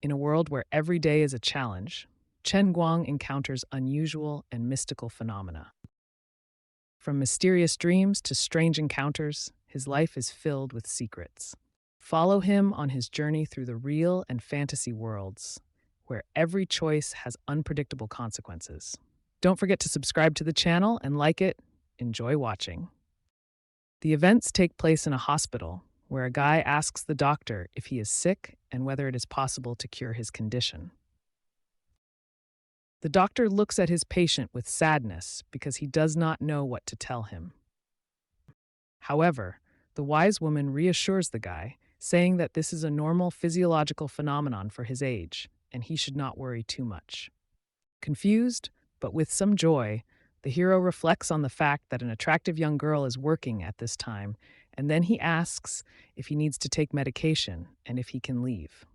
In a world where every day is a challenge, Chen Guang encounters unusual and mystical phenomena. From mysterious dreams to strange encounters, his life is filled with secrets. Follow him on his journey through the real and fantasy worlds, where every choice has unpredictable consequences. Don't forget to subscribe to the channel and like it. Enjoy watching. The events take place in a hospital, where a guy asks the doctor if he is sick and whether it is possible to cure his condition. The doctor looks at his patient with sadness because he does not know what to tell him. However, the wise woman reassures the guy, saying that this is a normal physiological phenomenon for his age, and he should not worry too much. Confused, but with some joy, the hero reflects on the fact that an attractive young girl is working at this time, and then he asks if he needs to take medication and if he can leave.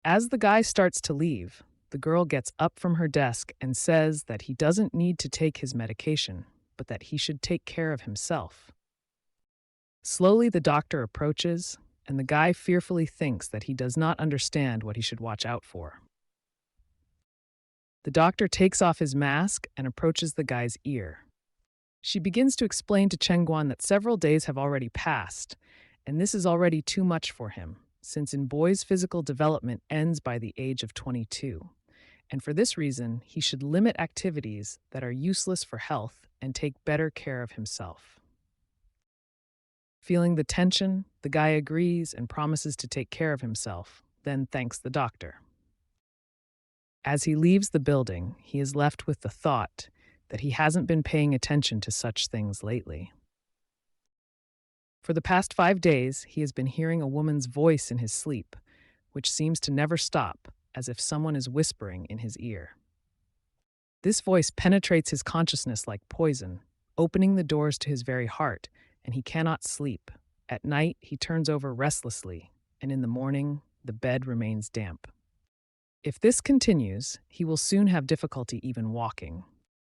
As the guy starts to leave, the girl gets up from her desk and says that he doesn't need to take his medication, but that he should take care of himself. Slowly, the doctor approaches, and the guy fearfully thinks that he does not understand what he should watch out for. The doctor takes off his mask and approaches the guy's ear. She begins to explain to Chen Guan that several days have already passed, and this is already too much for him, since in boys' physical development ends by the age of 22. And for this reason, he should limit activities that are useless for health and take better care of himself. Feeling the tension, the guy agrees and promises to take care of himself, then thanks the doctor. As he leaves the building, he is left with the thought that he hasn't been paying attention to such things lately. For the past 5 days, he has been hearing a woman's voice in his sleep, which seems to never stop, as if someone is whispering in his ear. This voice penetrates his consciousness like poison, opening the doors to his very heart, and he cannot sleep. At night, he turns over restlessly, and in the morning, the bed remains damp. If this continues, he will soon have difficulty even walking.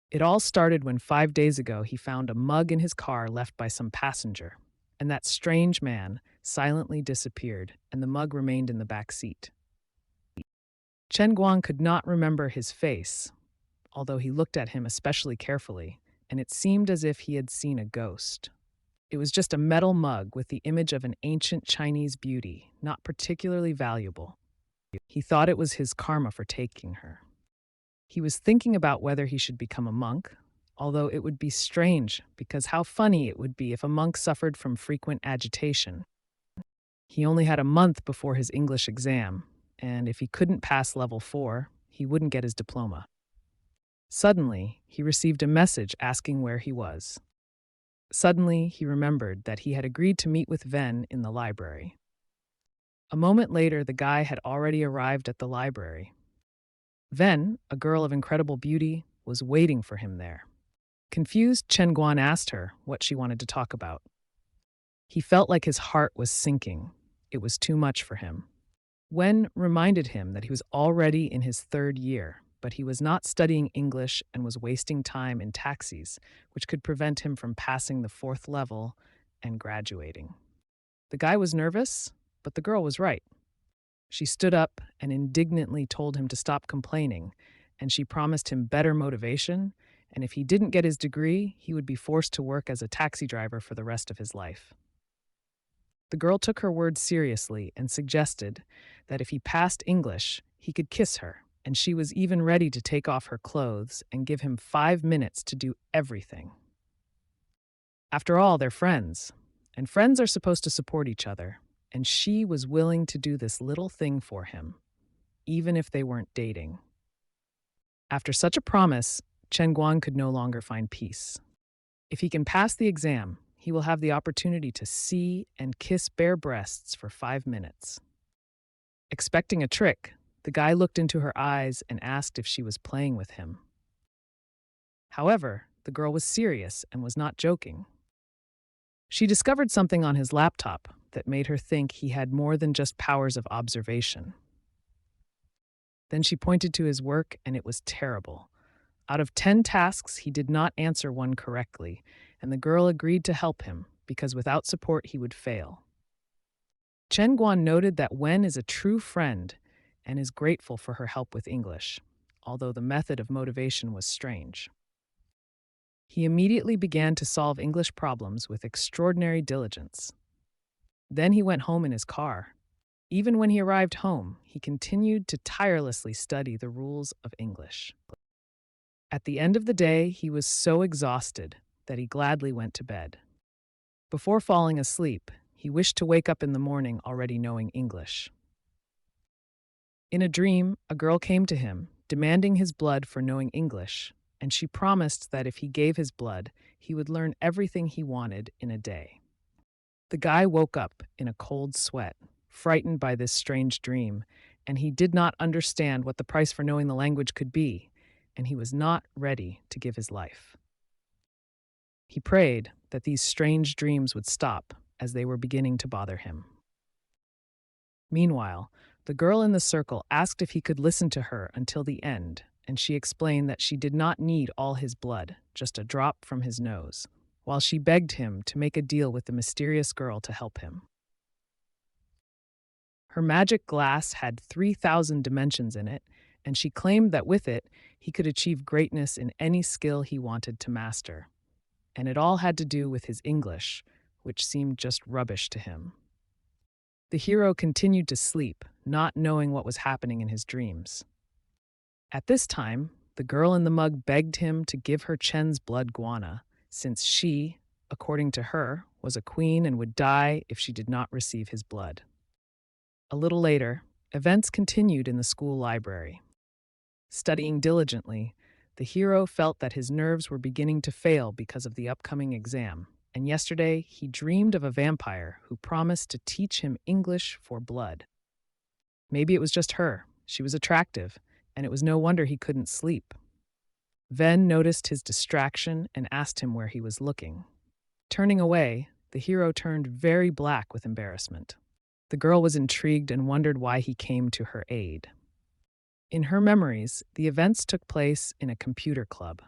It all started when 5 days ago he found a mug in his car left by some passenger, and that strange man silently disappeared, and the mug remained in the back seat. Chen Guang could not remember his face, although he looked at him especially carefully, and it seemed as if he had seen a ghost. It was just a metal mug with the image of an ancient Chinese beauty, not particularly valuable. He thought it was his karma for taking her. He was thinking about whether he should become a monk, although it would be strange because how funny it would be if a monk suffered from frequent agitation. He only had a month before his English exam, and if he couldn't pass level 4, he wouldn't get his diploma. Suddenly, he received a message asking where he was. Suddenly, he remembered that he had agreed to meet with Ven in the library. A moment later, the guy had already arrived at the library. Ven, a girl of incredible beauty, was waiting for him there. Confused, Chen Guan asked her what she wanted to talk about. He felt like his heart was sinking. It was too much for him. Wen reminded him that he was already in his 3rd year, but he was not studying English and was wasting time in taxis, which could prevent him from passing the 4th level and graduating. The guy was nervous, but the girl was right. She stood up and indignantly told him to stop complaining, and she promised him better motivation, and if he didn't get his degree, he would be forced to work as a taxi driver for the rest of his life. The girl took her words seriously and suggested that if he passed English, he could kiss her, and she was even ready to take off her clothes and give him 5 minutes to do everything. After all, they're friends, and friends are supposed to support each other, and she was willing to do this little thing for him, even if they weren't dating. After such a promise, Chen Guan could no longer find peace. If he can pass the exam, he will have the opportunity to see and kiss bare breasts for 5 minutes. Expecting a trick, the guy looked into her eyes and asked if she was playing with him. However, the girl was serious and was not joking. She discovered something on his laptop that made her think he had more than just powers of observation. Then she pointed to his work, and it was terrible. Out of 10 tasks, he did not answer one correctly, and the girl agreed to help him because without support he would fail. Chen Guan noted that Wen is a true friend, and is grateful for her help with English, although the method of motivation was strange. He immediately began to solve English problems with extraordinary diligence. Then he went home in his car. Even when he arrived home, he continued to tirelessly study the rules of English. At the end of the day, he was so exhausted that he gladly went to bed. Before falling asleep, he wished to wake up in the morning already knowing English. In a dream, a girl came to him, demanding his blood for knowing English, and she promised that if he gave his blood, he would learn everything he wanted in a day. The guy woke up in a cold sweat, frightened by this strange dream, and he did not understand what the price for knowing the language could be, and he was not ready to give his life. He prayed that these strange dreams would stop as they were beginning to bother him. Meanwhile, the girl in the circle asked if he could listen to her until the end, and she explained that she did not need all his blood, just a drop from his nose, while she begged him to make a deal with the mysterious girl to help him. Her magic glass had 3,000 dimensions in it, and she claimed that with it, he could achieve greatness in any skill he wanted to master. And it all had to do with his English, which seemed just rubbish to him. The hero continued to sleep, not knowing what was happening in his dreams. At this time, the girl in the mug begged him to give her Chen's blood guana, since she, according to her, was a queen and would die if she did not receive his blood. A little later, events continued in the school library. Studying diligently, the hero felt that his nerves were beginning to fail because of the upcoming exam, and yesterday he dreamed of a vampire who promised to teach him English for blood. Maybe it was just her. She was attractive, and it was no wonder he couldn't sleep. Ven noticed his distraction and asked him where he was looking. Turning away, the hero turned very black with embarrassment. The girl was intrigued and wondered why he came to her aid. In her memories, the events took place in a computer club.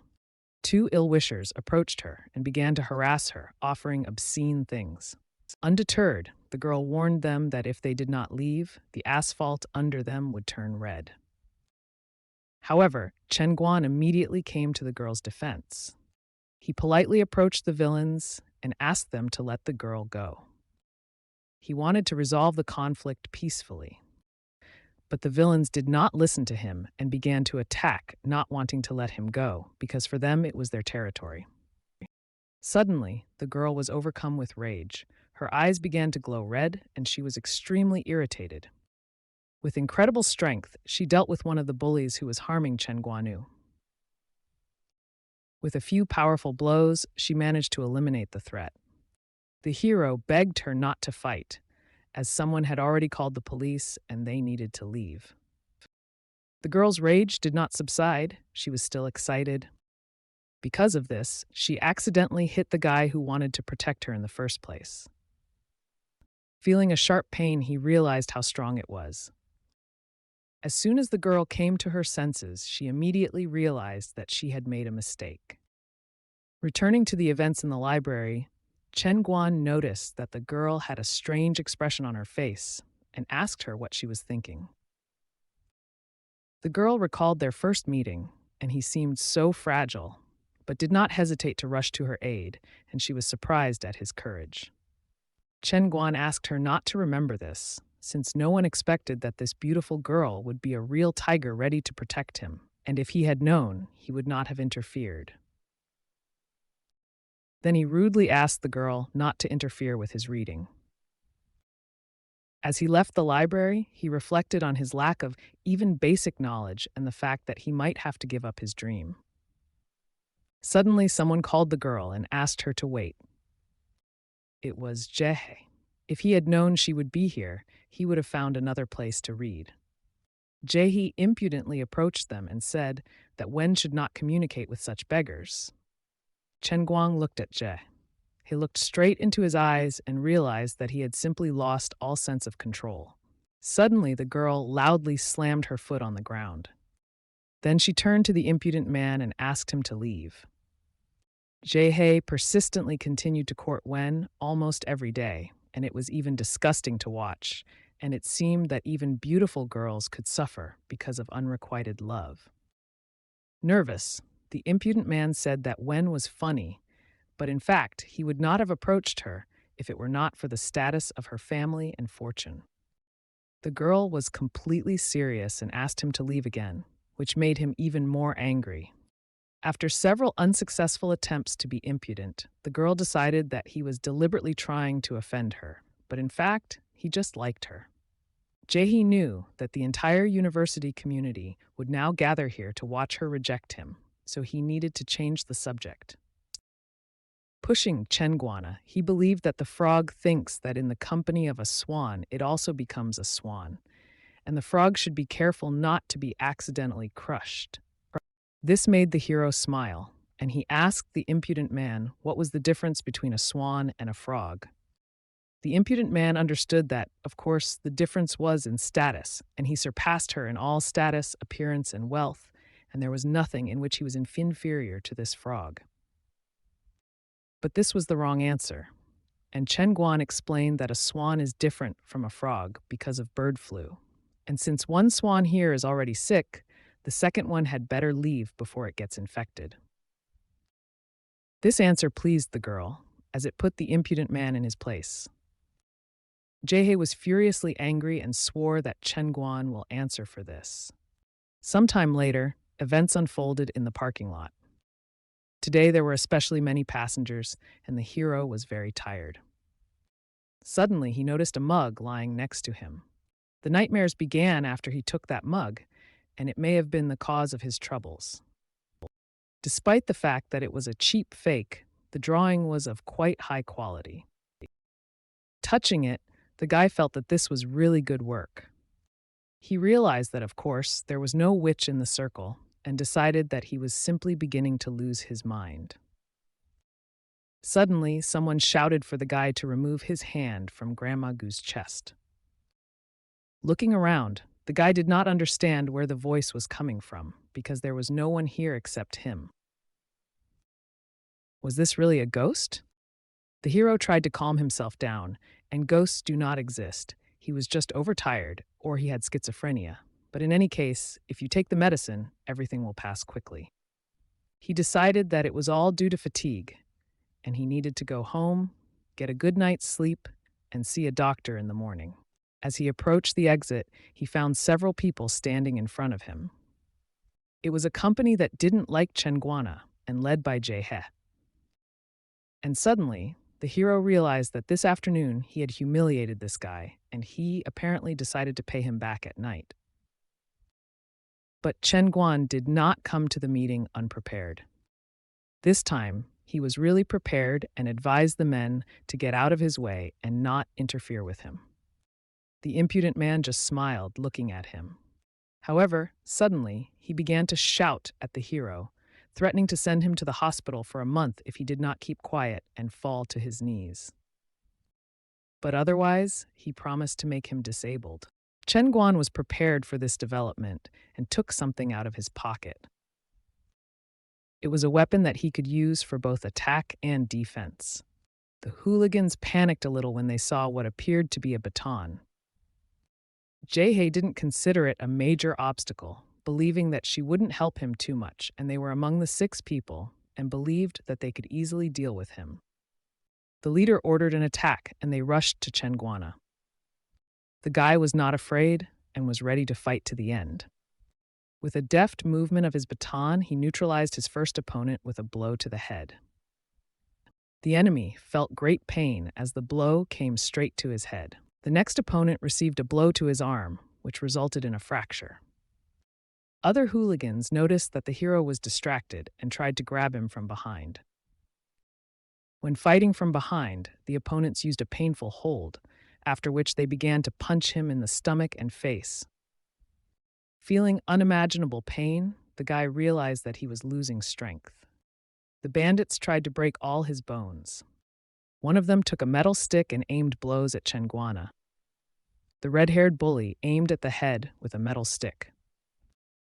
Two ill-wishers approached her and began to harass her, offering obscene things. Undeterred, the girl warned them that if they did not leave, the asphalt under them would turn red. However, Chen Guan immediately came to the girl's defense. He politely approached the villains and asked them to let the girl go. He wanted to resolve the conflict peacefully. But the villains did not listen to him and began to attack, not wanting to let him go, because for them it was their territory. Suddenly, the girl was overcome with rage. Her eyes began to glow red, and she was extremely irritated. With incredible strength, she dealt with one of the bullies who was harming Chen Guanu. With a few powerful blows, she managed to eliminate the threat. The hero begged her not to fight, as someone had already called the police and they needed to leave. The girl's rage did not subside. She was still excited. Because of this, she accidentally hit the guy who wanted to protect her in the first place. Feeling a sharp pain, he realized how strong it was. As soon as the girl came to her senses, she immediately realized that she had made a mistake. Returning to the events in the library, Chen Guan noticed that the girl had a strange expression on her face and asked her what she was thinking. The girl recalled their first meeting, and he seemed so fragile, but did not hesitate to rush to her aid, and she was surprised at his courage. Chen Guan asked her not to remember this, since no one expected that this beautiful girl would be a real tiger ready to protect him, and if he had known, he would not have interfered. Then he rudely asked the girl not to interfere with his reading. As he left the library, he reflected on his lack of even basic knowledge and the fact that he might have to give up his dream. Suddenly, someone called the girl and asked her to wait. It was Jehe. If he had known she would be here, he would have found another place to read. Jehe impudently approached them and said that Wen should not communicate with such beggars. Chen Guang looked at Jie. He looked straight into his eyes and realized that he had simply lost all sense of control. Suddenly, the girl loudly slammed her foot on the ground. Then she turned to the impudent man and asked him to leave. Jehe persistently continued to court Wen almost every day, and it was even disgusting to watch, and it seemed that even beautiful girls could suffer because of unrequited love. Nervous, the impudent man said that Wen was funny, but in fact, he would not have approached her if it were not for the status of her family and fortune. The girl was completely serious and asked him to leave again, which made him even more angry. After several unsuccessful attempts to be impudent, the girl decided that he was deliberately trying to offend her, but in fact, he just liked her. Jae-hee knew that the entire university community would now gather here to watch her reject him, so he needed to change the subject. Pushing Chen-guana, he believed that the frog thinks that in the company of a swan, it also becomes a swan, and the frog should be careful not to be accidentally crushed. This made the hero smile, and he asked the impudent man what was the difference between a swan and a frog. The impudent man understood that, of course, the difference was in status, and he surpassed her in all status, appearance, and wealth, and there was nothing in which he was inferior to this frog. But this was the wrong answer, and Chen Guan explained that a swan is different from a frog because of bird flu, and since one swan here is already sick, the second one had better leave before it gets infected. This answer pleased the girl, as it put the impudent man in his place. Jae-hee was furiously angry and swore that Chen Guan will answer for this. Sometime later, events unfolded in the parking lot. Today there were especially many passengers, and the hero was very tired. Suddenly, he noticed a mug lying next to him. The nightmares began after he took that mug, and it may have been the cause of his troubles. Despite the fact that it was a cheap fake, the drawing was of quite high quality. Touching it, the guy felt that this was really good work. He realized that, of course, there was no witch in the circle, and decided that he was simply beginning to lose his mind. Suddenly, someone shouted for the guy to remove his hand from Grandma Goo's chest. Looking around, the guy did not understand where the voice was coming from, because there was no one here except him. Was this really a ghost? The hero tried to calm himself down, and ghosts do not exist. He was just overtired, or he had schizophrenia. But in any case, if you take the medicine, everything will pass quickly. He decided that it was all due to fatigue, and he needed to go home, get a good night's sleep, and see a doctor in the morning. As he approached the exit, he found several people standing in front of him. It was a company that didn't like Chen Guana, and led by Jae-hee. And suddenly, the hero realized that this afternoon he had humiliated this guy, and he apparently decided to pay him back at night. But Chen Guan did not come to the meeting unprepared. This time, he was really prepared and advised the men to get out of his way and not interfere with him. The impudent man just smiled, looking at him. However, suddenly, he began to shout at the hero, threatening to send him to the hospital for a month if he did not keep quiet and fall to his knees. But otherwise, he promised to make him disabled. Chen Guan was prepared for this development and took something out of his pocket. It was a weapon that he could use for both attack and defense. The hooligans panicked a little when they saw what appeared to be a baton. Jae-hee didn't consider it a major obstacle, believing that she wouldn't help him too much, and they were among the 6 people and believed that they could easily deal with him. The leader ordered an attack, and they rushed to Chen Guana. The guy was not afraid and was ready to fight to the end. With a deft movement of his baton, he neutralized his first opponent with a blow to the head. The enemy felt great pain as the blow came straight to his head. The next opponent received a blow to his arm, which resulted in a fracture. Other hooligans noticed that the hero was distracted and tried to grab him from behind. When fighting from behind, the opponents used a painful hold, after which they began to punch him in the stomach and face. Feeling unimaginable pain, the guy realized that he was losing strength. The bandits tried to break all his bones. One of them took a metal stick and aimed blows at Chen Guana. The red-haired bully aimed at the head with a metal stick.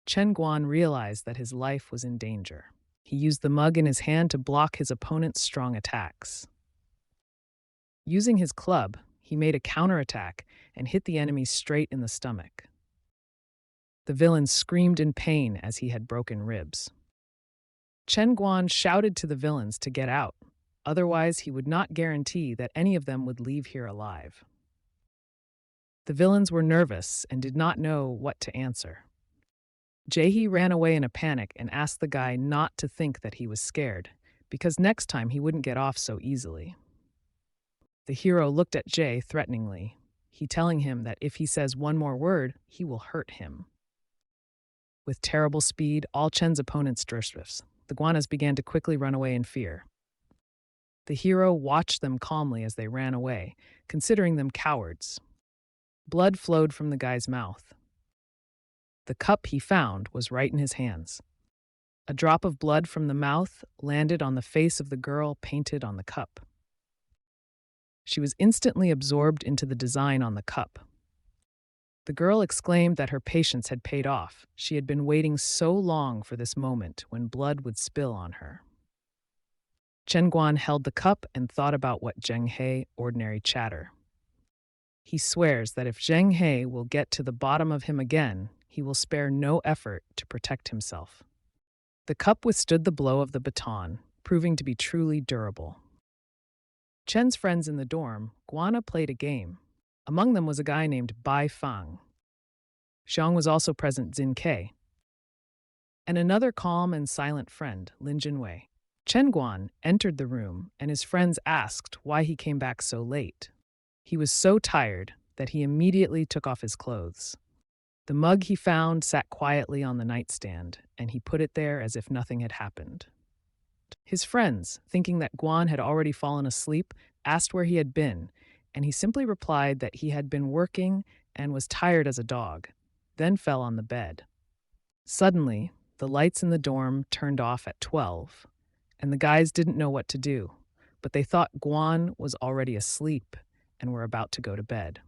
Chen Guan realized that his life was in danger. He used the mug in his hand to block his opponent's strong attacks. Using his club, he made a counterattack and hit the enemy straight in the stomach. The villain screamed in pain as he had broken ribs. Chen Guan shouted to the villains to get out, otherwise he would not guarantee that any of them would leave here alive. The villains were nervous and did not know what to answer. Jae-hee ran away in a panic and asked the guy not to think that he was scared, because next time he wouldn't get off so easily. The hero looked at Jae threateningly, he telling him that if he says one more word, he will hurt him. With terrible speed, all Chen's opponents drifts. The guanas began to quickly run away in fear. The hero watched them calmly as they ran away, considering them cowards. Blood flowed from the guy's mouth. The cup he found was right in his hands. A drop of blood from the mouth landed on the face of the girl painted on the cup. She was instantly absorbed into the design on the cup. The girl exclaimed that her patience had paid off. She had been waiting so long for this moment when blood would spill on her. Chen Guan held the cup and thought about what Zheng He ordinary chatter. He swears that if Zheng He will get to the bottom of him again, he will spare no effort to protect himself. The cup withstood the blow of the baton, proving to be truly durable. Chen's friends in the dorm, Guana, played a game. Among them was a guy named Bai Fang. Xiang was also present, Xin Ke, and another calm and silent friend, Lin Jinwei. Chen Guan entered the room, and his friends asked why he came back so late. He was so tired that he immediately took off his clothes. The mug he found sat quietly on the nightstand, and he put it there as if nothing had happened. His friends, thinking that Guan had already fallen asleep, asked where he had been, and he simply replied that he had been working and was tired as a dog, then fell on the bed. Suddenly, the lights in the dorm turned off at 12, and the guys didn't know what to do, but they thought Guan was already asleep and were about to go to bed.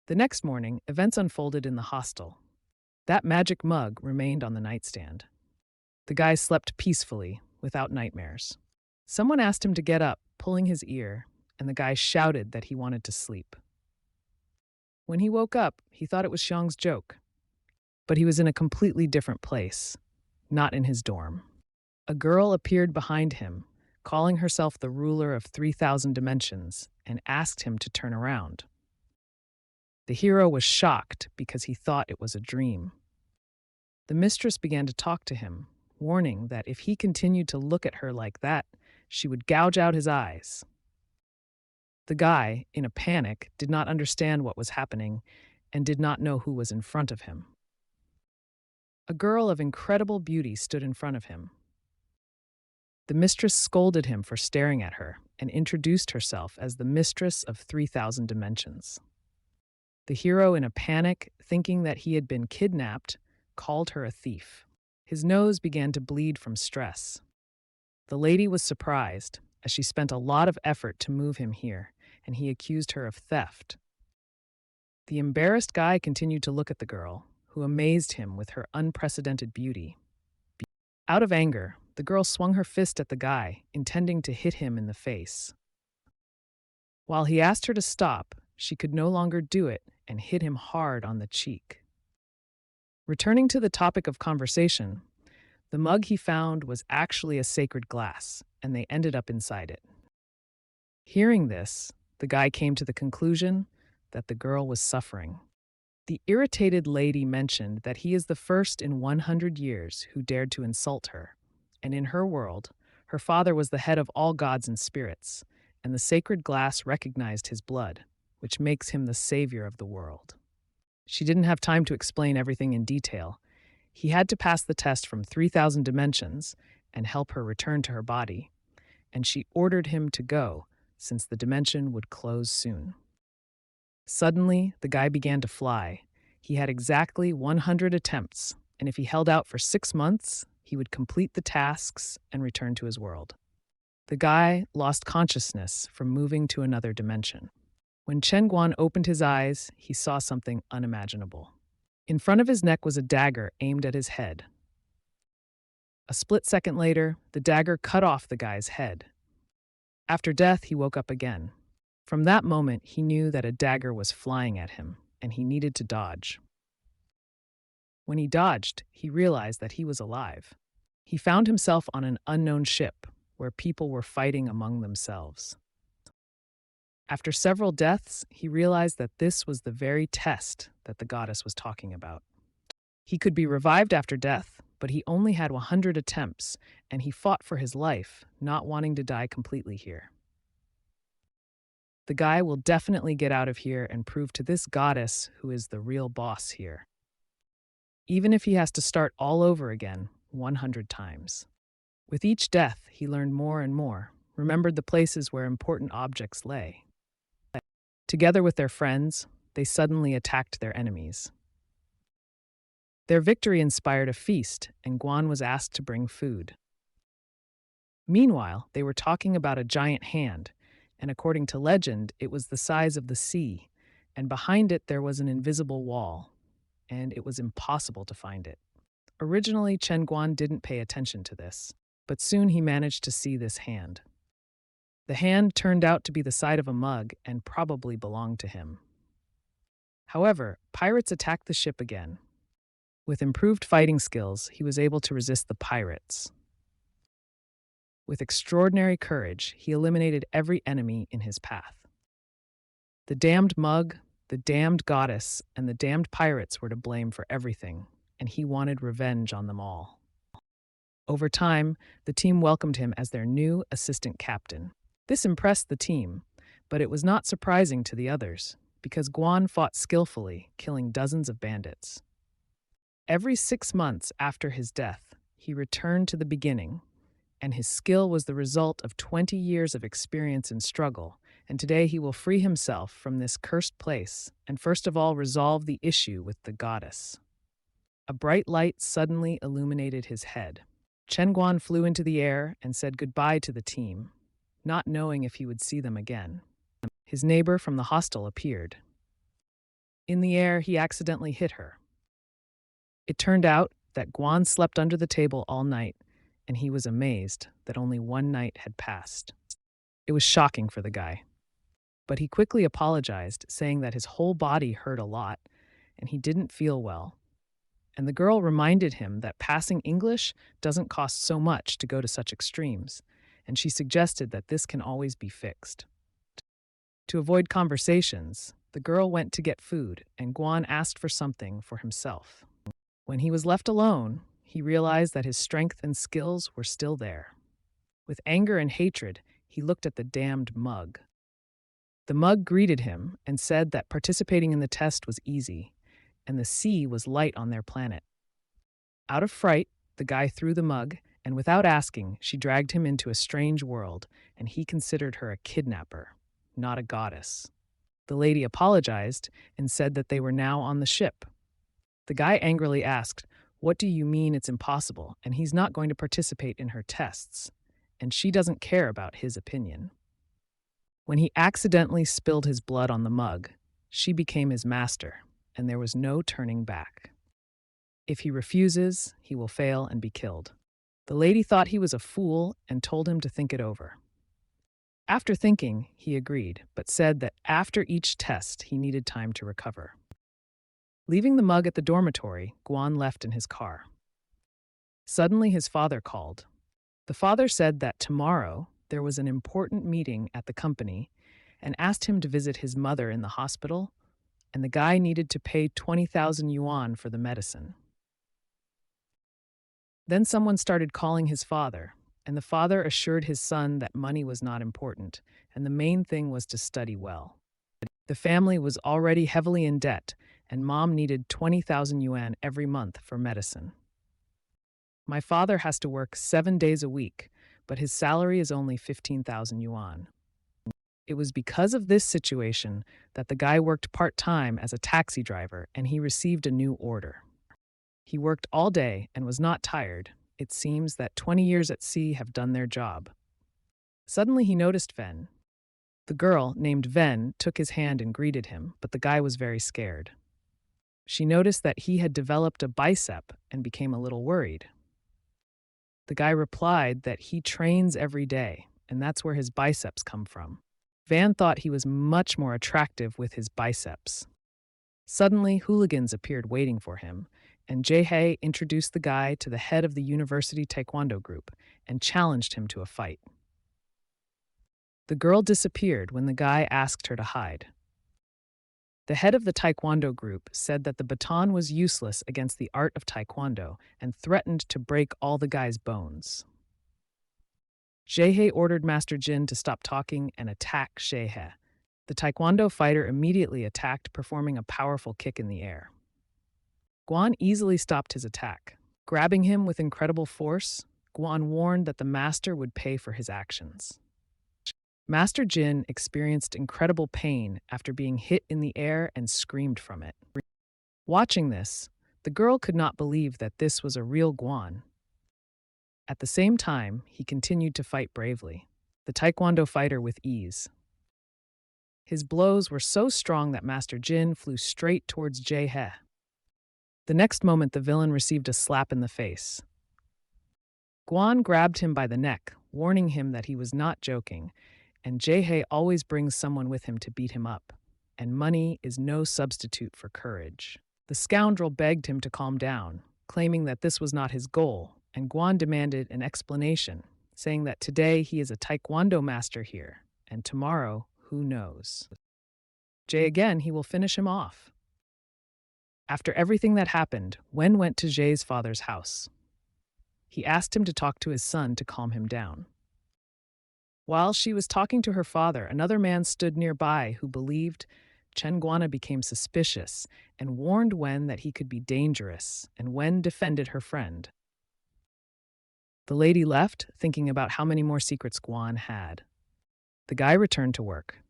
The next morning, events unfolded in the hostel. That magic mug remained on the nightstand. The guy slept peacefully, without nightmares. Someone asked him to get up, pulling his ear, and the guy shouted that he wanted to sleep. When he woke up, he thought it was Xiang's joke. But he was in a completely different place, not in his dorm. A girl appeared behind him, calling herself the ruler of 3,000 dimensions, and asked him to turn around. The hero was shocked because he thought it was a dream. The mistress began to talk to him, warning that if he continued to look at her like that, she would gouge out his eyes. The guy, in a panic, did not understand what was happening and did not know who was in front of him. A girl of incredible beauty stood in front of him. The mistress scolded him for staring at her and introduced herself as the mistress of 3,000 dimensions. The hero, in a panic, thinking that he had been kidnapped, called her a thief. His nose began to bleed from stress. The lady was surprised, as she spent a lot of effort to move him here, and he accused her of theft. The embarrassed guy continued to look at the girl, who amazed him with her unprecedented beauty. Out of anger, the girl swung her fist at the guy, intending to hit him in the face. While he asked her to stop, she could no longer do it and hit him hard on the cheek. Returning to the topic of conversation, the mug he found was actually a sacred glass, and they ended up inside it. Hearing this, the guy came to the conclusion that the girl was suffering. The irritated lady mentioned that he is the first in 100 years who dared to insult her, and in her world, her father was the head of all gods and spirits, and the sacred glass recognized his blood, which makes him the savior of the world. She didn't have time to explain everything in detail. He had to pass the test from 3,000 dimensions and help her return to her body, and she ordered him to go, since the dimension would close soon. Suddenly, the guy began to fly. He had exactly 100 attempts, and if he held out for 6 months, he would complete the tasks and return to his world. The guy lost consciousness from moving to another dimension. When Chen Guan opened his eyes, he saw something unimaginable. In front of his neck was a dagger aimed at his head. A split second later, the dagger cut off the guy's head. After death, he woke up again. From that moment, he knew that a dagger was flying at him, and he needed to dodge. When he dodged, he realized that he was alive. He found himself on an unknown ship, where people were fighting among themselves. After several deaths, he realized that this was the very test that the goddess was talking about. He could be revived after death, but he only had 100 attempts, and he fought for his life, not wanting to die completely here. The guy will definitely get out of here and prove to this goddess who is the real boss here. Even if he has to start all over again 100 times. With each death, he learned more and more, remembered the places where important objects lay. Together with their friends, they suddenly attacked their enemies. Their victory inspired a feast, and Guan was asked to bring food. Meanwhile, they were talking about a giant hand, and according to legend, it was the size of the sea, and behind it there was an invisible wall, and it was impossible to find it. Originally, Chen Guan didn't pay attention to this, but soon he managed to see this hand. The hand turned out to be the side of a mug and probably belonged to him. However, pirates attacked the ship again. With improved fighting skills, he was able to resist the pirates. With extraordinary courage, he eliminated every enemy in his path. The damned mug, the damned goddess, and the damned pirates were to blame for everything, and he wanted revenge on them all. Over time, the team welcomed him as their new assistant captain. This impressed the team, but it was not surprising to the others, because Guan fought skillfully, killing dozens of bandits. Every 6 months after his death, he returned to the beginning, and his skill was the result of 20 years of experience and struggle, and today he will free himself from this cursed place and first of all resolve the issue with the goddess. A bright light suddenly illuminated his head. Chen Guan flew into the air and said goodbye to the team, not knowing if he would see them again. His neighbor from the hostel appeared. In the air, he accidentally hit her. It turned out that Guan slept under the table all night, and he was amazed that only one night had passed. It was shocking for the guy. But he quickly apologized, saying that his whole body hurt a lot, and he didn't feel well. And the girl reminded him that passing English doesn't cost so much to go to such extremes, and she suggested that this can always be fixed. To avoid conversations, the girl went to get food, and Guan asked for something for himself. When he was left alone, he realized that his strength and skills were still there. With anger and hatred, he looked at the damned mug. The mug greeted him and said that participating in the test was easy, and the sea was light on their planet. Out of fright, the guy threw the mug, and without asking, she dragged him into a strange world, and he considered her a kidnapper, not a goddess. The lady apologized and said that they were now on the ship. The guy angrily asked, "What do you mean it's impossible, and he's not going to participate in her tests?" And she doesn't care about his opinion. When he accidentally spilled his blood on the mug, she became his master, and there was no turning back. If he refuses, he will fail and be killed. The lady thought he was a fool and told him to think it over. After thinking, he agreed, but said that after each test, he needed time to recover. Leaving the mug at the dormitory, Guan left in his car. Suddenly, his father called. The father said that tomorrow there was an important meeting at the company and asked him to visit his mother in the hospital, and the guy needed to pay 20,000 yuan for the medicine. Then someone started calling his father, and the father assured his son that money was not important, and the main thing was to study well. The family was already heavily in debt, and mom needed 20,000 yuan every month for medicine. My father has to work 7 days a week, but his salary is only 15,000 yuan. It was because of this situation that the guy worked part-time as a taxi driver, and he received a new order. He worked all day and was not tired. It seems that 20 years at sea have done their job. Suddenly he noticed Ven. The girl, named Ven, took his hand and greeted him, but the guy was very scared. She noticed that he had developed a bicep and became a little worried. The guy replied that he trains every day, and that's where his biceps come from. Van thought he was much more attractive with his biceps. Suddenly, hooligans appeared waiting for him, and Jae introduced the guy to the head of the university taekwondo group and challenged him to a fight. The girl disappeared when the guy asked her to hide. The head of the taekwondo group said that the baton was useless against the art of taekwondo and threatened to break all the guy's bones. Jae ordered Master Jin to stop talking and attack Jae. The taekwondo fighter immediately attacked, performing a powerful kick in the air. Guan easily stopped his attack. Grabbing him with incredible force, Guan warned that the master would pay for his actions. Master Jin experienced incredible pain after being hit in the air and screamed from it. Watching this, the girl could not believe that this was a real Guan. At the same time, he continued to fight bravely, the taekwondo fighter with ease. His blows were so strong that Master Jin flew straight towards Jae. The next moment, the villain received a slap in the face. Guan grabbed him by the neck, warning him that he was not joking, and Jae always brings someone with him to beat him up, and money is no substitute for courage. The scoundrel begged him to calm down, claiming that this was not his goal, and Guan demanded an explanation, saying that today he is a taekwondo master here, and tomorrow, who knows? Jae again, he will finish him off. After everything that happened, Wen went to Jae's father's house. He asked him to talk to his son to calm him down. While she was talking to her father, another man stood nearby who believed Chen Guana became suspicious and warned Wen that he could be dangerous, and Wen defended her friend. The lady left, thinking about how many more secrets Guan had. The guy returned to work.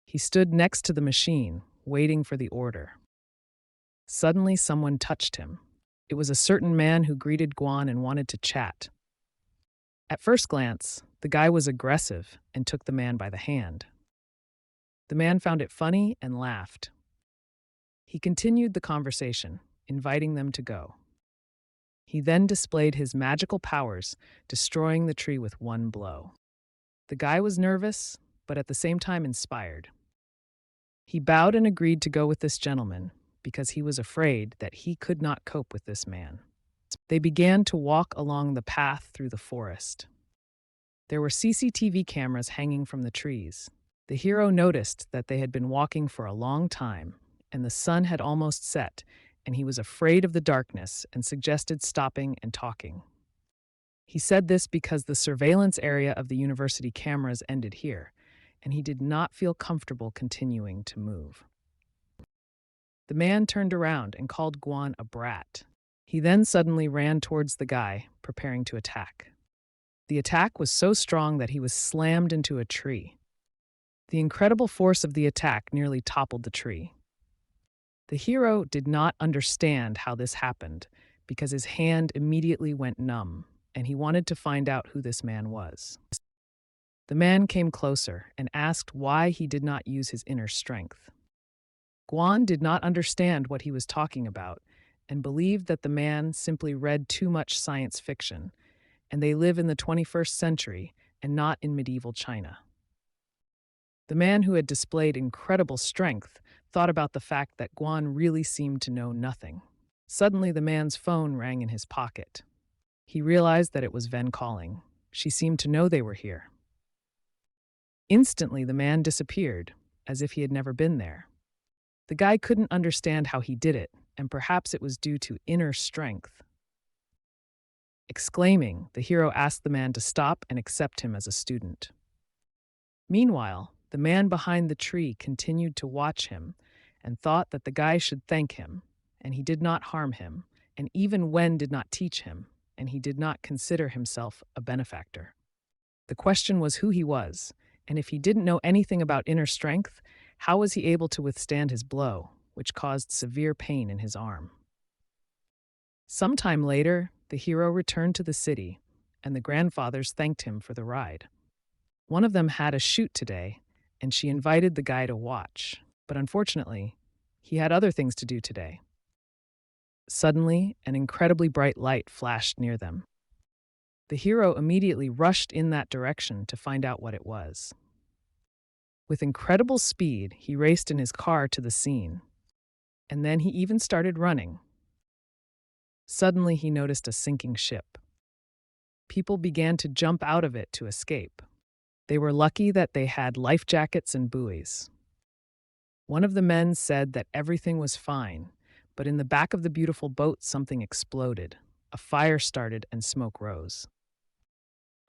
He stood next to the machine, waiting for the order. Suddenly, someone touched him. It was a certain man who greeted Guan and wanted to chat. At first glance, the guy was aggressive and took the man by the hand. The man found it funny and laughed. He continued the conversation, inviting them to go. He then displayed his magical powers, destroying the tree with one blow. The guy was nervous, but at the same time inspired. He bowed and agreed to go with this gentleman because he was afraid that he could not cope with this man. They began to walk along the path through the forest. There were CCTV cameras hanging from the trees. The hero noticed that they had been walking for a long time, and the sun had almost set, and he was afraid of the darkness and suggested stopping and talking. He said this because the surveillance area of the university cameras ended here, and he did not feel comfortable continuing to move. The man turned around and called Guan a brat. He then suddenly ran towards the guy, preparing to attack. The attack was so strong that he was slammed into a tree. The incredible force of the attack nearly toppled the tree. The hero did not understand how this happened because his hand immediately went numb, and he wanted to find out who this man was. The man came closer and asked why he did not use his inner strength. Guan did not understand what he was talking about and believed that the man simply read too much science fiction, and they live in the 21st century and not in medieval China. The man who had displayed incredible strength thought about the fact that Guan really seemed to know nothing. Suddenly, the man's phone rang in his pocket. He realized that it was Ven calling. She seemed to know they were here. Instantly, the man disappeared, as if he had never been there. The guy couldn't understand how he did it, and perhaps it was due to inner strength. Exclaiming, the hero asked the man to stop and accept him as a student. Meanwhile, the man behind the tree continued to watch him and thought that the guy should thank him, and he did not harm him, and even Wen did not teach him, and he did not consider himself a benefactor. The question was who he was, and if he didn't know anything about inner strength, how was he able to withstand his blow, which caused severe pain in his arm? Sometime later, the hero returned to the city, and the grandfathers thanked him for the ride. One of them had a shoot today, and she invited the guy to watch, but unfortunately, he had other things to do today. Suddenly, an incredibly bright light flashed near them. The hero immediately rushed in that direction to find out what it was. With incredible speed, he raced in his car to the scene. And then he even started running. Suddenly, he noticed a sinking ship. People began to jump out of it to escape. They were lucky that they had life jackets and buoys. One of the men said that everything was fine, but in the back of the beautiful boat, something exploded. A fire started and smoke rose.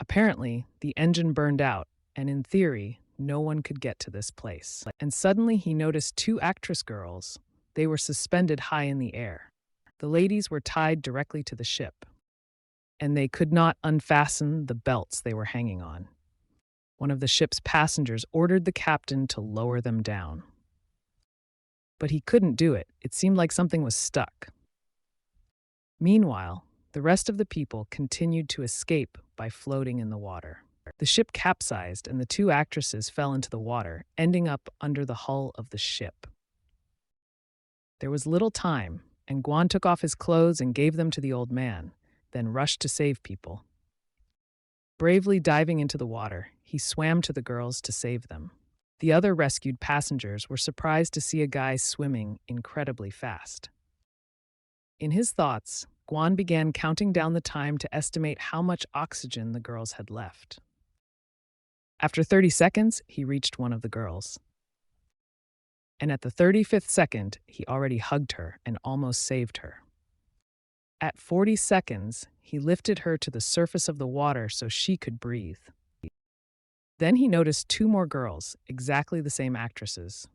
Apparently, the engine burned out, and in theory, no one could get to this place. And suddenly he noticed two actress girls. They were suspended high in the air. The ladies were tied directly to the ship, and they could not unfasten the belts they were hanging on. One of the ship's passengers ordered the captain to lower them down. But he couldn't do it. It seemed like something was stuck. Meanwhile, the rest of the people continued to escape by floating in the water. The ship capsized and the two actresses fell into the water, ending up under the hull of the ship. There was little time, and Guan took off his clothes and gave them to the old man, then rushed to save people. Bravely diving into the water, he swam to the girls to save them. The other rescued passengers were surprised to see a guy swimming incredibly fast. In his thoughts, Guan began counting down the time to estimate how much oxygen the girls had left. After 30 seconds, he reached one of the girls. And at the 35th second, he already hugged her and almost saved her. At 40 seconds, he lifted her to the surface of the water so she could breathe. Then he noticed two more girls, exactly the same actresses.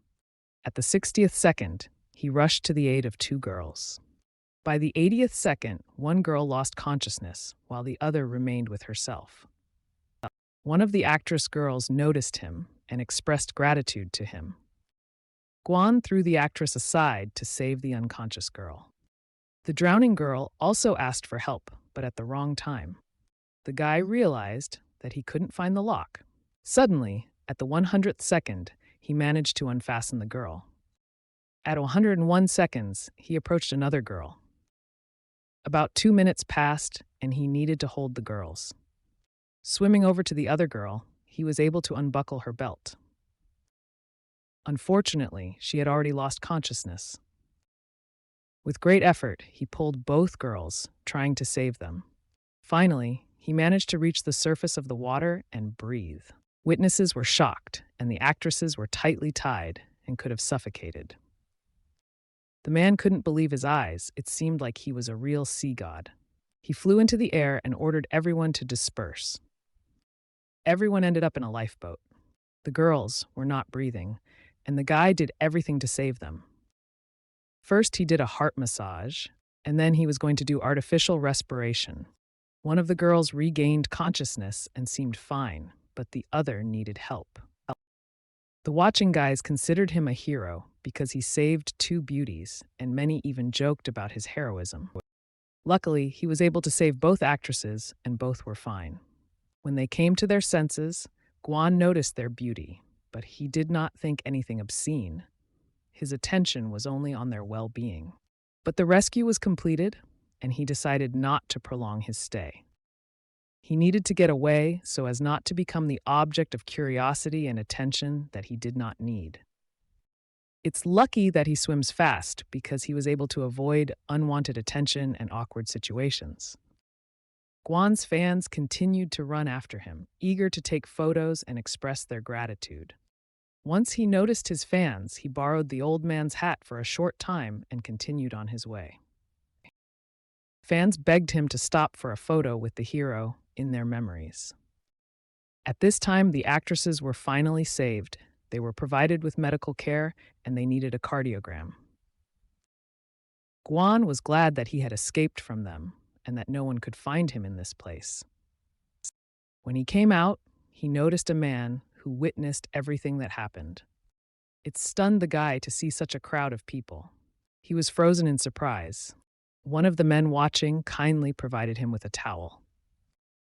At the 60th second, he rushed to the aid of two girls. By the 80th second, one girl lost consciousness, while the other remained with herself. One of the actress girls noticed him and expressed gratitude to him. Guan threw the actress aside to save the unconscious girl. The drowning girl also asked for help, but at the wrong time. The guy realized that he couldn't find the lock. Suddenly, at the 100th second, he managed to unfasten the girl. At 101 seconds, he approached another girl. About 2 minutes passed, and he needed to hold the girls. Swimming over to the other girl, he was able to unbuckle her belt. Unfortunately, she had already lost consciousness. With great effort, he pulled both girls, trying to save them. Finally, he managed to reach the surface of the water and breathe. Witnesses were shocked, and the actresses were tightly tied and could have suffocated. The man couldn't believe his eyes. It seemed like he was a real sea god. He flew into the air and ordered everyone to disperse. Everyone ended up in a lifeboat. The girls were not breathing, and the guy did everything to save them. First, he did a heart massage, and then he was going to do artificial respiration. One of the girls regained consciousness and seemed fine, but the other needed help. The watching guys considered him a hero because he saved two beauties, and many even joked about his heroism. Luckily, he was able to save both actresses, and both were fine. When they came to their senses, Guan noticed their beauty, but he did not think anything obscene. His attention was only on their well-being. But the rescue was completed, and he decided not to prolong his stay. He needed to get away so as not to become the object of curiosity and attention that he did not need. It's lucky that he swims fast because he was able to avoid unwanted attention and awkward situations. Guan's fans continued to run after him, eager to take photos and express their gratitude. Once he noticed his fans, he borrowed the old man's hat for a short time and continued on his way. Fans begged him to stop for a photo with the hero in their memories. At this time, the actresses were finally saved. They were provided with medical care, and they needed a cardiogram. Guan was glad that he had escaped from them and that no one could find him in this place. When he came out, he noticed a man who witnessed everything that happened. It stunned the guy to see such a crowd of people. He was frozen in surprise. One of the men watching kindly provided him with a towel.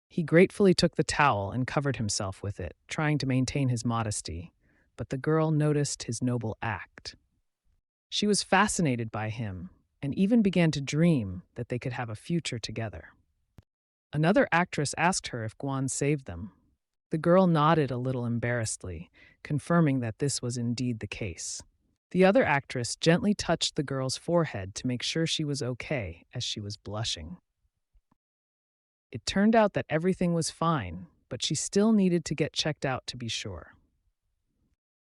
He gratefully took the towel and covered himself with it, trying to maintain his modesty, but the girl noticed his noble act. She was fascinated by him and even began to dream that they could have a future together. Another actress asked her if Guan saved them. The girl nodded a little embarrassedly, confirming that this was indeed the case. The other actress gently touched the girl's forehead to make sure she was okay as she was blushing. It turned out that everything was fine, but she still needed to get checked out to be sure.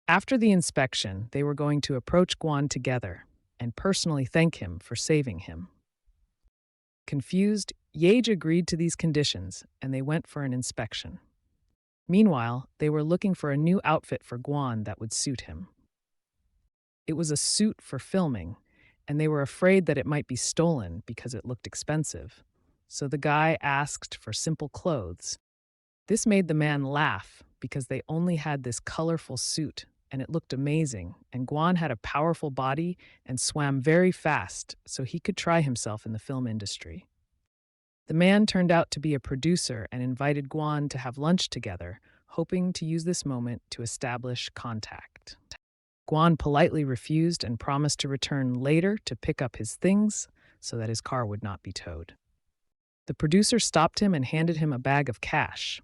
After the inspection, they were going to approach Guan together and personally thank him for saving him. Confused, Yage agreed to these conditions and they went for an inspection. Meanwhile, they were looking for a new outfit for Guan that would suit him. It was a suit for filming, and they were afraid that it might be stolen because it looked expensive. So the guy asked for simple clothes. This made the man laugh because they only had this colorful suit and it looked amazing, and Guan had a powerful body and swam very fast so he could try himself in the film industry. The man turned out to be a producer and invited Guan to have lunch together, hoping to use this moment to establish contact. Guan politely refused and promised to return later to pick up his things so that his car would not be towed. The producer stopped him and handed him a bag of cash.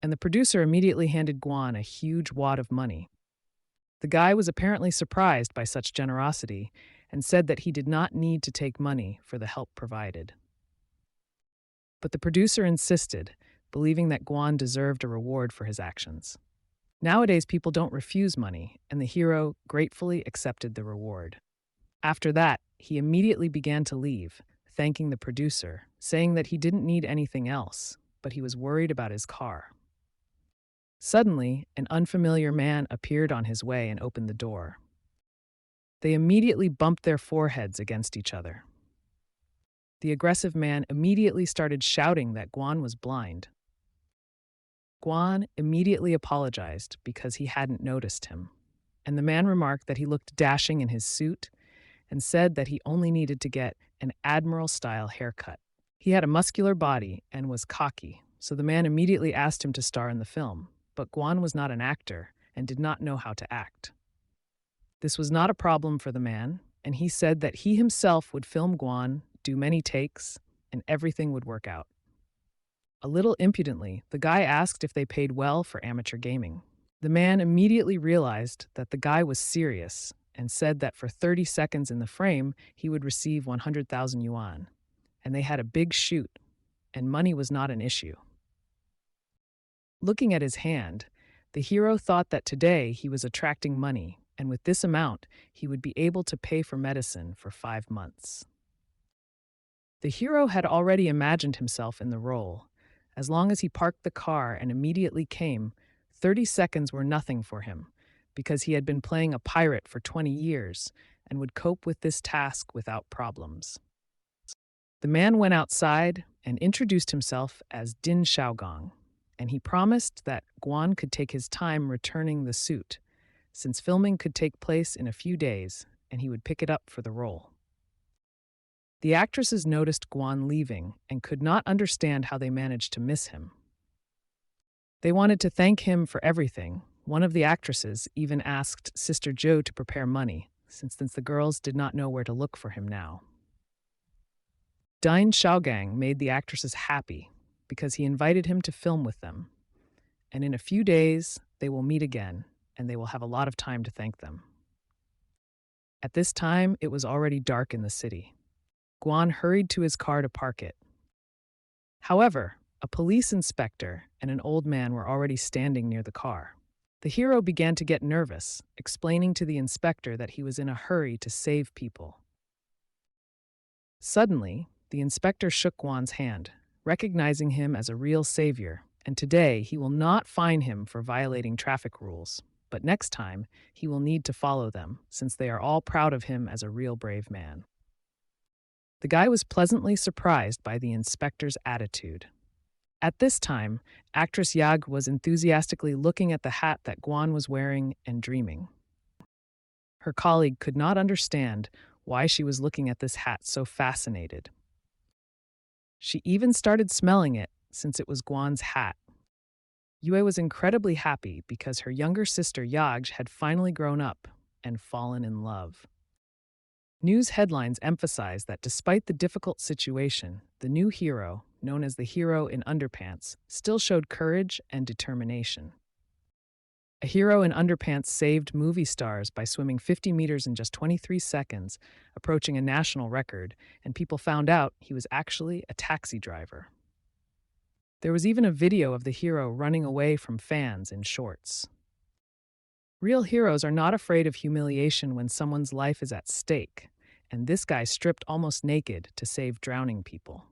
And the producer immediately handed Guan a huge wad of money. The guy was apparently surprised by such generosity and said that he did not need to take money for the help provided. But the producer insisted, believing that Guan deserved a reward for his actions. Nowadays, people don't refuse money, and the hero gratefully accepted the reward. After that, he immediately began to leave, thanking the producer, saying that he didn't need anything else, but he was worried about his car. Suddenly, an unfamiliar man appeared on his way and opened the door. They immediately bumped their foreheads against each other. The aggressive man immediately started shouting that Guan was blind. Guan immediately apologized because he hadn't noticed him, and the man remarked that he looked dashing in his suit and said that he only needed to get an admiral-style haircut. He had a muscular body and was cocky, so the man immediately asked him to star in the film, but Guan was not an actor and did not know how to act. This was not a problem for the man, and he said that he himself would film Guan, do many takes, and everything would work out. A little impudently, the guy asked if they paid well for amateur gaming. The man immediately realized that the guy was serious and said that for 30 seconds in the frame, he would receive 100,000 yuan. And they had a big shoot, and money was not an issue. Looking at his hand, the hero thought that today he was attracting money, and with this amount, he would be able to pay for medicine for 5 months. The hero had already imagined himself in the role. As long as he parked the car and immediately came, 30 seconds were nothing for him, because he had been playing a pirate for 20 years and would cope with this task without problems. The man went outside and introduced himself as Din Xiaogong, and he promised that Guan could take his time returning the suit, since filming could take place in a few days and he would pick it up for the role. The actresses noticed Guan leaving and could not understand how they managed to miss him. They wanted to thank him for everything. One of the actresses even asked Sister Zhou to prepare money, since the girls did not know where to look for him now. Din Xiaogang made the actresses happy because he invited him to film with them. And in a few days, they will meet again, and they will have a lot of time to thank them. At this time, it was already dark in the city. Guan hurried to his car to park it. However, a police inspector and an old man were already standing near the car. The hero began to get nervous, explaining to the inspector that he was in a hurry to save people. Suddenly, the inspector shook Guan's hand, recognizing him as a real savior, and today he will not fine him for violating traffic rules, but next time he will need to follow them, since they are all proud of him as a real brave man. The guy was pleasantly surprised by the inspector's attitude. At this time, actress Yag was enthusiastically looking at the hat that Guan was wearing and dreaming. Her colleague could not understand why she was looking at this hat so fascinated. She even started smelling it since it was Guan's hat. Yue was incredibly happy because her younger sister Yag had finally grown up and fallen in love. News headlines emphasize that despite the difficult situation, the new hero, known as the hero in underpants, still showed courage and determination. A hero in underpants saved movie stars by swimming 50 meters in just 23 seconds, approaching a national record, and people found out he was actually a taxi driver. There was even a video of the hero running away from fans in shorts. Real heroes are not afraid of humiliation when someone's life is at stake, and this guy stripped almost naked to save drowning people.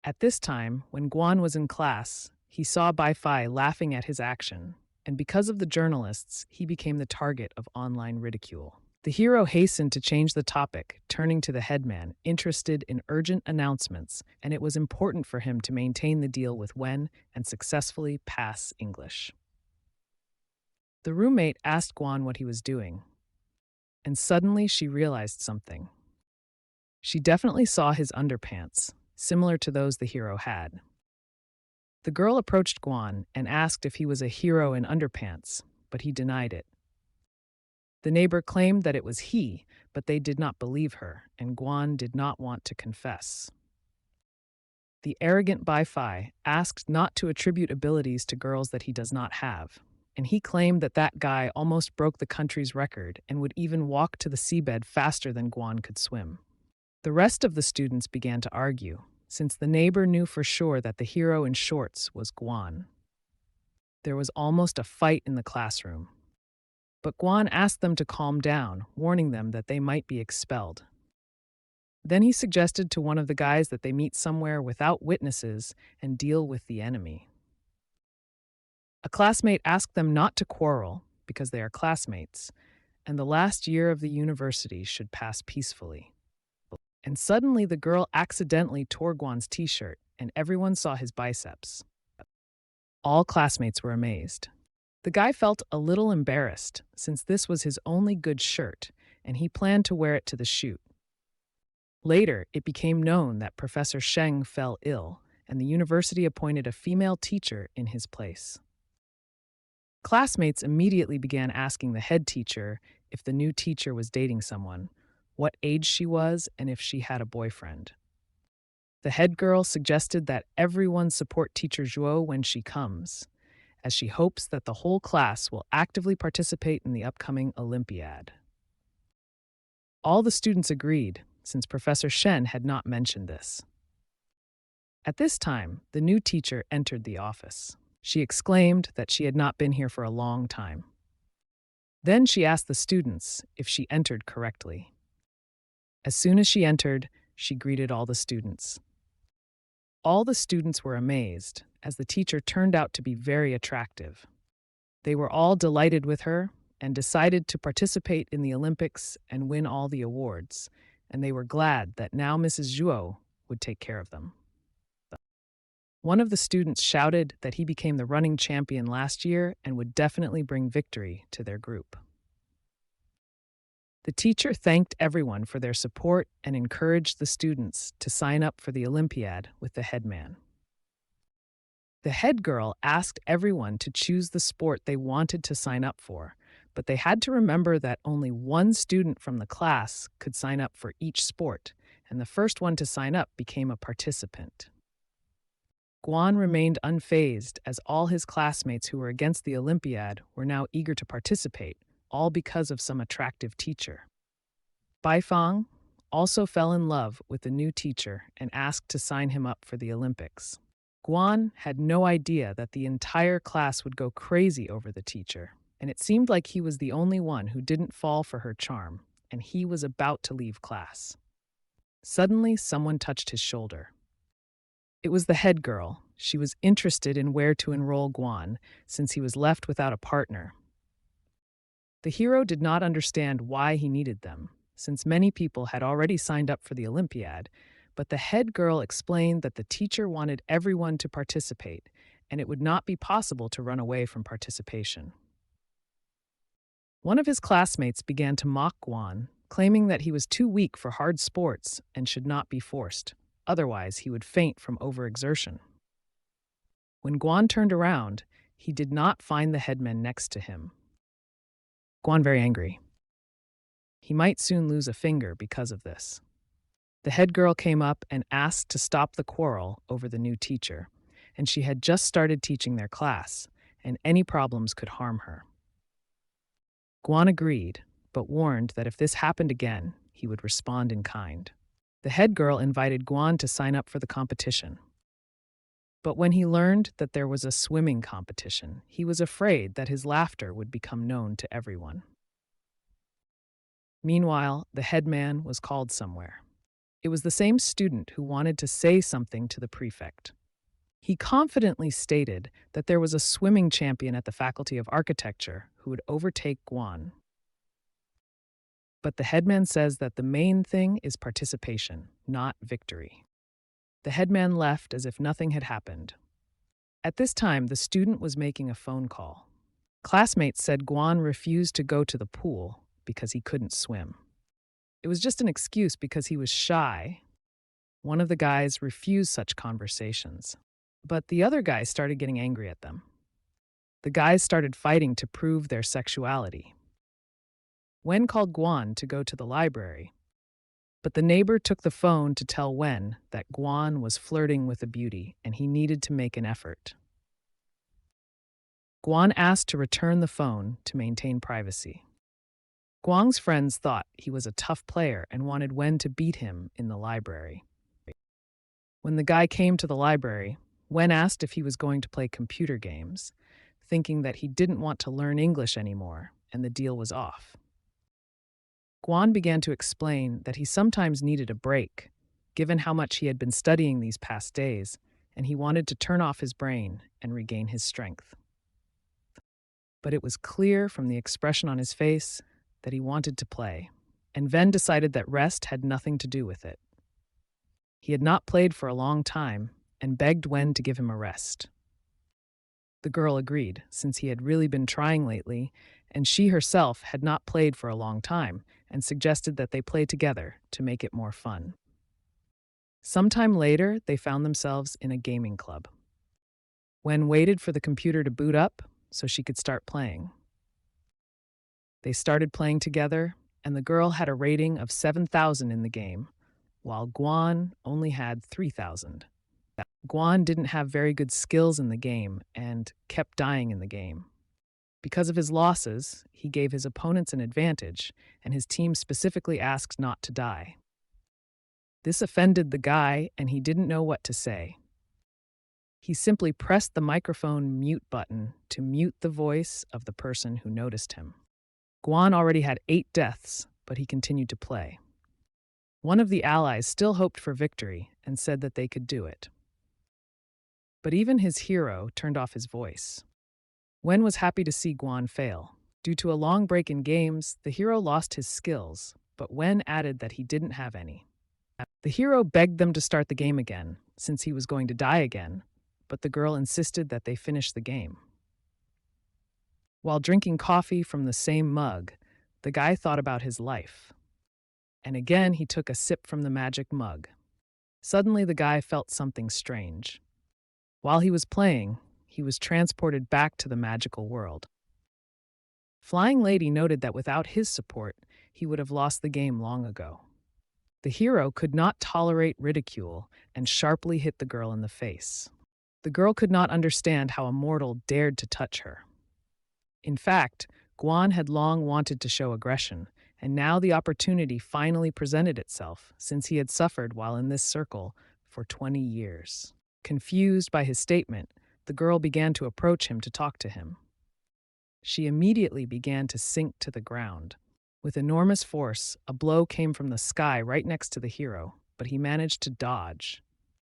At this time, when Guan was in class, he saw Bai Fai laughing at his action, and because of the journalists, he became the target of online ridicule. The hero hastened to change the topic, turning to the headman, interested in urgent announcements, and it was important for him to maintain the deal with Wen and successfully pass English. The roommate asked Guan what he was doing, and suddenly she realized something. She definitely saw his underpants, similar to those the hero had. The girl approached Guan and asked if he was a hero in underpants, but he denied it. The neighbor claimed that it was he, but they did not believe her, and Guan did not want to confess. The arrogant Bai Fai asked not to attribute abilities to girls that he does not have, and he claimed that that guy almost broke the country's record and would even walk to the seabed faster than Guan could swim. The rest of the students began to argue, since the neighbor knew for sure that the hero in shorts was Guan. There was almost a fight in the classroom. But Guan asked them to calm down, warning them that they might be expelled. Then he suggested to one of the guys that they meet somewhere without witnesses and deal with the enemy. A classmate asked them not to quarrel, because they are classmates, and the last year of the university should pass peacefully. And suddenly the girl accidentally tore Guan's t-shirt, and everyone saw his biceps. All classmates were amazed. The guy felt a little embarrassed, since this was his only good shirt, and he planned to wear it to the shoot. Later, it became known that Professor Sheng fell ill, and the university appointed a female teacher in his place. Classmates immediately began asking the head teacher if the new teacher was dating someone, what age she was, and if she had a boyfriend. The head girl suggested that everyone support Teacher Zhuo when she comes, as she hopes that the whole class will actively participate in the upcoming Olympiad. All the students agreed, since Professor Shen had not mentioned this. At this time, the new teacher entered the office. She exclaimed that she had not been here for a long time. Then she asked the students if she entered correctly. As soon as she entered, she greeted all the students. All the students were amazed, as the teacher turned out to be very attractive. They were all delighted with her and decided to participate in the Olympics and win all the awards, and they were glad that now Mrs. Zhuo would take care of them. One of the students shouted that he became the running champion last year and would definitely bring victory to their group. The teacher thanked everyone for their support and encouraged the students to sign up for the Olympiad with the headman. The head girl asked everyone to choose the sport they wanted to sign up for, but they had to remember that only one student from the class could sign up for each sport, and the first one to sign up became a participant. Guan remained unfazed as all his classmates who were against the Olympiad were now eager to participate, all because of some attractive teacher. Bai Fang also fell in love with the new teacher and asked to sign him up for the Olympics. Guan had no idea that the entire class would go crazy over the teacher, and it seemed like he was the only one who didn't fall for her charm, and he was about to leave class. Suddenly, someone touched his shoulder. It was the head girl. She was interested in where to enroll Guan, since he was left without a partner. The hero did not understand why he needed them, since many people had already signed up for the Olympiad, but the head girl explained that the teacher wanted everyone to participate, and it would not be possible to run away from participation. One of his classmates began to mock Guan, claiming that he was too weak for hard sports and should not be forced, otherwise he would faint from overexertion. When Guan turned around, he did not find the headman next to him. Guan very angry. He might soon lose a finger because of this. The head girl came up and asked to stop the quarrel over the new teacher, and she had just started teaching their class, and any problems could harm her. Guan agreed, but warned that if this happened again, he would respond in kind. The head girl invited Guan to sign up for the competition. But when he learned that there was a swimming competition, he was afraid that his laughter would become known to everyone. Meanwhile, the head man was called somewhere. It was the same student who wanted to say something to the prefect. He confidently stated that there was a swimming champion at the Faculty of Architecture who would overtake Guan. But the headman says that the main thing is participation, not victory. The headman left as if nothing had happened. At this time, the student was making a phone call. Classmates said Guan refused to go to the pool because he couldn't swim. It was just an excuse because he was shy. One of the guys refused such conversations, but the other guys started getting angry at them. The guys started fighting to prove their sexuality. Wen called Guan to go to the library, but the neighbor took the phone to tell Wen that Guan was flirting with a beauty and he needed to make an effort. Guan asked to return the phone to maintain privacy. Guang's friends thought he was a tough player and wanted Wen to beat him in the library. When the guy came to the library, Wen asked if he was going to play computer games, thinking that he didn't want to learn English anymore, and the deal was off. Guan began to explain that he sometimes needed a break, given how much he had been studying these past days, and he wanted to turn off his brain and regain his strength. But it was clear from the expression on his face that he wanted to play, and Ven decided that rest had nothing to do with it. He had not played for a long time and begged Wen to give him a rest. The girl agreed, since he had really been trying lately, and she herself had not played for a long time, and suggested that they play together to make it more fun. Sometime later, they found themselves in a gaming club. Wen waited for the computer to boot up so she could start playing. They started playing together, and the girl had a rating of 7,000 in the game, while Guan only had 3,000. Guan didn't have very good skills in the game and kept dying in the game. Because of his losses, he gave his opponents an advantage, and his team specifically asked not to die. This offended the guy, and he didn't know what to say. He simply pressed the microphone mute button to mute the voice of the person who noticed him. Guan already had 8 deaths, but he continued to play. One of the allies still hoped for victory and said that they could do it. But even his hero turned off his voice. Wen was happy to see Guan fail. Due to a long break in games, the hero lost his skills, but Wen added that he didn't have any. The hero begged them to start the game again, since he was going to die again, but the girl insisted that they finish the game. While drinking coffee from the same mug, the guy thought about his life. And again he took a sip from the magic mug. Suddenly the guy felt something strange. While he was playing, he was transported back to the magical world. Flying Lady noted that without his support, he would have lost the game long ago. The hero could not tolerate ridicule and sharply hit the girl in the face. The girl could not understand how a mortal dared to touch her. In fact, Guan had long wanted to show aggression, and now the opportunity finally presented itself, since he had suffered while in this circle for 20 years. Confused by his statement, the girl began to approach him to talk to him. She immediately began to sink to the ground. With enormous force, a blow came from the sky right next to the hero, but he managed to dodge.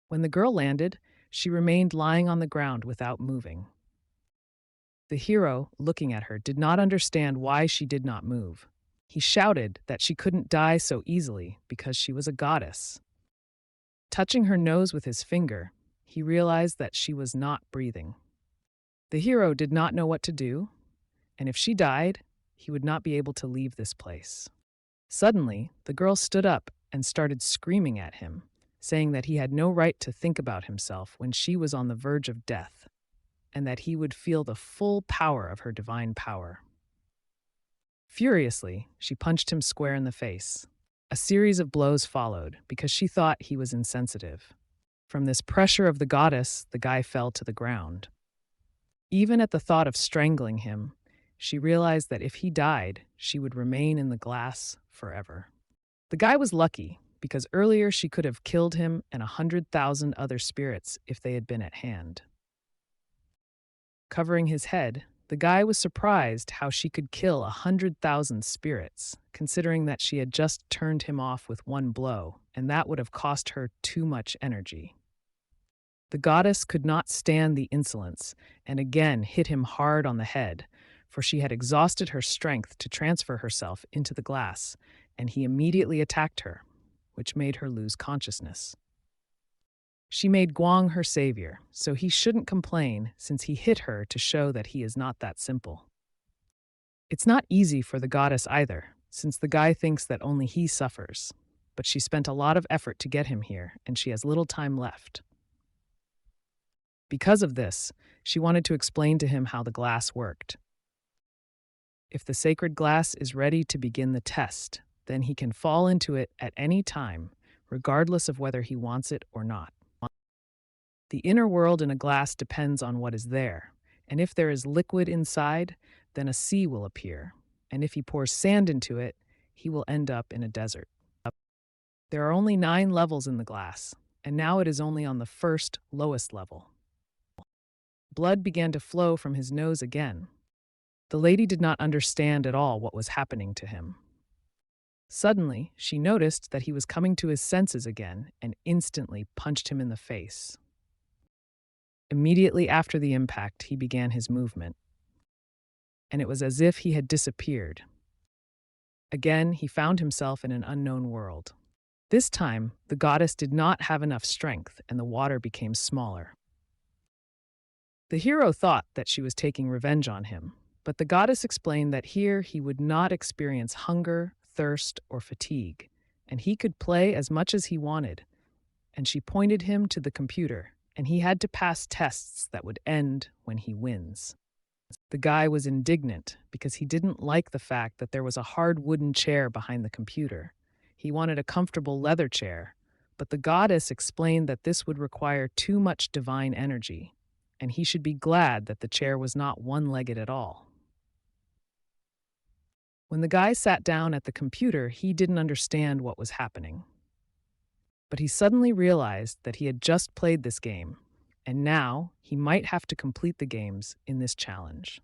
When the girl landed, she remained lying on the ground without moving. The hero, looking at her, did not understand why she did not move. He shouted that she couldn't die so easily because she was a goddess. Touching her nose with his finger, he realized that she was not breathing. The hero did not know what to do, and if she died, he would not be able to leave this place. Suddenly, the girl stood up and started screaming at him, saying that he had no right to think about himself when she was on the verge of death, and that he would feel the full power of her divine power. Furiously, she punched him square in the face. A series of blows followed because she thought he was insensitive. From this pressure of the goddess, the guy fell to the ground. Even at the thought of strangling him, she realized that if he died, she would remain in the glass forever. The guy was lucky, because earlier she could have killed him and 100,000 other spirits if they had been at hand. Covering his head, the guy was surprised how she could kill 100,000 spirits, considering that she had just turned him off with one blow, and that would have cost her too much energy. The goddess could not stand the insolence, and again hit him hard on the head, for she had exhausted her strength to transfer herself into the glass, and he immediately attacked her, which made her lose consciousness. She made Guang her savior, so he shouldn't complain since he hit her to show that he is not that simple. It's not easy for the goddess either, since the guy thinks that only he suffers, but she spent a lot of effort to get him here, and she has little time left. Because of this, she wanted to explain to him how the glass worked. If the sacred glass is ready to begin the test, then he can fall into it at any time, regardless of whether he wants it or not. The inner world in a glass depends on what is there, and if there is liquid inside, then a sea will appear, and if he pours sand into it, he will end up in a desert. There are only 9 levels in the glass, and now it is only on the first, lowest level. Blood began to flow from his nose again. The lady did not understand at all what was happening to him. Suddenly, she noticed that he was coming to his senses again and instantly punched him in the face. Immediately after the impact, he began his movement, and it was as if he had disappeared. Again, he found himself in an unknown world. This time, the goddess did not have enough strength, and the water became smaller. The hero thought that she was taking revenge on him, but the goddess explained that here he would not experience hunger, thirst, or fatigue, and he could play as much as he wanted. And she pointed him to the computer, and he had to pass tests that would end when he wins. The guy was indignant because he didn't like the fact that there was a hard wooden chair behind the computer. He wanted a comfortable leather chair, but the goddess explained that this would require too much divine energy, and he should be glad that the chair was not one-legged at all. When the guy sat down at the computer, he didn't understand what was happening. But he suddenly realized that he had just played this game, and now he might have to complete the games in this challenge.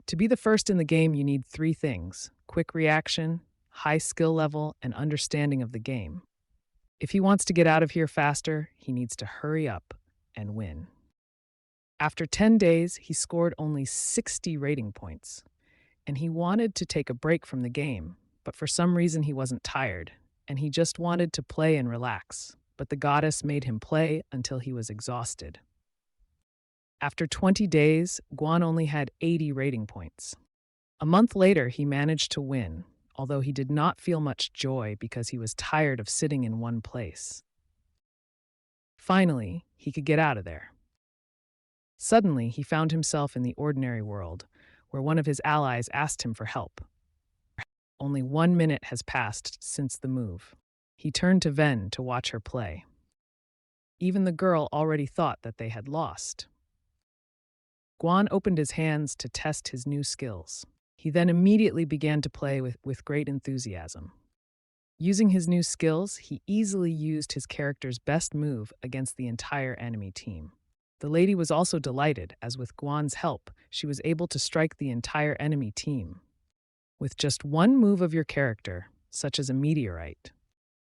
To be the first in the game, you need 3 things: quick reaction, high skill level, and understanding of the game. If he wants to get out of here faster, he needs to hurry up and win. After 10 days, he scored only 60 rating points, and he wanted to take a break from the game, but for some reason he wasn't tired, and he just wanted to play and relax, but the goddess made him play until he was exhausted. After 20 days, Guan only had 80 rating points. A month later, he managed to win, although he did not feel much joy because he was tired of sitting in one place. Finally, he could get out of there. Suddenly, he found himself in the ordinary world, where one of his allies asked him for help. Only 1 minute has passed since the move. He turned to Ven to watch her play. Even the girl already thought that they had lost. Guan opened his hands to test his new skills. He then immediately began to play with great enthusiasm. Using his new skills, he easily used his character's best move against the entire enemy team. The lady was also delighted, as with Guan's help, she was able to strike the entire enemy team with just one move of your character, such as a meteorite.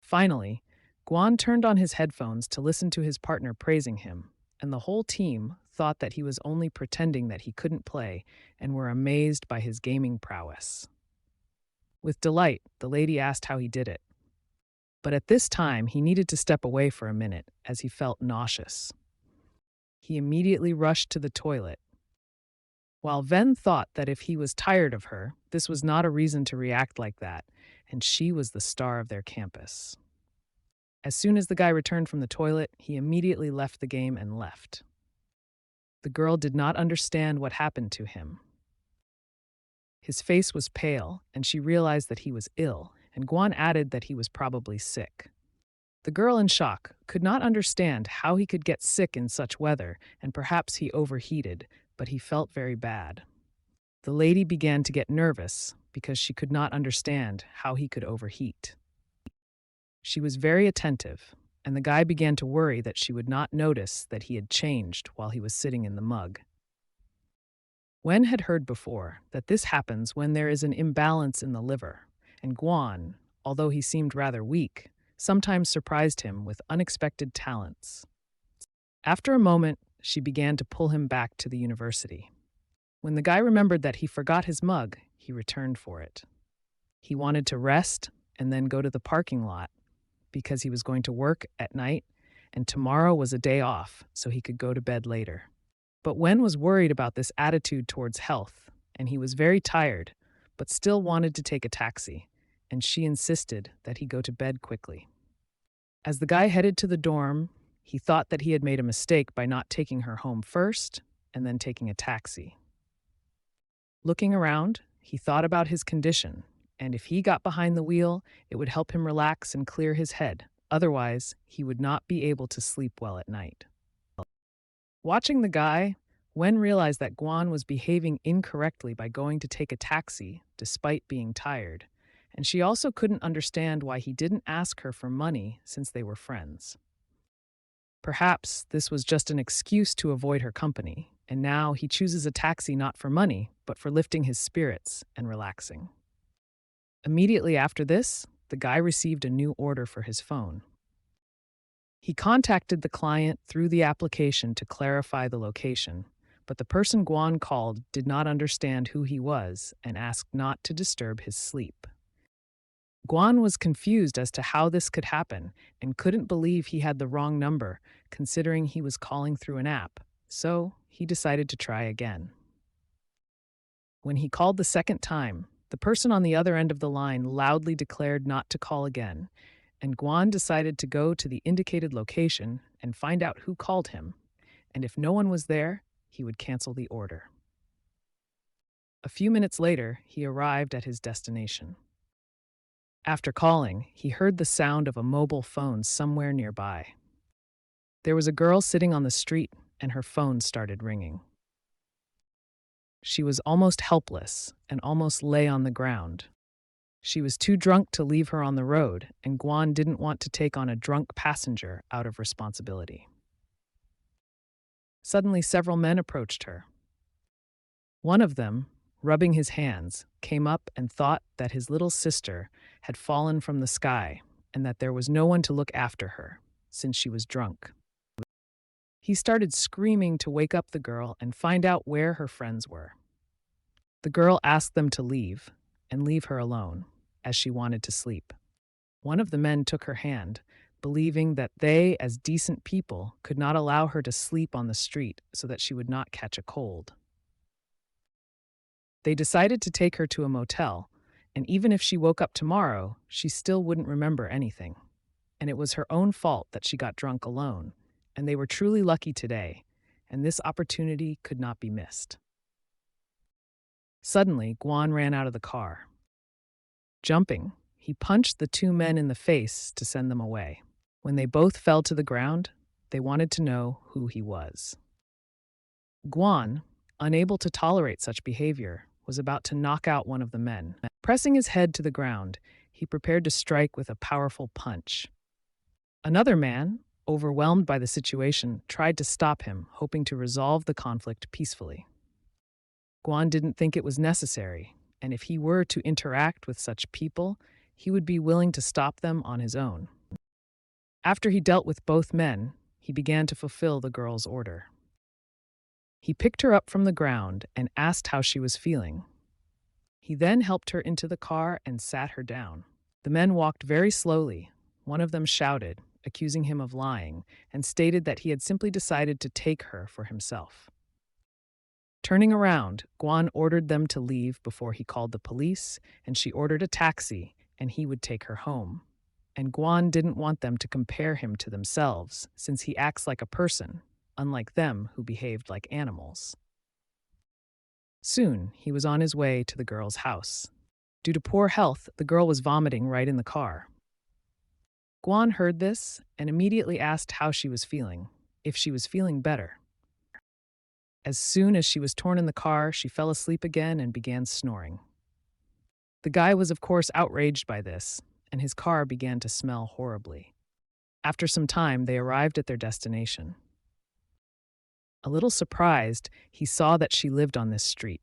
Finally, Guan turned on his headphones to listen to his partner praising him, and the whole team thought that he was only pretending that he couldn't play and were amazed by his gaming prowess. With delight, the lady asked how he did it. But at this time, he needed to step away for a minute, as he felt nauseous. He immediately rushed to the toilet. While Ven thought that if he was tired of her, this was not a reason to react like that, and she was the star of their campus. As soon as the guy returned from the toilet, he immediately left the game and left. The girl did not understand what happened to him. His face was pale, and she realized that he was ill, and Guan added that he was probably sick. The girl, in shock, could not understand how he could get sick in such weather, and perhaps he overheated, but he felt very bad. The lady began to get nervous because she could not understand how he could overheat. She was very attentive, and the guy began to worry that she would not notice that he had changed while he was sitting in the mug. Wen had heard before that this happens when there is an imbalance in the liver, and Guan, although he seemed rather weak, sometimes surprised him with unexpected talents. After a moment, she began to pull him back to the university. When the guy remembered that he forgot his mug, he returned for it. He wanted to rest and then go to the parking lot because he was going to work at night and tomorrow was a day off, so he could go to bed later. But Wen was worried about this attitude towards health, and he was very tired, but still wanted to take a taxi, and she insisted that he go to bed quickly. As the guy headed to the dorm, he thought that he had made a mistake by not taking her home first and then taking a taxi. Looking around, he thought about his condition, and if he got behind the wheel, it would help him relax and clear his head. Otherwise, he would not be able to sleep well at night. Watching the guy, Wen realized that Guan was behaving incorrectly by going to take a taxi despite being tired, and she also couldn't understand why he didn't ask her for money since they were friends. Perhaps this was just an excuse to avoid her company, and now he chooses a taxi not for money, but for lifting his spirits and relaxing. Immediately after this, the guy received a new order for his phone. He contacted the client through the application to clarify the location, but the person Guan called did not understand who he was and asked not to disturb his sleep. Guan was confused as to how this could happen and couldn't believe he had the wrong number, considering he was calling through an app, so he decided to try again. When he called the second time, the person on the other end of the line loudly declared not to call again, and Guan decided to go to the indicated location and find out who called him, and if no one was there, he would cancel the order. A few minutes later, he arrived at his destination. After calling, he heard the sound of a mobile phone somewhere nearby. There was a girl sitting on the street, and her phone started ringing. She was almost helpless and almost lay on the ground. She was too drunk to leave her on the road, and Guan didn't want to take on a drunk passenger out of responsibility. Suddenly, several men approached her. One of them, rubbing his hands, came up and thought that his little sister had fallen from the sky and that there was no one to look after her, since she was drunk. He started screaming to wake up the girl and find out where her friends were. The girl asked them to leave and leave her alone, as she wanted to sleep. One of the men took her hand, believing that they, as decent people, could not allow her to sleep on the street so that she would not catch a cold. They decided to take her to a motel, and even if she woke up tomorrow, she still wouldn't remember anything. And it was her own fault that she got drunk alone, and they were truly lucky today, and this opportunity could not be missed. Suddenly, Guan ran out of the car. Jumping, he punched the two men in the face to send them away. When they both fell to the ground, they wanted to know who he was. Guan, unable to tolerate such behavior, was about to knock out one of the men. Pressing his head to the ground, he prepared to strike with a powerful punch. Another man, overwhelmed by the situation, tried to stop him, hoping to resolve the conflict peacefully. Guan didn't think it was necessary, and if he were to interact with such people, he would be willing to stop them on his own. After he dealt with both men, he began to fulfill the girl's order. He picked her up from the ground and asked how she was feeling. He then helped her into the car and sat her down. The men walked very slowly. One of them shouted, accusing him of lying, and stated that he had simply decided to take her for himself. Turning around, Guan ordered them to leave before he called the police, and she ordered a taxi, and he would take her home. And Guan didn't want them to compare him to themselves, since he acts like a person, unlike them who behaved like animals. Soon, he was on his way to the girl's house. Due to poor health, the girl was vomiting right in the car. Guan heard this and immediately asked how she was feeling, if she was feeling better. As soon as she was torn in the car, she fell asleep again and began snoring. The guy was, of course, outraged by this, and his car began to smell horribly. After some time, they arrived at their destination. A little surprised, he saw that she lived on this street.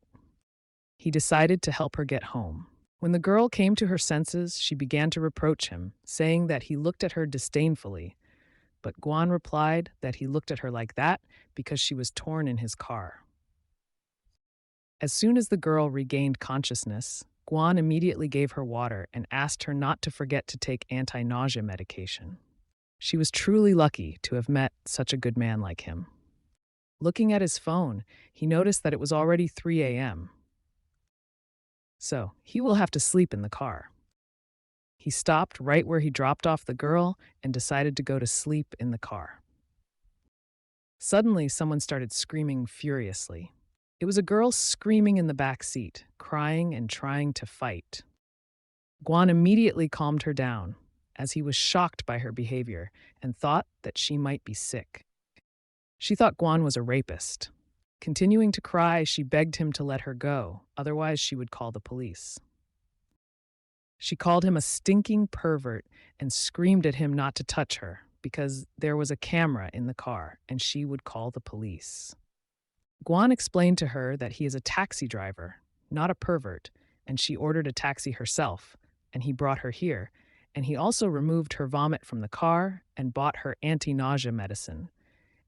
He decided to help her get home. When the girl came to her senses, she began to reproach him, saying that he looked at her disdainfully. But Guan replied that he looked at her like that because she was torn in his car. As soon as the girl regained consciousness, Guan immediately gave her water and asked her not to forget to take anti-nausea medication. She was truly lucky to have met such a good man like him. Looking at his phone, he noticed that it was already 3 a.m. So, he will have to sleep in the car. He stopped right where he dropped off the girl and decided to go to sleep in the car. Suddenly, someone started screaming furiously. It was a girl screaming in the back seat, crying and trying to fight. Guan immediately calmed her down, as he was shocked by her behavior and thought that she might be sick. She thought Guan was a rapist. Continuing to cry, she begged him to let her go, otherwise she would call the police. She called him a stinking pervert and screamed at him not to touch her because there was a camera in the car and she would call the police. Guan explained to her that he is a taxi driver, not a pervert, and she ordered a taxi herself, and he brought her here, and he also removed her vomit from the car and bought her anti-nausea medicine.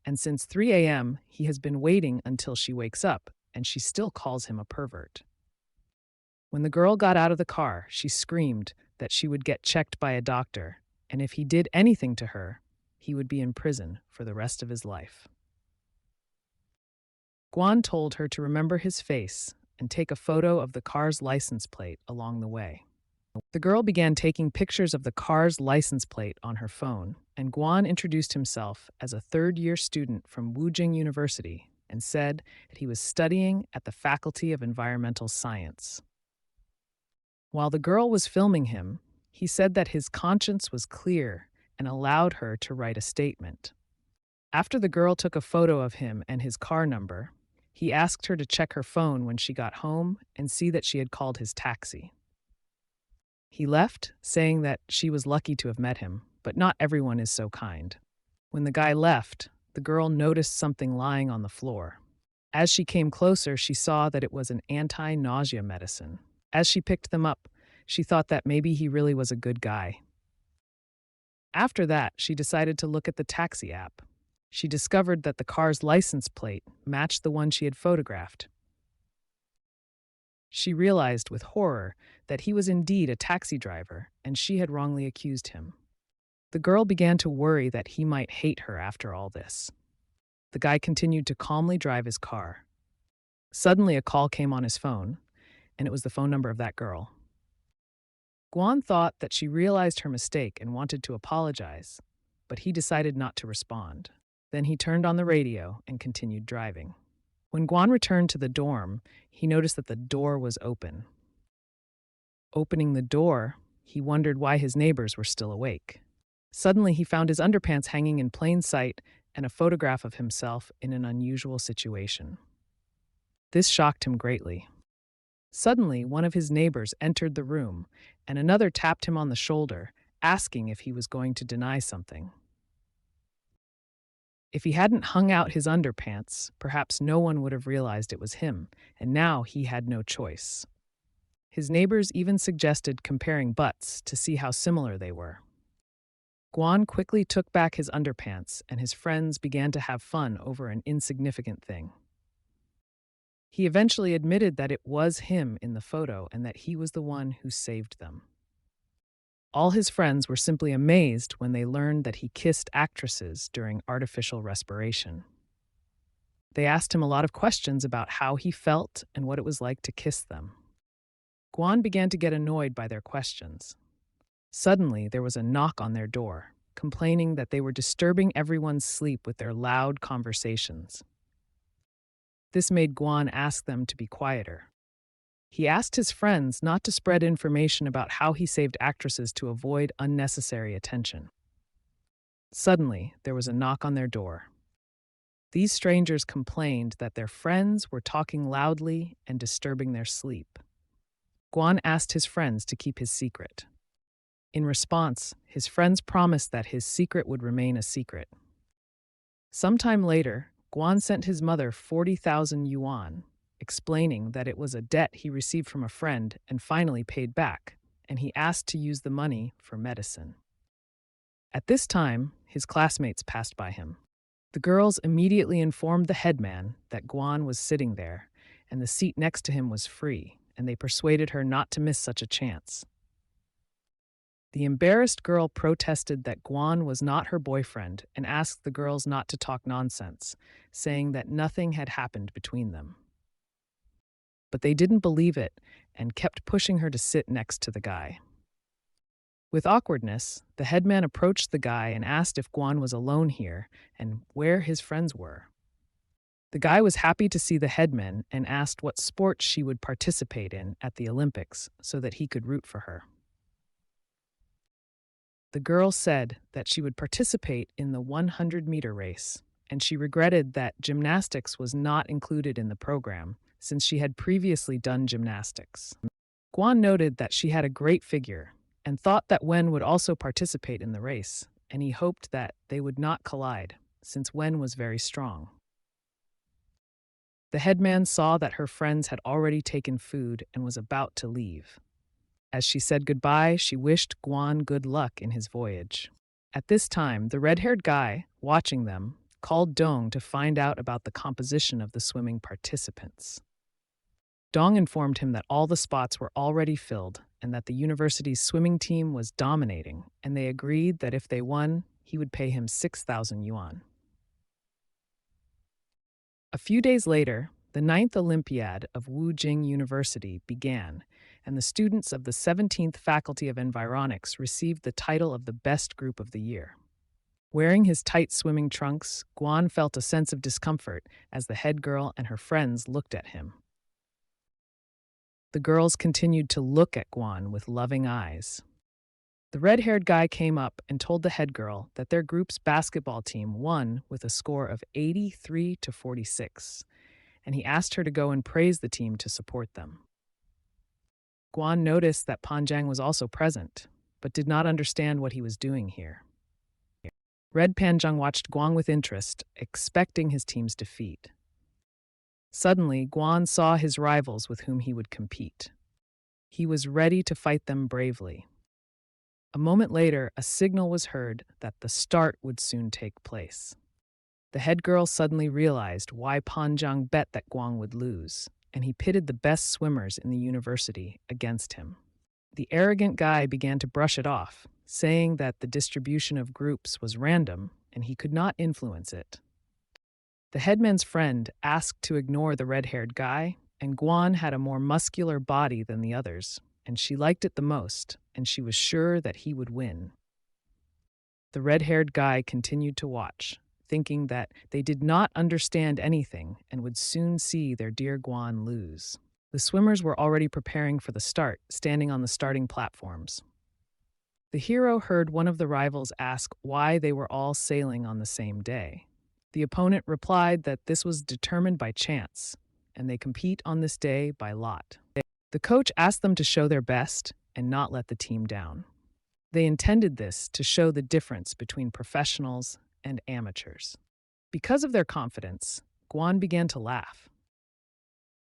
And since 3 a.m., he has been waiting until she wakes up, and she still calls him a pervert. When the girl got out of the car, she screamed that she would get checked by a doctor, and if he did anything to her, he would be in prison for the rest of his life. Guan told her to remember his face and take a photo of the car's license plate along the way. The girl began taking pictures of the car's license plate on her phone, and Guan introduced himself as a third-year student from Wujing University and said that he was studying at the Faculty of Environmental Science. While the girl was filming him, he said that his conscience was clear and allowed her to write a statement. After the girl took a photo of him and his car number, he asked her to check her phone when she got home and see that she had called his taxi. He left, saying that she was lucky to have met him, but not everyone is so kind. When the guy left, the girl noticed something lying on the floor. As she came closer, she saw that it was an anti-nausea medicine. As she picked them up, she thought that maybe he really was a good guy. After that, she decided to look at the taxi app. She discovered that the car's license plate matched the one she had photographed. She realized with horror that he was indeed a taxi driver and she had wrongly accused him. The girl began to worry that he might hate her after all this. The guy continued to calmly drive his car. Suddenly, a call came on his phone, and it was the phone number of that girl. Guan thought that she realized her mistake and wanted to apologize, but he decided not to respond. Then he turned on the radio and continued driving. When Guan returned to the dorm, he noticed that the door was open. Opening the door, he wondered why his neighbors were still awake. Suddenly, he found his underpants hanging in plain sight and a photograph of himself in an unusual situation. This shocked him greatly. Suddenly, one of his neighbors entered the room, and another tapped him on the shoulder, asking if he was going to deny something. If he hadn't hung out his underpants, perhaps no one would have realized it was him, and now he had no choice. His neighbors even suggested comparing butts to see how similar they were. Guan quickly took back his underpants, and his friends began to have fun over an insignificant thing. He eventually admitted that it was him in the photo and that he was the one who saved them. All his friends were simply amazed when they learned that he kissed actresses during artificial respiration. They asked him a lot of questions about how he felt and what it was like to kiss them. Guan began to get annoyed by their questions. Suddenly, there was a knock on their door, complaining that they were disturbing everyone's sleep with their loud conversations. This made Guan ask them to be quieter. He asked his friends not to spread information about how he saved actresses to avoid unnecessary attention. Suddenly, there was a knock on their door. These strangers complained that their friends were talking loudly and disturbing their sleep. Guan asked his friends to keep his secret. In response, his friends promised that his secret would remain a secret. Sometime later, Guan sent his mother 40,000 yuan, explaining that it was a debt he received from a friend and finally paid back, and he asked to use the money for medicine. At this time, his classmates passed by him. The girls immediately informed the headman that Guan was sitting there, and the seat next to him was free, and they persuaded her not to miss such a chance. The embarrassed girl protested that Guan was not her boyfriend and asked the girls not to talk nonsense, saying that nothing had happened between them. But they didn't believe it and kept pushing her to sit next to the guy. With awkwardness, the headman approached the guy and asked if Guan was alone here and where his friends were. The guy was happy to see the headman and asked what sport she would participate in at the Olympics so that he could root for her. The girl said that she would participate in the 100-meter race, and she regretted that gymnastics was not included in the program since she had previously done gymnastics. Guan noted that she had a great figure and thought that Wen would also participate in the race, and he hoped that they would not collide since Wen was very strong. The headman saw that her friends had already taken food and was about to leave. As she said goodbye, she wished Guan good luck in his voyage. At this time, the red-haired guy, watching them, called Dong to find out about the composition of the swimming participants. Dong informed him that all the spots were already filled and that the university's swimming team was dominating, and they agreed that if they won, he would pay him 6,000 yuan. A few days later, the 9th Olympiad of Wujing University began, and the students of the 17th Faculty of Environics received the title of the best group of the year. Wearing his tight swimming trunks, Guan felt a sense of discomfort as the head girl and her friends looked at him. The girls continued to look at Guan with loving eyes. The red-haired guy came up and told the head girl that their group's basketball team won with a score of 83-46, and he asked her to go and praise the team to support them. Guan noticed that Panjiang was also present, but did not understand what he was doing here. Red Panjiang watched Guan with interest, expecting his team's defeat. Suddenly, Guan saw his rivals with whom he would compete. He was ready to fight them bravely. A moment later, a signal was heard that the start would soon take place. The head girl suddenly realized why Panjiang bet that Guan would lose, and he pitted the best swimmers in the university against him. The arrogant guy began to brush it off, saying that the distribution of groups was random and he could not influence it. The headman's friend asked to ignore the red-haired guy, and Guan had a more muscular body than the others, and she liked it the most, and she was sure that he would win. The red-haired guy continued to watch, thinking that they did not understand anything and would soon see their dear Guan lose. The swimmers were already preparing for the start, standing on the starting platforms. The hero heard one of the rivals ask why they were all sailing on the same day. The opponent replied that this was determined by chance, and they compete on this day by lot. The coach asked them to show their best and not let the team down. They intended this to show the difference between professionals and amateurs. Because of their confidence, Guan began to laugh.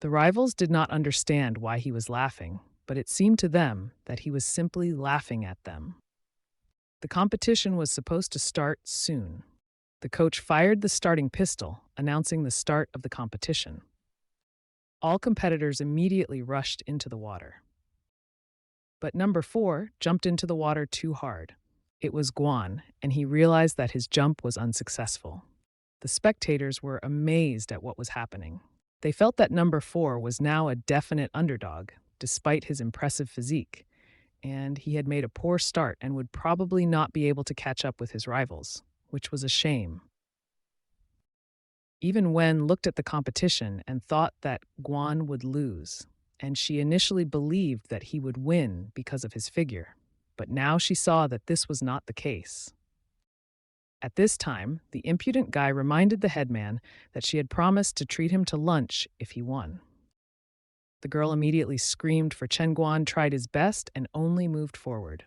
The rivals did not understand why he was laughing, but it seemed to them that he was simply laughing at them. The competition was supposed to start soon. The coach fired the starting pistol, announcing the start of the competition. All competitors immediately rushed into the water. But number 4 jumped into the water too hard. It was Guan, and he realized that his jump was unsuccessful. The spectators were amazed at what was happening. They felt that number 4 was now a definite underdog, despite his impressive physique, and he had made a poor start and would probably not be able to catch up with his rivals, which was a shame. Even Wen looked at the competition and thought that Guan would lose, and she initially believed that he would win because of his figure, but now she saw that this was not the case. At this time, the impudent guy reminded the headman that she had promised to treat him to lunch if he won. The girl immediately screamed, for Chen Guan tried his best and only moved forward.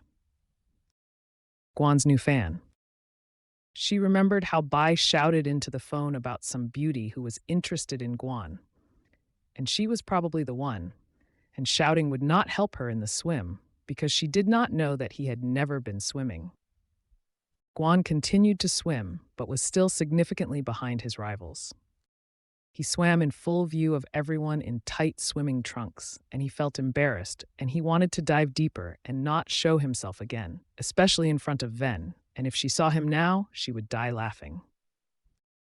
Guan's new fan. She remembered how Bai shouted into the phone about some beauty who was interested in Guan. And she was probably the one, and shouting would not help her in the swim, because she did not know that he had never been swimming. Guan continued to swim, but was still significantly behind his rivals. He swam in full view of everyone in tight swimming trunks, and he felt embarrassed, and he wanted to dive deeper and not show himself again, especially in front of Ven, and if she saw him now, she would die laughing.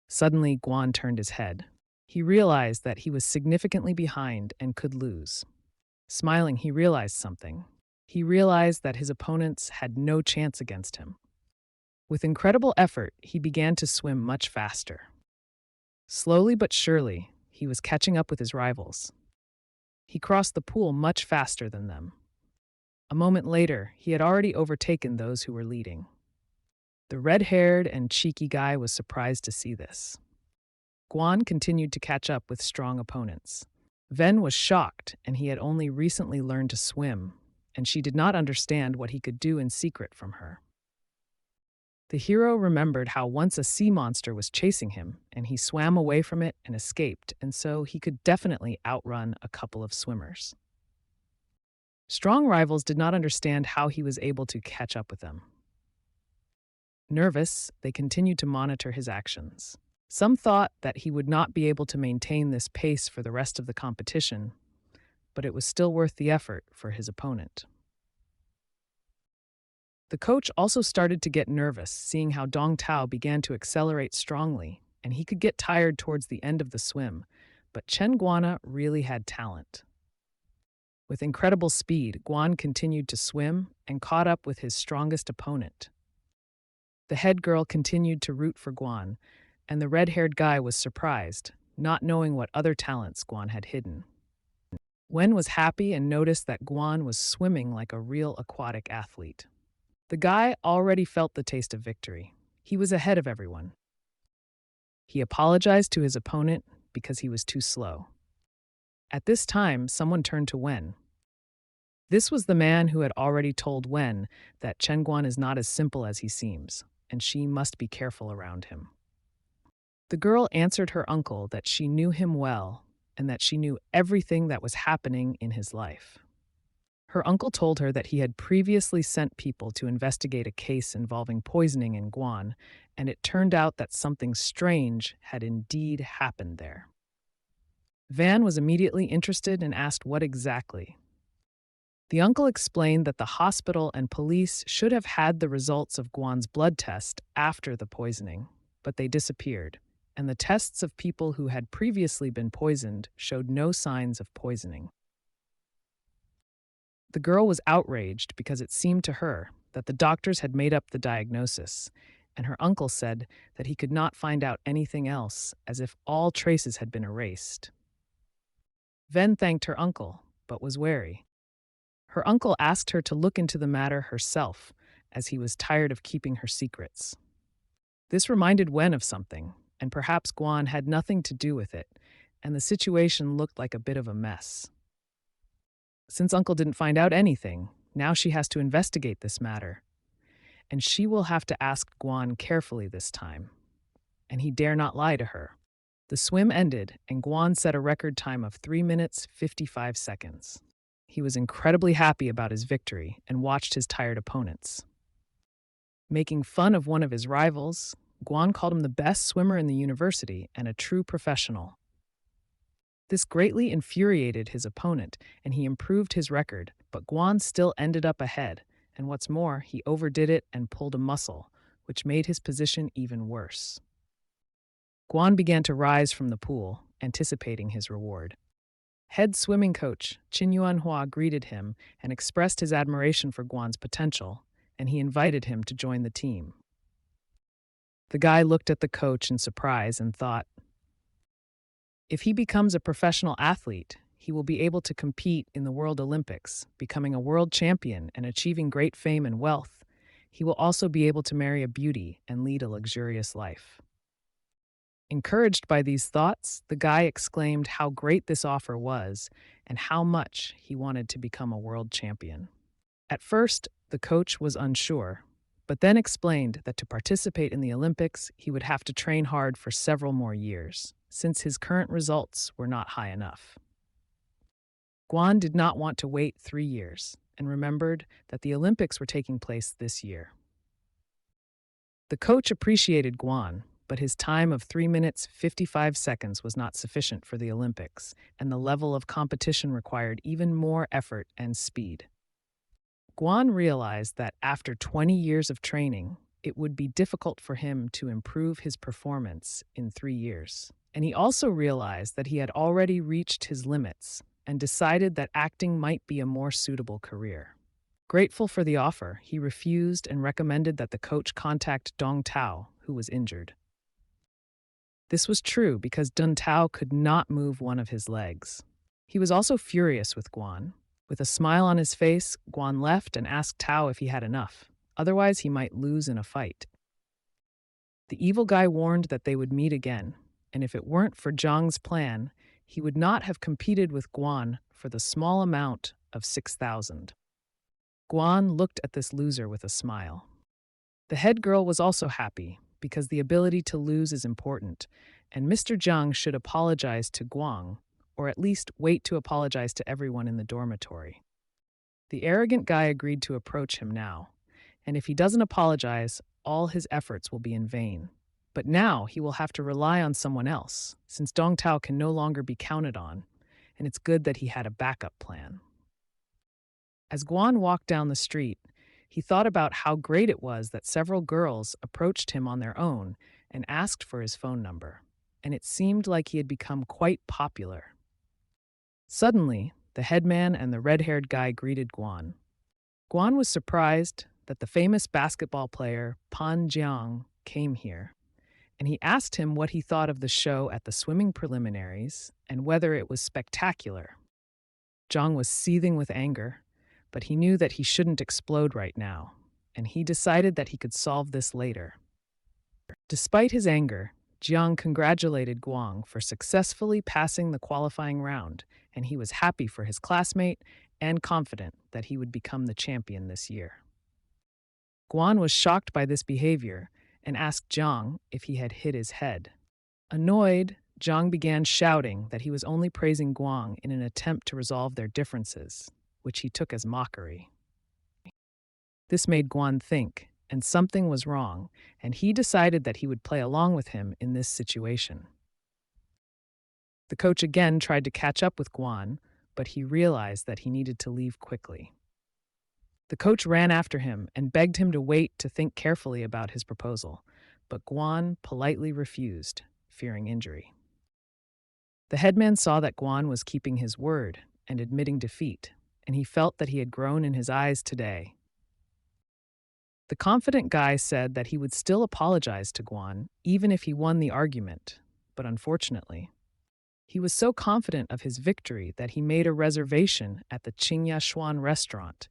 Suddenly, Guan turned his head. He realized that he was significantly behind and could lose. Smiling, he realized something. He realized that his opponents had no chance against him. With incredible effort, he began to swim much faster. Slowly but surely, he was catching up with his rivals. He crossed the pool much faster than them. A moment later, he had already overtaken those who were leading. The red-haired and cheeky guy was surprised to see this. Guan continued to catch up with strong opponents. Ven was shocked, and he had only recently learned to swim, and she did not understand what he could do in secret from her. The hero remembered how once a sea monster was chasing him, and he swam away from it and escaped, and so he could definitely outrun a couple of swimmers. Strong rivals did not understand how he was able to catch up with them. Nervous, they continued to monitor his actions. Some thought that he would not be able to maintain this pace for the rest of the competition, but it was still worth the effort for his opponent. The coach also started to get nervous, seeing how Dong Tao began to accelerate strongly, and he could get tired towards the end of the swim, but Chen Guana really had talent. With incredible speed, Guan continued to swim and caught up with his strongest opponent. The head girl continued to root for Guan, and the red-haired guy was surprised, not knowing what other talents Guan had hidden. Wen was happy and noticed that Guan was swimming like a real aquatic athlete. The guy already felt the taste of victory. He was ahead of everyone. He apologized to his opponent because he was too slow. At this time, someone turned to Wen. This was the man who had already told Wen that Chen Guan is not as simple as he seems, and she must be careful around him. The girl answered her uncle that she knew him well and that she knew everything that was happening in his life. Her uncle told her that he had previously sent people to investigate a case involving poisoning in Guan, and it turned out that something strange had indeed happened there. Van was immediately interested and asked what exactly. The uncle explained that the hospital and police should have had the results of Guan's blood test after the poisoning, but they disappeared, and the tests of people who had previously been poisoned showed no signs of poisoning. The girl was outraged because it seemed to her that the doctors had made up the diagnosis, and her uncle said that he could not find out anything else, as if all traces had been erased. Ven thanked her uncle, but was wary. Her uncle asked her to look into the matter herself, as he was tired of keeping her secrets. This reminded Wen of something, and perhaps Guan had nothing to do with it, and the situation looked like a bit of a mess. Since Uncle didn't find out anything, now she has to investigate this matter. And she will have to ask Guan carefully this time. And he dare not lie to her. The swim ended, and Guan set a record time of 3 minutes, 55 seconds. He was incredibly happy about his victory and watched his tired opponents. Making fun of one of his rivals, Guan called him the best swimmer in the university and a true professional. This greatly infuriated his opponent, and he improved his record, but Guan still ended up ahead, and what's more, he overdid it and pulled a muscle, which made his position even worse. Guan began to rise from the pool, anticipating his reward. Head swimming coach Qin Yuanhua greeted him and expressed his admiration for Guan's potential, and he invited him to join the team. The guy looked at the coach in surprise and thought, if he becomes a professional athlete, he will be able to compete in the World Olympics, becoming a world champion and achieving great fame and wealth, he will also be able to marry a beauty and lead a luxurious life. Encouraged by these thoughts, the guy exclaimed how great this offer was and how much he wanted to become a world champion. At first, the coach was unsure, but then explained that to participate in the Olympics, he would have to train hard for several more years, since his current results were not high enough. Guan did not want to wait 3 years and remembered that the Olympics were taking place this year. The coach appreciated Guan, but his time of 3 minutes 55 seconds was not sufficient for the Olympics, and the level of competition required even more effort and speed. Guan realized that after 20 years of training, it would be difficult for him to improve his performance in 3 years. And he also realized that he had already reached his limits and decided that acting might be a more suitable career. Grateful for the offer, he refused and recommended that the coach contact Dong Tao, who was injured. This was true because Dun Tao could not move one of his legs. He was also furious with Guan. With a smile on his face, Guan left and asked Tao if he had enough. Otherwise, he might lose in a fight. The evil guy warned that they would meet again, and if it weren't for Zhang's plan, he would not have competed with Guan for the small amount of 6,000. Guan looked at this loser with a smile. The head girl was also happy, because the ability to lose is important, and Mr. Zhang should apologize to Guang, or at least wait to apologize to everyone in the dormitory. The arrogant guy agreed to approach him now, and if he doesn't apologize, all his efforts will be in vain. But now he will have to rely on someone else, since Dong Tao can no longer be counted on, and it's good that he had a backup plan. As Guan walked down the street, he thought about how great it was that several girls approached him on their own and asked for his phone number, and it seemed like he had become quite popular. Suddenly, the headman and the red-haired guy greeted Guan. Guan was surprised that the famous basketball player Pan Jiang came here, and he asked him what he thought of the show at the swimming preliminaries and whether it was spectacular. Jiang was seething with anger, but he knew that he shouldn't explode right now, and he decided that he could solve this later. Despite his anger, Jiang congratulated Guang for successfully passing the qualifying round, and he was happy for his classmate and confident that he would become the champion this year. Guan was shocked by this behavior and asked Jiang if he had hit his head. Annoyed, Jiang began shouting that he was only praising Guang in an attempt to resolve their differences, which he took as mockery. This made Guan think, and something was wrong, and he decided that he would play along with him in this situation. The coach again tried to catch up with Guan, but he realized that he needed to leave quickly. The coach ran after him and begged him to wait to think carefully about his proposal, but Guan politely refused, fearing injury. The headman saw that Guan was keeping his word and admitting defeat, and he felt that he had grown in his eyes today. The confident guy said that he would still apologize to Guan even if he won the argument, but unfortunately, he was so confident of his victory that he made a reservation at the Qingya Xuan restaurant,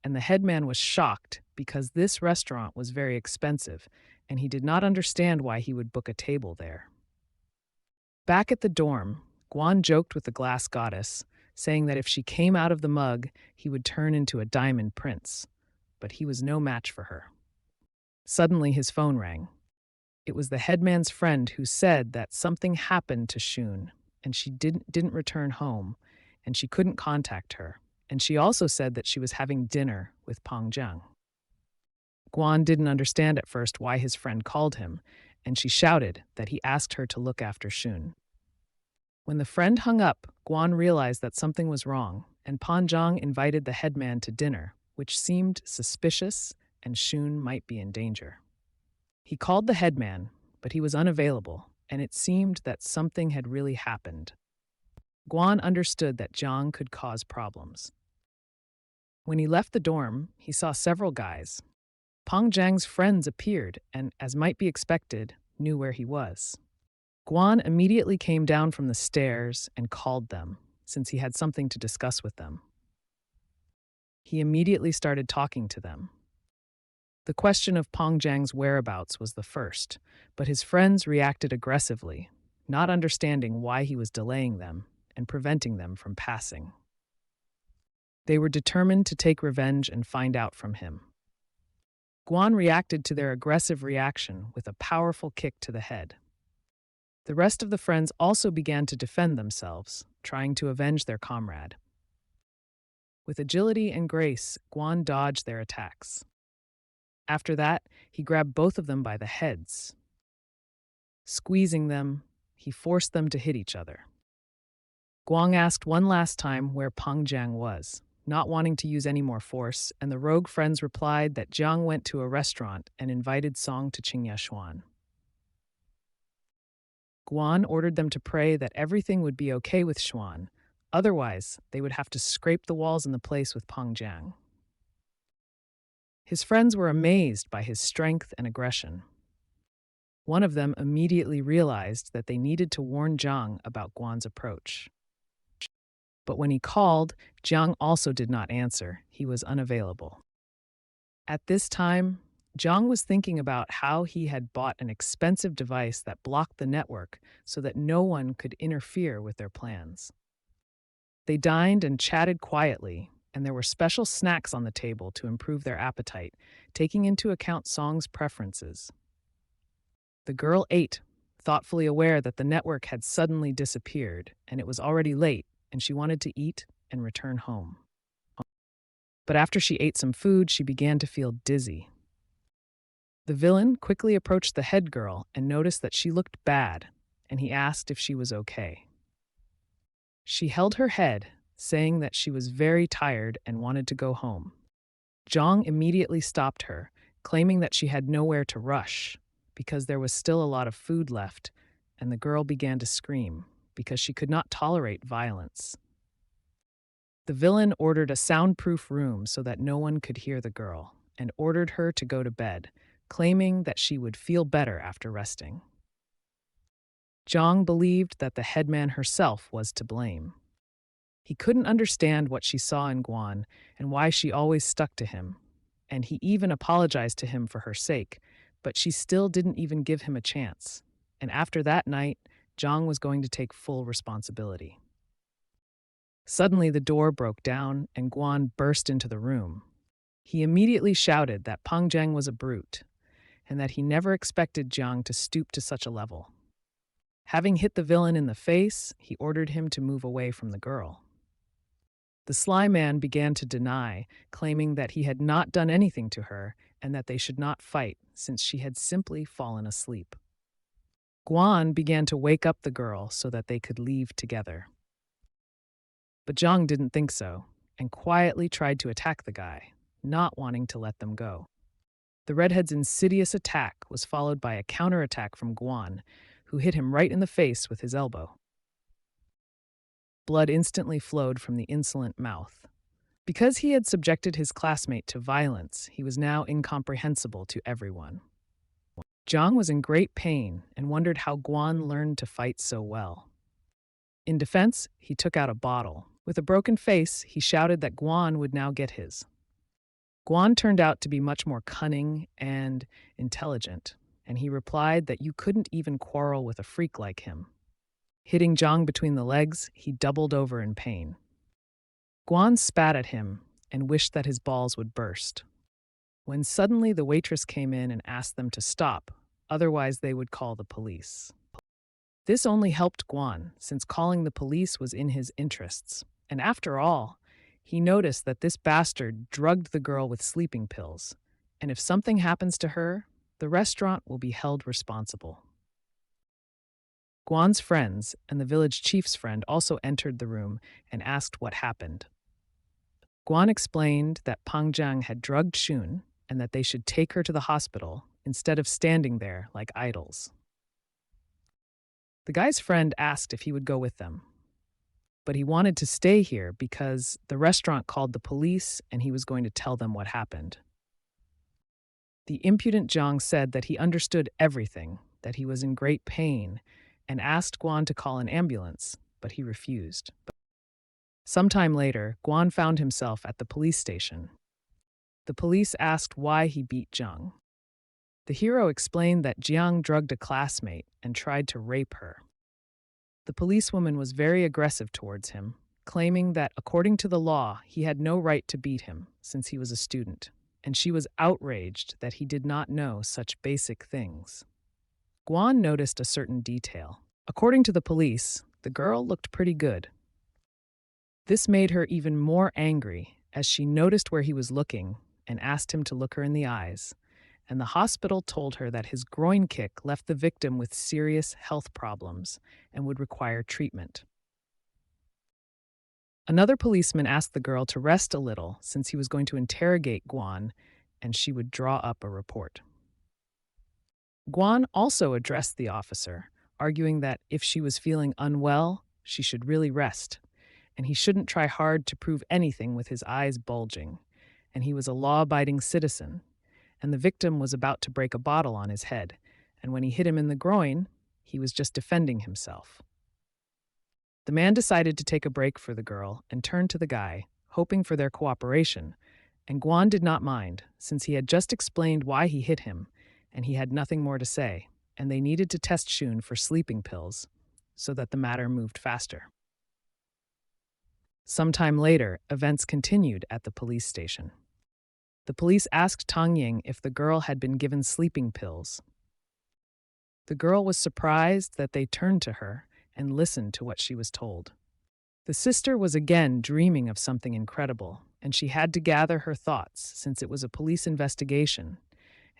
and the headman was shocked because this restaurant was very expensive, and he did not understand why he would book a table there. Back at the dorm, Guan joked with the glass goddess, saying that if she came out of the mug, he would turn into a diamond prince, but he was no match for her. Suddenly his phone rang. It was the headman's friend who said that something happened to Shun, and she didn't return home, and she couldn't contact her, and she also said that she was having dinner with Pang Zhang. Guan didn't understand at first why his friend called him, and she shouted that he asked her to look after Shun. When the friend hung up, Guan realized that something was wrong, and Pan Zhang invited the headman to dinner, which seemed suspicious, and Shun might be in danger. He called the headman, but he was unavailable, and it seemed that something had really happened. Guan understood that Zhang could cause problems. When he left the dorm, he saw several guys. Pang Zhang's friends appeared and, as might be expected, knew where he was. Guan immediately came down from the stairs and called them, since he had something to discuss with them. He immediately started talking to them. The question of Peng Jiang's whereabouts was the first, but his friends reacted aggressively, not understanding why he was delaying them and preventing them from passing. They were determined to take revenge and find out from him. Guan reacted to their aggressive reaction with a powerful kick to the head. The rest of the friends also began to defend themselves, trying to avenge their comrade. With agility and grace, Guan dodged their attacks. After that, he grabbed both of them by the heads. Squeezing them, he forced them to hit each other. Guan asked one last time where Peng Jiang was, not wanting to use any more force, and the rogue friends replied that Jiang went to a restaurant and invited Song to Qingyashuan. Guan ordered them to pray that everything would be okay with Xuan, otherwise they would have to scrape the walls in the place with Peng Jiang. His friends were amazed by his strength and aggression. One of them immediately realized that they needed to warn Jiang about Guan's approach. But when he called, Jiang also did not answer. He was unavailable. At this time, Jiang was thinking about how he had bought an expensive device that blocked the network so that no one could interfere with their plans. They dined and chatted quietly, and there were special snacks on the table to improve their appetite, taking into account Song's preferences. The girl ate, thoughtfully aware that the network had suddenly disappeared, and it was already late, and she wanted to eat and return home. But after she ate some food, she began to feel dizzy. The villain quickly approached the head girl and noticed that she looked bad, and he asked if she was okay. She held her head, saying that she was very tired and wanted to go home. Jiang immediately stopped her, claiming that she had nowhere to rush, because there was still a lot of food left, and the girl began to scream, because she could not tolerate violence. The villain ordered a soundproof room so that no one could hear the girl, and ordered her to go to bed, claiming that she would feel better after resting. Jiang believed that the headman herself was to blame. He couldn't understand what she saw in Guan and why she always stuck to him, and he even apologized to him for her sake, but she still didn't even give him a chance, and after that night, Jiang was going to take full responsibility. Suddenly the door broke down and Guan burst into the room. He immediately shouted that Peng Jiang was a brute, and that he never expected Jiang to stoop to such a level. Having hit the villain in the face, he ordered him to move away from the girl. The sly man began to deny, claiming that he had not done anything to her and that they should not fight since she had simply fallen asleep. Guan began to wake up the girl so that they could leave together. But Jiang didn't think so and quietly tried to attack the guy, not wanting to let them go. The redhead's insidious attack was followed by a counterattack from Guan, who hit him right in the face with his elbow. Blood instantly flowed from the insolent mouth. Because he had subjected his classmate to violence, he was now incomprehensible to everyone. Jiang was in great pain and wondered how Guan learned to fight so well. In defense, he took out a bottle. With a broken face, he shouted that Guan would now get his. Guan turned out to be much more cunning and intelligent, and he replied that you couldn't even quarrel with a freak like him. Hitting Jiang between the legs, he doubled over in pain. Guan spat at him and wished that his balls would burst. When suddenly the waitress came in and asked them to stop, otherwise they would call the police. This only helped Guan, since calling the police was in his interests, and after all, he noticed that this bastard drugged the girl with sleeping pills, and if something happens to her, the restaurant will be held responsible. Guan's friends and the village chief's friend also entered the room and asked what happened. Guan explained that Peng Jiang had drugged Xun and that they should take her to the hospital instead of standing there like idols. The guy's friend asked if he would go with them, but he wanted to stay here because the restaurant called the police and he was going to tell them what happened. The impudent Jiang said that he understood everything, that he was in great pain, and asked Guan to call an ambulance, but he refused. Sometime later, Guan found himself at the police station. The police asked why he beat Jiang. The hero explained that Jiang drugged a classmate and tried to rape her. The policewoman was very aggressive towards him, claiming that according to the law, he had no right to beat him since he was a student, and she was outraged that he did not know such basic things. Guan noticed a certain detail. According to the police, the girl looked pretty good. This made her even more angry as she noticed where he was looking and asked him to look her in the eyes, and the hospital told her that his groin kick left the victim with serious health problems and would require treatment. Another policeman asked the girl to rest a little since he was going to interrogate Guan, and she would draw up a report. Guan also addressed the officer, arguing that if she was feeling unwell, she should really rest, and he shouldn't try hard to prove anything with his eyes bulging, and he was a law-abiding citizen, and the victim was about to break a bottle on his head, and when he hit him in the groin, he was just defending himself. The man decided to take a break for the girl and turned to the guy, hoping for their cooperation, and Guan did not mind, since he had just explained why he hit him, and he had nothing more to say, and they needed to test Shun for sleeping pills, so that the matter moved faster. Sometime later, events continued at the police station. The police asked Tang Ying if the girl had been given sleeping pills. The girl was surprised that they turned to her and listened to what she was told. The sister was again dreaming of something incredible, and she had to gather her thoughts since it was a police investigation,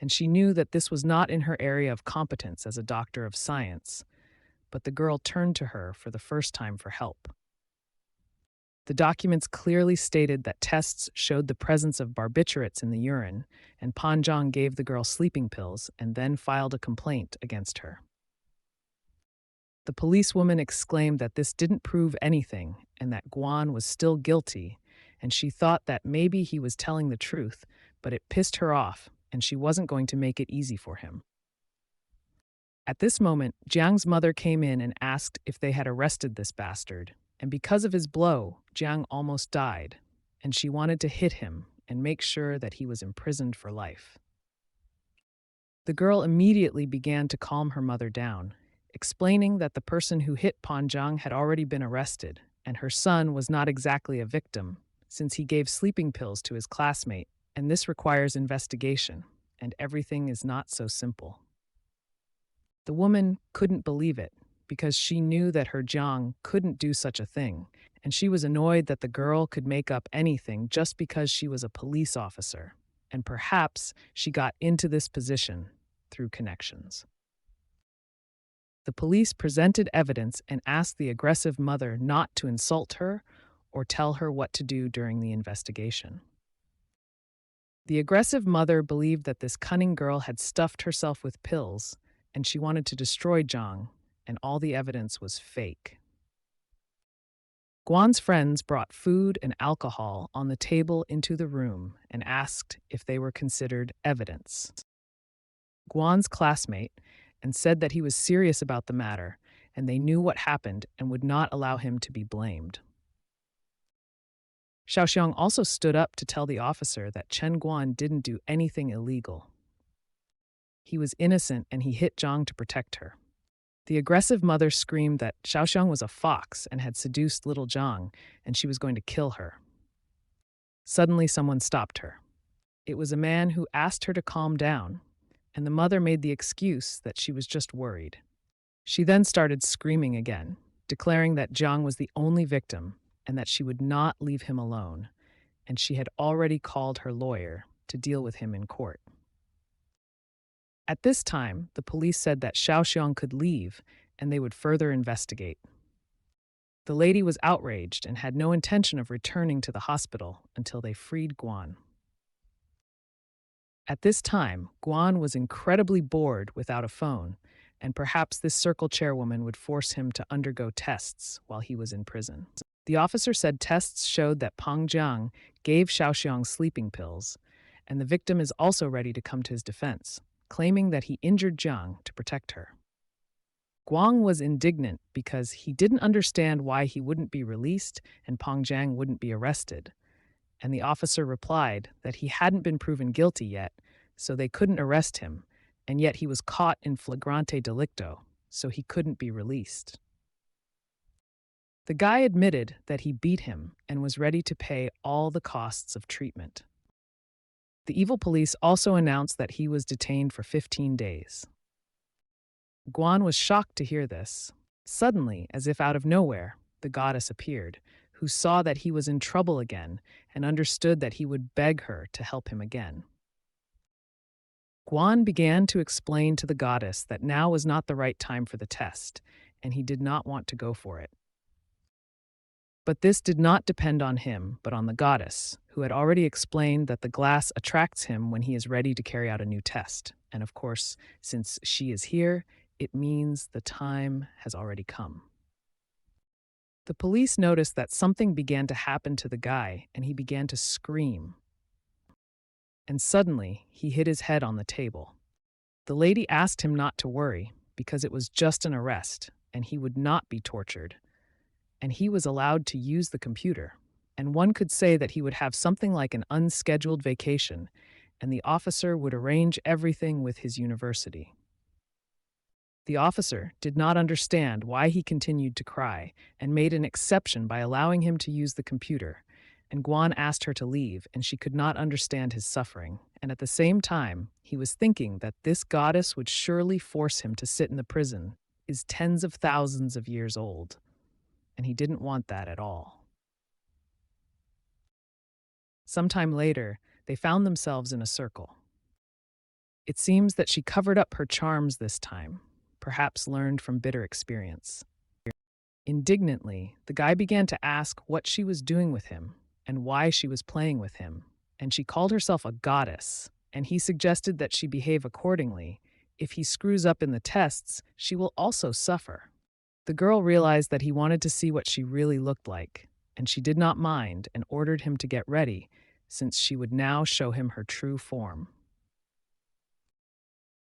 and she knew that this was not in her area of competence as a doctor of science, but the girl turned to her for the first time for help. The documents clearly stated that tests showed the presence of barbiturates in the urine, and Panjang gave the girl sleeping pills and then filed a complaint against her. The policewoman exclaimed that this didn't prove anything and that Guan was still guilty, and she thought that maybe he was telling the truth, but it pissed her off, and she wasn't going to make it easy for him. At this moment, Jiang's mother came in and asked if they had arrested this bastard, and because of his blow, Jiang almost died, and she wanted to hit him and make sure that he was imprisoned for life. The girl immediately began to calm her mother down, explaining that the person who hit Panjang had already been arrested, and her son was not exactly a victim, since he gave sleeping pills to his classmate, and this requires investigation, and everything is not so simple. The woman couldn't believe it, because she knew that her Jiang couldn't do such a thing, and she was annoyed that the girl could make up anything just because she was a police officer, and perhaps she got into this position through connections. The police presented evidence and asked the aggressive mother not to insult her or tell her what to do during the investigation. The aggressive mother believed that this cunning girl had stuffed herself with pills, and she wanted to destroy Jiang, and all the evidence was fake. Guan's friends brought food and alcohol on the table into the room and asked if they were considered evidence. Guan's classmate and said that he was serious about the matter, and they knew what happened and would not allow him to be blamed. Xiaoxiang also stood up to tell the officer that Chen Guan didn't do anything illegal. He was innocent and he hit Jiang to protect her. The aggressive mother screamed that Xiaoxiang was a fox and had seduced little Jiang, and she was going to kill her. Suddenly, someone stopped her. It was a man who asked her to calm down, and the mother made the excuse that she was just worried. She then started screaming again, declaring that Jiang was the only victim and that she would not leave him alone, and she had already called her lawyer to deal with him in court. At this time, the police said that Xiaoxiang could leave and they would further investigate. The lady was outraged and had no intention of returning to the hospital until they freed Guan. At this time, Guan was incredibly bored without a phone, and perhaps this circle chairwoman would force him to undergo tests while he was in prison. The officer said tests showed that Pang Jiang gave Xiaoxiang sleeping pills, and the victim is also ready to come to his defense, claiming that he injured Jiang to protect her. Guang was indignant because he didn't understand why he wouldn't be released and Pang Jiang wouldn't be arrested, and the officer replied that he hadn't been proven guilty yet, so they couldn't arrest him, and yet he was caught in flagrante delicto, so he couldn't be released. The guy admitted that he beat him and was ready to pay all the costs of treatment. The evil police also announced that he was detained for 15 days. Guan was shocked to hear this. Suddenly, as if out of nowhere, the goddess appeared, who saw that he was in trouble again and understood that he would beg her to help him again. Guan began to explain to the goddess that now was not the right time for the test, and he did not want to go for it. But this did not depend on him, but on the goddess, who had already explained that the glass attracts him when he is ready to carry out a new test. And of course, since she is here, it means the time has already come. The police noticed that something began to happen to the guy, and he began to scream. And suddenly, he hit his head on the table. The lady asked him not to worry, because it was just an arrest, and he would not be tortured. And he was allowed to use the computer, and one could say that he would have something like an unscheduled vacation, and the officer would arrange everything with his university. The officer did not understand why he continued to cry and made an exception by allowing him to use the computer, and Guan asked her to leave, and she could not understand his suffering, and at the same time, he was thinking that this goddess would surely force him to sit in the prison, is tens of thousands of years old. And he didn't want that at all. Sometime later, they found themselves in a circle. It seems that she covered up her charms this time, perhaps learned from bitter experience. Indignantly, the guy began to ask what she was doing with him and why she was playing with him, and she called herself a goddess, and he suggested that she behave accordingly. If he screws up in the tests, she will also suffer. The girl realized that he wanted to see what she really looked like, and she did not mind and ordered him to get ready, since she would now show him her true form.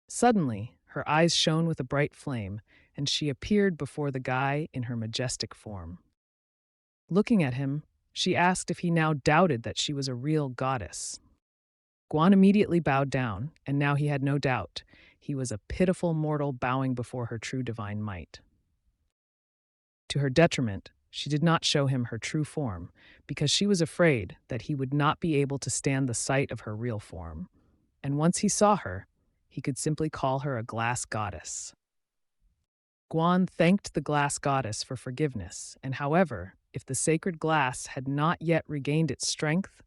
Suddenly, her eyes shone with a bright flame, and she appeared before the guy in her majestic form. Looking at him, she asked if he now doubted that she was a real goddess. Guan immediately bowed down, and now he had no doubt. He was a pitiful mortal bowing before her true divine might. To her detriment, she did not show him her true form, because she was afraid that he would not be able to stand the sight of her real form. And once he saw her, he could simply call her a glass goddess. Guan thanked the glass goddess for forgiveness, and however, if the sacred glass had not yet regained its strength,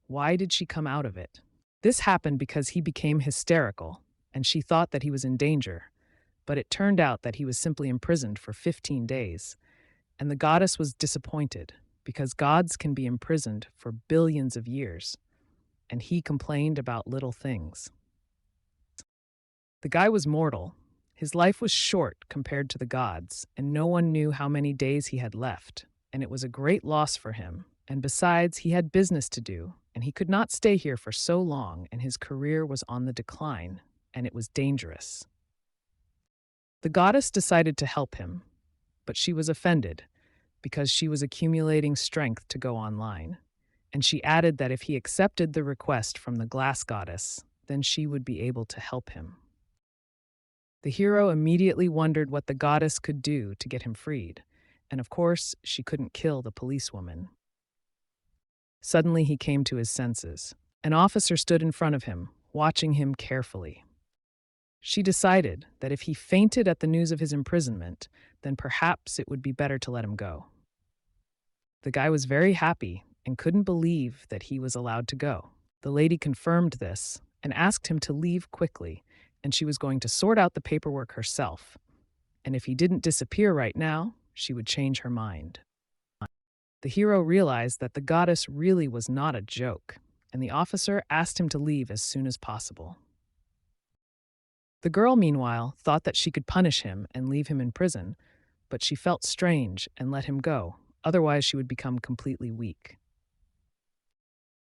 why did she come out of it? This happened because he became hysterical, and she thought that he was in danger, but it turned out that he was simply imprisoned for 15 days. And the goddess was disappointed, because gods can be imprisoned for billions of years, and he complained about little things. The guy was mortal. His life was short compared to the gods, and no one knew how many days he had left, and it was a great loss for him. And besides, he had business to do, and he could not stay here for so long, and his career was on the decline, and it was dangerous. The goddess decided to help him, but she was offended because she was accumulating strength to go online, and she added that if he accepted the request from the glass goddess, then she would be able to help him. The hero immediately wondered what the goddess could do to get him freed, and of course, she couldn't kill the policewoman. Suddenly he came to his senses. An officer stood in front of him, watching him carefully. She decided that if he fainted at the news of his imprisonment, then perhaps it would be better to let him go. The guy was very happy and couldn't believe that he was allowed to go. The lady confirmed this and asked him to leave quickly, and she was going to sort out the paperwork herself. And if he didn't disappear right now, she would change her mind. The hero realized that the goddess really was not a joke, and the officer asked him to leave as soon as possible. The girl, meanwhile, thought that she could punish him and leave him in prison, but she felt strange and let him go, otherwise she would become completely weak.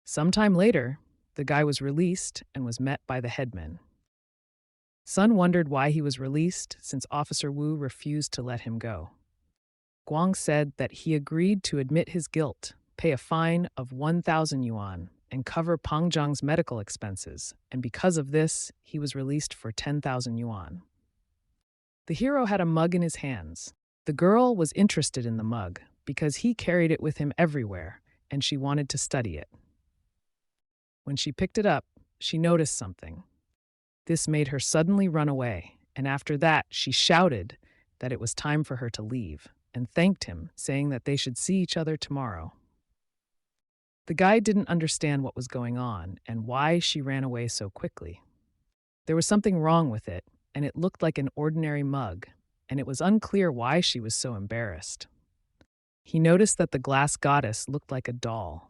Sometime later, the guy was released and was met by the headman. Sun wondered why he was released since Officer Wu refused to let him go. Guang said that he agreed to admit his guilt, pay a fine of 1,000 yuan, and cover Pang Zhang's medical expenses, and because of this, he was released for 10,000 yuan. The hero had a mug in his hands. The girl was interested in the mug because he carried it with him everywhere, and she wanted to study it. When she picked it up, she noticed something. This made her suddenly run away, and after that, she shouted that it was time for her to leave, and thanked him, saying that they should see each other tomorrow. The guy didn't understand what was going on and why she ran away so quickly. There was something wrong with it, and it looked like an ordinary mug, and it was unclear why she was so embarrassed. He noticed that the glass goddess looked like a doll.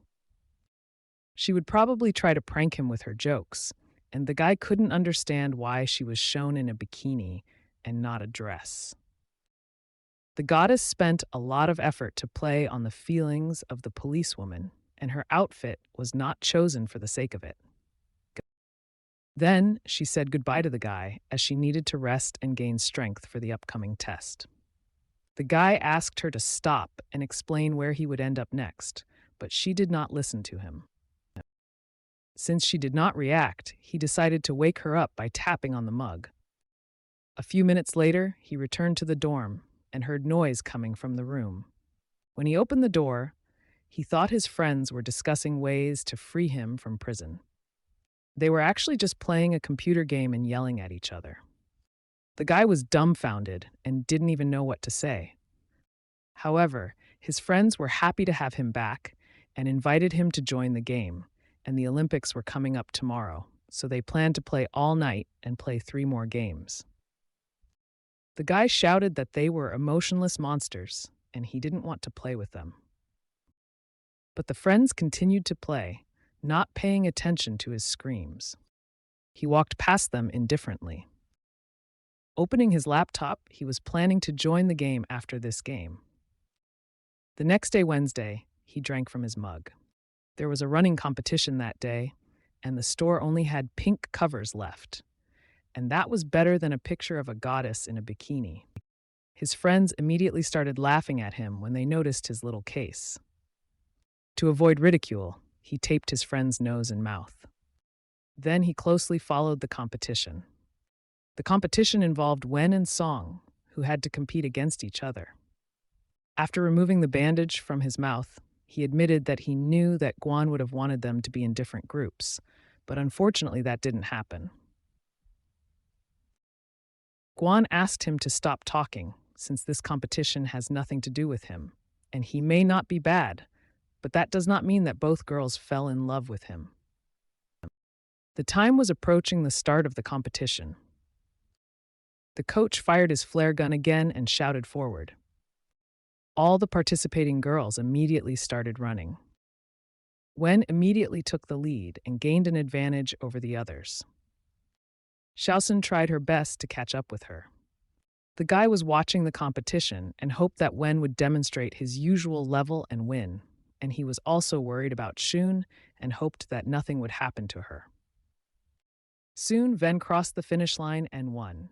She would probably try to prank him with her jokes, and the guy couldn't understand why she was shown in a bikini and not a dress. The goddess spent a lot of effort to play on the feelings of the policewoman, and her outfit was not chosen for the sake of it. Then she said goodbye to the guy as she needed to rest and gain strength for the upcoming test. The guy asked her to stop and explain where he would end up next, but she did not listen to him. Since she did not react, he decided to wake her up by tapping on the mug. A few minutes later, he returned to the dorm and heard noise coming from the room. When he opened the door, he thought his friends were discussing ways to free him from prison. They were actually just playing a computer game and yelling at each other. The guy was dumbfounded and didn't even know what to say. However, his friends were happy to have him back and invited him to join the game, and the Olympics were coming up tomorrow, so they planned to play all night and play 3 more games. The guy shouted that they were emotionless monsters, and he didn't want to play with them. But the friends continued to play, not paying attention to his screams. He walked past them indifferently. Opening his laptop, he was planning to join the game after this game. The next day, Wednesday, he drank from his mug. There was a running competition that day, and the store only had pink covers left. And that was better than a picture of a goddess in a bikini. His friends immediately started laughing at him when they noticed his little case. To avoid ridicule, he taped his friend's nose and mouth. Then he closely followed the competition. The competition involved Wen and Song, who had to compete against each other. After removing the bandage from his mouth, he admitted that he knew that Guan would have wanted them to be in different groups, but unfortunately that didn't happen. Guan asked him to stop talking, since this competition has nothing to do with him, and he may not be bad, but that does not mean that both girls fell in love with him. The time was approaching the start of the competition. The coach fired his flare gun again and shouted forward. All the participating girls immediately started running. Wen immediately took the lead and gained an advantage over the others. Xiaosun tried her best to catch up with her. The guy was watching the competition and hoped that Wen would demonstrate his usual level and win, and he was also worried about Shun and hoped that nothing would happen to her. Soon, Wen crossed the finish line and won.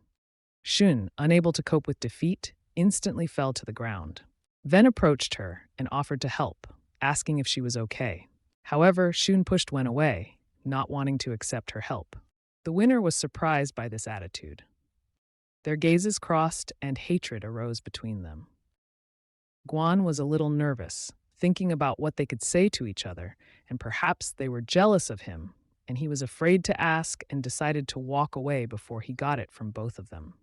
Shun, unable to cope with defeat, instantly fell to the ground. Wen approached her and offered to help, asking if she was okay. However, Shun pushed Wen away, not wanting to accept her help. The winner was surprised by this attitude. Their gazes crossed and hatred arose between them. Guan was a little nervous, thinking about what they could say to each other, and perhaps they were jealous of him, and he was afraid to ask and decided to walk away before he got it from both of them.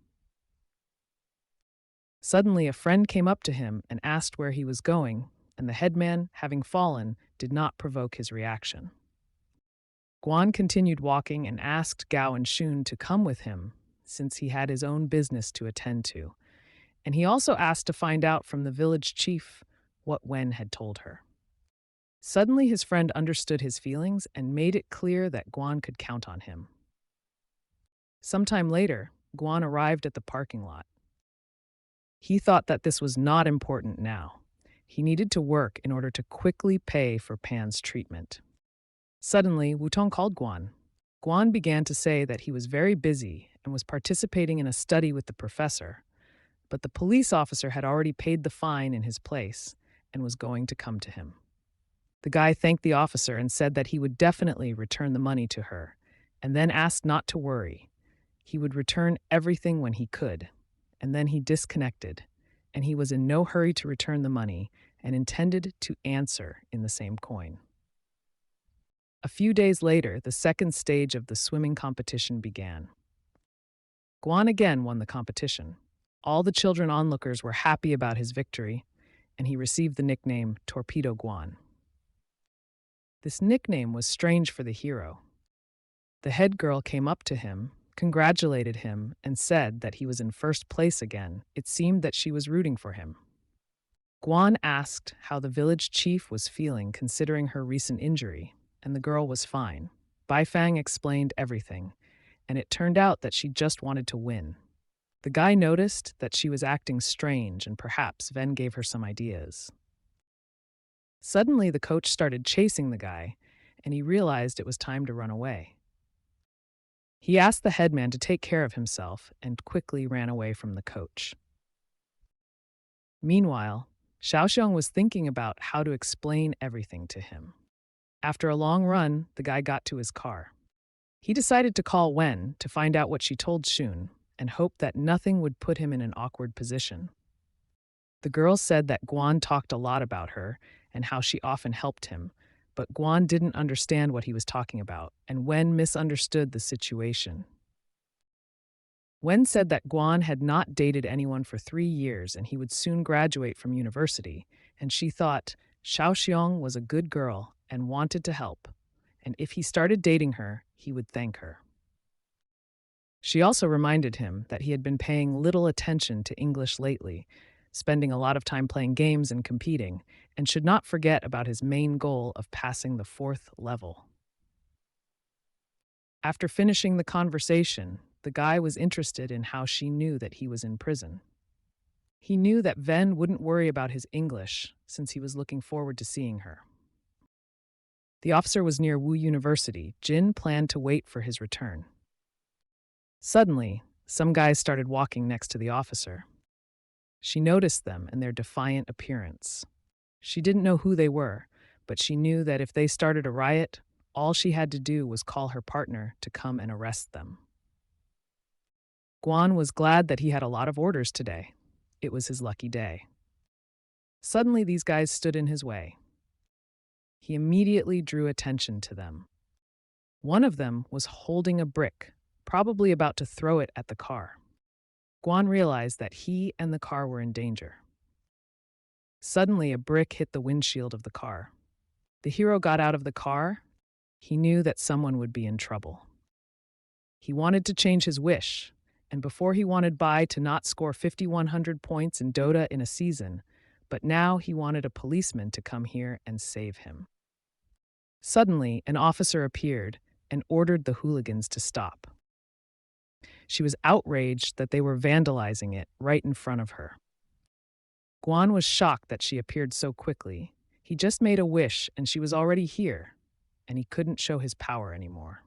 Suddenly, a friend came up to him and asked where he was going, and the headman, having fallen, did not provoke his reaction. Guan continued walking and asked Gao and Shun to come with him, since he had his own business to attend to, and he also asked to find out from the village chief what Wen had told her. Suddenly, his friend understood his feelings and made it clear that Guan could count on him. Sometime later, Guan arrived at the parking lot. He thought that this was not important now. He needed to work in order to quickly pay for Pan's treatment. Suddenly, Wutong called Guan. Guan began to say that he was very busy and was participating in a study with the professor, but the police officer had already paid the fine in his place and was going to come to him. The guy thanked the officer and said that he would definitely return the money to her, and then asked not to worry. He would return everything when he could. And then he disconnected, and he was in no hurry to return the money and intended to answer in the same coin. A few days later, the second stage of the swimming competition began. Guan again won the competition. All the children onlookers were happy about his victory, and he received the nickname Torpedo Guan. This nickname was strange for the hero. The head girl came up to him, congratulated him, and said that he was in first place again. It seemed that she was rooting for him. Guan asked how the village chief was feeling considering her recent injury, and the girl was fine. Baifang explained everything, and it turned out that she just wanted to win. The guy noticed that she was acting strange, and perhaps Ven gave her some ideas. Suddenly, the coach started chasing the guy, and he realized it was time to run away. He asked the headman to take care of himself and quickly ran away from the coach. Meanwhile, Xiaoxiong was thinking about how to explain everything to him. After a long run, the guy got to his car. He decided to call Wen to find out what she told Xun and hoped that nothing would put him in an awkward position. The girl said that Guan talked a lot about her and how she often helped him, but Guan didn't understand what he was talking about, and Wen misunderstood the situation. Wen said that Guan had not dated anyone for 3 years and he would soon graduate from university, and she thought Xiaoxiong was a good girl and wanted to help, and if he started dating her, he would thank her. She also reminded him that he had been paying little attention to English lately, spending a lot of time playing games and competing, and should not forget about his main goal of passing the 4th level. After finishing the conversation, the guy was interested in how she knew that he was in prison. He knew that Ven wouldn't worry about his English since he was looking forward to seeing her. The officer was near Wu University. Jin planned to wait for his return. Suddenly, some guys started walking next to the officer. She noticed them and their defiant appearance. She didn't know who they were, but she knew that if they started a riot, all she had to do was call her partner to come and arrest them. Guan was glad that he had a lot of orders today. It was his lucky day. Suddenly, these guys stood in his way. He immediately drew attention to them. One of them was holding a brick, probably about to throw it at the car. Guan realized that he and the car were in danger. Suddenly, a brick hit the windshield of the car. The hero got out of the car. He knew that someone would be in trouble. He wanted to change his wish, and before he wanted Bai to not score 5,100 points in Dota in a season, but now he wanted a policeman to come here and save him. Suddenly, an officer appeared and ordered the hooligans to stop. She was outraged that they were vandalizing it right in front of her. Guan was shocked that she appeared so quickly. He just made a wish and she was already here, and he couldn't show his power anymore.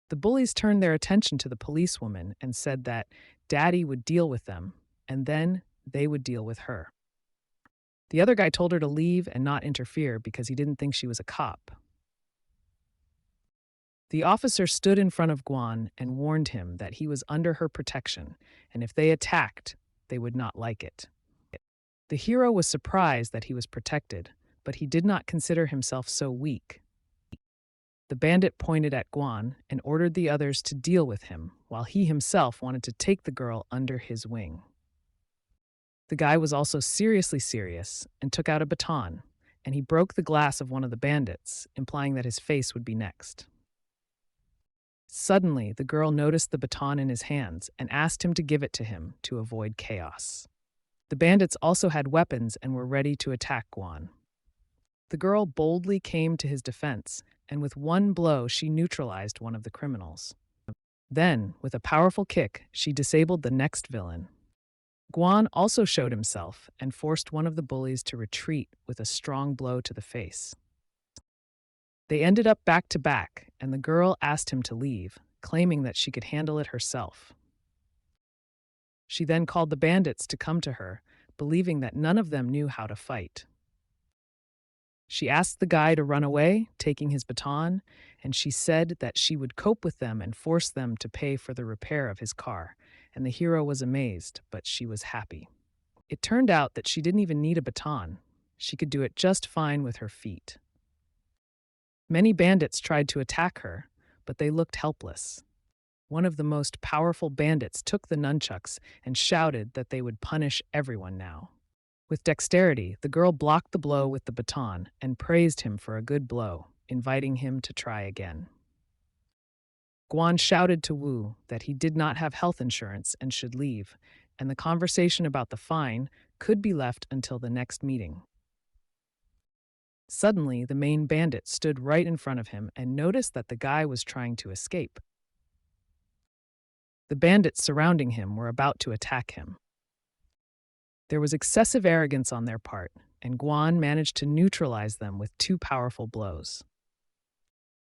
The bullies turned their attention to the policewoman and said that Daddy would deal with them, and then they would deal with her. The other guy told her to leave and not interfere because he didn't think she was a cop. The officer stood in front of Guan and warned him that he was under her protection, and if they attacked, they would not like it. The hero was surprised that he was protected, but he did not consider himself so weak. The bandit pointed at Guan and ordered the others to deal with him, while he himself wanted to take the girl under his wing. The guy was also seriously serious and took out a baton, and he broke the glass of one of the bandits, implying that his face would be next. Suddenly, the girl noticed the baton in his hands and asked him to give it to him to avoid chaos. The bandits also had weapons and were ready to attack Guan. The girl boldly came to his defense, and with one blow she neutralized one of the criminals. Then, with a powerful kick, she disabled the next villain. Guan also showed himself and forced one of the bullies to retreat with a strong blow to the face. They ended up back to back, and the girl asked him to leave, claiming that she could handle it herself. She then called the bandits to come to her, believing that none of them knew how to fight. She asked the guy to run away, taking his baton, and she said that she would cope with them and force them to pay for the repair of his car. And the hero was amazed, but she was happy. It turned out that she didn't even need a baton. She could do it just fine with her feet. Many bandits tried to attack her, but they looked helpless. One of the most powerful bandits took the nunchucks and shouted that they would punish everyone now. With dexterity, the girl blocked the blow with the baton and praised him for a good blow, inviting him to try again. Guan shouted to Wu that he did not have health insurance and should leave, and the conversation about the fine could be left until the next meeting. Suddenly, the main bandit stood right in front of him and noticed that the guy was trying to escape. The bandits surrounding him were about to attack him. There was excessive arrogance on their part, and Guan managed to neutralize them with 2 powerful blows.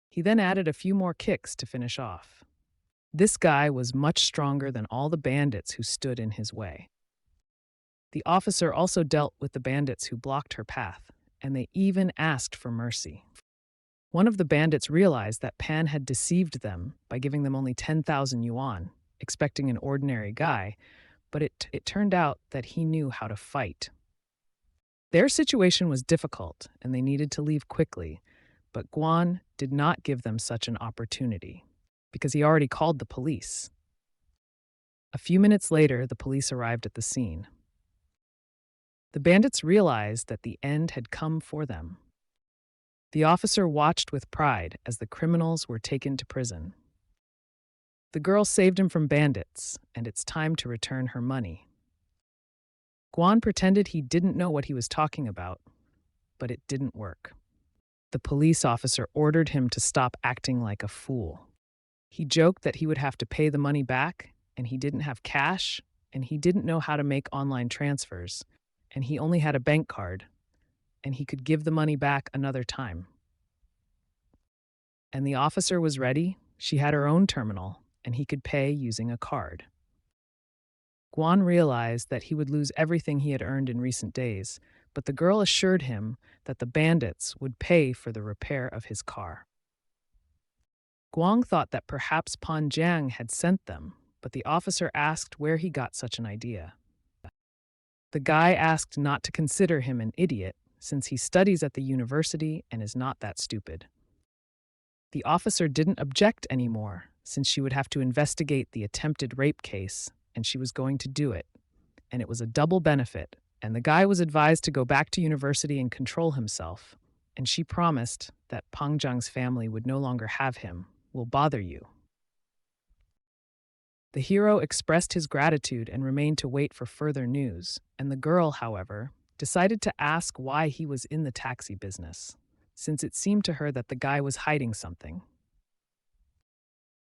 He then added a few more kicks to finish off. This guy was much stronger than all the bandits who stood in his way. The officer also dealt with the bandits who blocked her path, and they even asked for mercy. One of the bandits realized that Pan had deceived them by giving them only 10,000 yuan, expecting an ordinary guy, but it turned out that he knew how to fight. Their situation was difficult, and they needed to leave quickly, but Guan did not give them such an opportunity, because he already called the police. A few minutes later, the police arrived at the scene. The bandits realized that the end had come for them. The officer watched with pride as the criminals were taken to prison. The girl saved him from bandits, and it's time to return her money. Guan pretended he didn't know what he was talking about, but it didn't work. The police officer ordered him to stop acting like a fool. He joked that he would have to pay the money back, and he didn't have cash, and he didn't know how to make online transfers, and he only had a bank card, and he could give the money back another time. And the officer was ready. She had her own terminal, and he could pay using a card. Guan realized that he would lose everything he had earned in recent days, but the girl assured him that the bandits would pay for the repair of his car. Guang thought that perhaps Pan Jiang had sent them, but the officer asked where he got such an idea. The guy asked not to consider him an idiot, since he studies at the university and is not that stupid. The officer didn't object anymore, since she would have to investigate the attempted rape case, and she was going to do it. And it was a double benefit, and the guy was advised to go back to university and control himself, and she promised that Pang Zhang's family would no longer have him. Will bother you. The hero expressed his gratitude and remained to wait for further news, and the girl, however, decided to ask why he was in the taxi business, since it seemed to her that the guy was hiding something.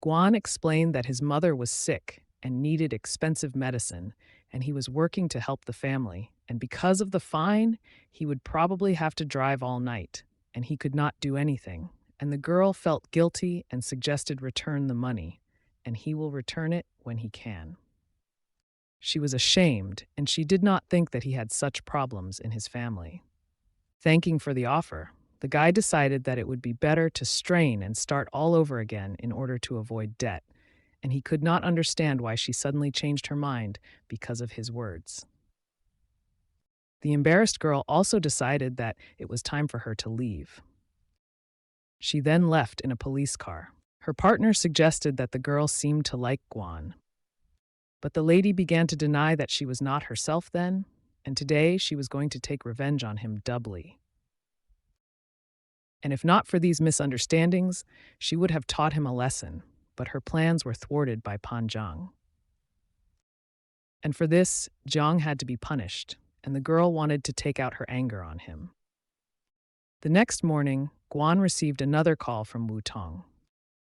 Guan explained that his mother was sick and needed expensive medicine, and he was working to help the family, and because of the fine, he would probably have to drive all night, and he could not do anything, and the girl felt guilty and suggested return the money, and he will return it when he can. She was ashamed, and she did not think that he had such problems in his family. Thanking for the offer, the guy decided that it would be better to strain and start all over again in order to avoid debt, and he could not understand why she suddenly changed her mind because of his words. The embarrassed girl also decided that it was time for her to leave. She then left in a police car. Her partner suggested that the girl seemed to like Guan. But the lady began to deny that she was not herself then, and today she was going to take revenge on him doubly. And if not for these misunderstandings, she would have taught him a lesson, but her plans were thwarted by Pan Zhang. And for this, Zhang had to be punished, and the girl wanted to take out her anger on him. The next morning, Guan received another call from Wu Tong.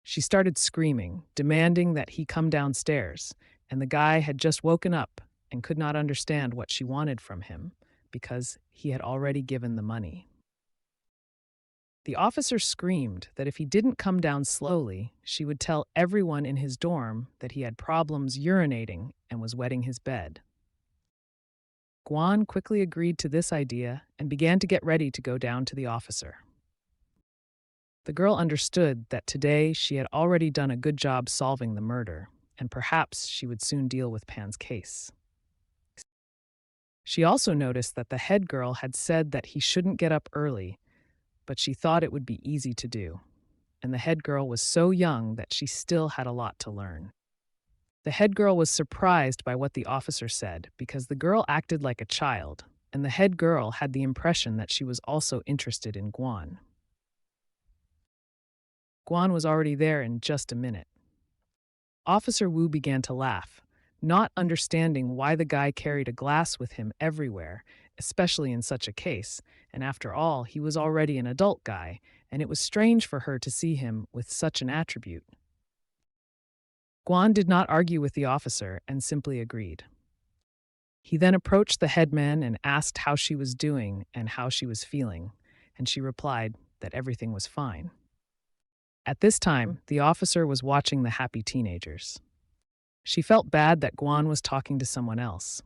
She started screaming, demanding that he come downstairs, and the guy had just woken up and could not understand what she wanted from him because he had already given the money. The officer screamed that if he didn't come down slowly, she would tell everyone in his dorm that he had problems urinating and was wetting his bed. Guan quickly agreed to this idea and began to get ready to go down to the officer. The girl understood that today she had already done a good job solving the murder, and perhaps she would soon deal with Pan's case. She also noticed that the head girl had said that he shouldn't get up early, but she thought it would be easy to do, and the head girl was so young that she still had a lot to learn. The head girl was surprised by what the officer said because the girl acted like a child, and the head girl had the impression that she was also interested in Guan. Guan was already there in just a minute. Officer Wu began to laugh, not understanding why the guy carried a glass with him everywhere, especially in such a case, and after all, he was already an adult guy, and it was strange for her to see him with such an attribute. Guan did not argue with the officer and simply agreed. He then approached the headman and asked how she was doing and how she was feeling, and she replied that everything was fine. At this time, the officer was watching the happy teenagers. She felt bad that Guan was talking to someone else.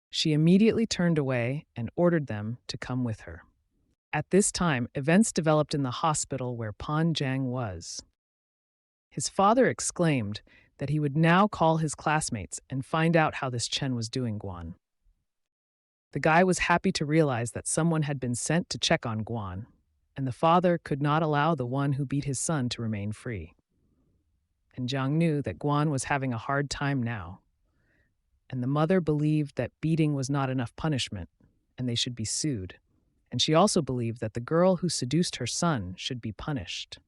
She immediately turned away and ordered them to come with her. At this time, events developed in the hospital where Pan Jiang was. His father exclaimed that he would now call his classmates and find out how this Chen was doing Guan. The guy was happy to realize that someone had been sent to check on Guan, and the father could not allow the one who beat his son to remain free. And Jiang knew that Guan was having a hard time now. And the mother believed that beating was not enough punishment, and they should be sued. And she also believed that the girl who seduced her son should be punished.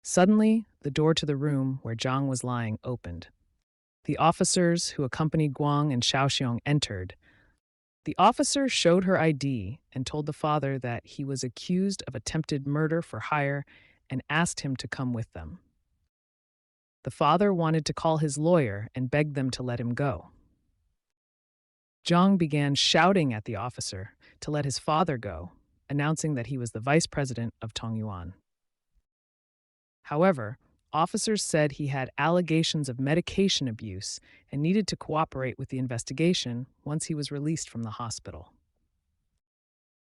Suddenly, the door to the room where Jiang was lying opened. The officers who accompanied Guang and Xiaoxiong entered. The officer showed her ID and told the father that he was accused of attempted murder for hire and asked him to come with them. The father wanted to call his lawyer and begged them to let him go. Jiang began shouting at the officer to let his father go, announcing that he was the vice president of Tongyuan. However, officers said he had allegations of medication abuse and needed to cooperate with the investigation once he was released from the hospital.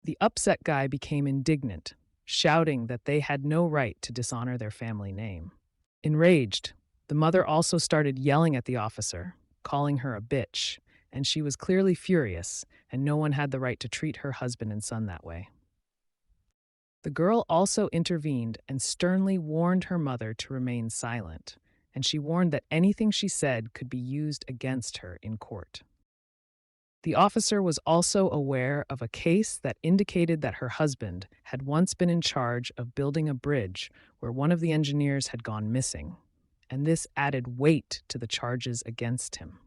The upset guy became indignant, shouting that they had no right to dishonor their family name. Enraged, the mother also started yelling at the officer, calling her a bitch, and she was clearly furious, and no one had the right to treat her husband and son that way. The girl also intervened and sternly warned her mother to remain silent, and she warned that anything she said could be used against her in court. The officer was also aware of a case that indicated that her husband had once been in charge of building a bridge where one of the engineers had gone missing, and this added weight to the charges against him.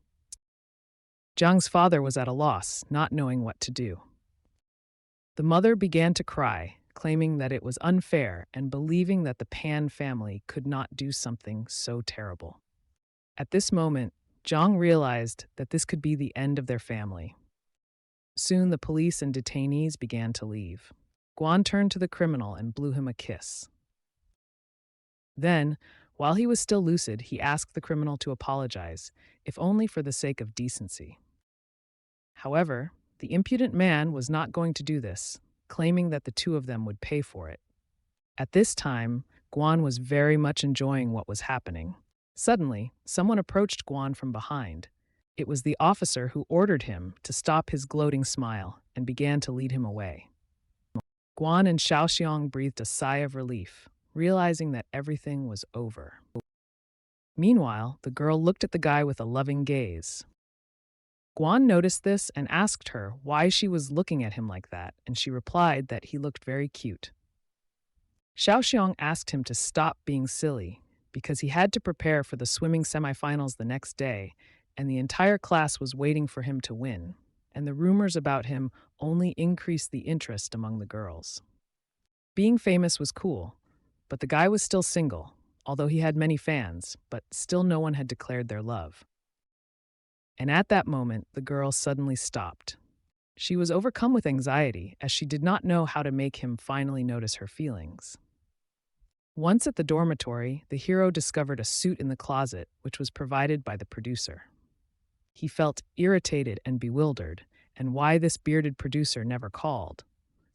Jiang's father was at a loss, not knowing what to do. The mother began to cry, claiming that it was unfair and believing that the Pan family could not do something so terrible. At this moment, Jiang realized that this could be the end of their family. Soon the police and detainees began to leave. Guan turned to the criminal and blew him a kiss. Then, while he was still lucid, he asked the criminal to apologize, if only for the sake of decency. However, the impudent man was not going to do this, claiming that the two of them would pay for it. At this time, Guan was very much enjoying what was happening. Suddenly, someone approached Guan from behind. It was the officer who ordered him to stop his gloating smile and began to lead him away. Guan and Xiaoxiong breathed a sigh of relief, realizing that everything was over. Meanwhile, the girl looked at the guy with a loving gaze. Guan noticed this and asked her why she was looking at him like that, and she replied that he looked very cute. Xiaoxiong asked him to stop being silly, because he had to prepare for the swimming semifinals the next day, and the entire class was waiting for him to win, and the rumors about him only increased the interest among the girls. Being famous was cool, but the guy was still single, although he had many fans, but still no one had declared their love. And at that moment, the girl suddenly stopped. She was overcome with anxiety, as she did not know how to make him finally notice her feelings. Once at the dormitory, the hero discovered a suit in the closet, which was provided by the producer. He felt irritated and bewildered, and why this bearded producer never called.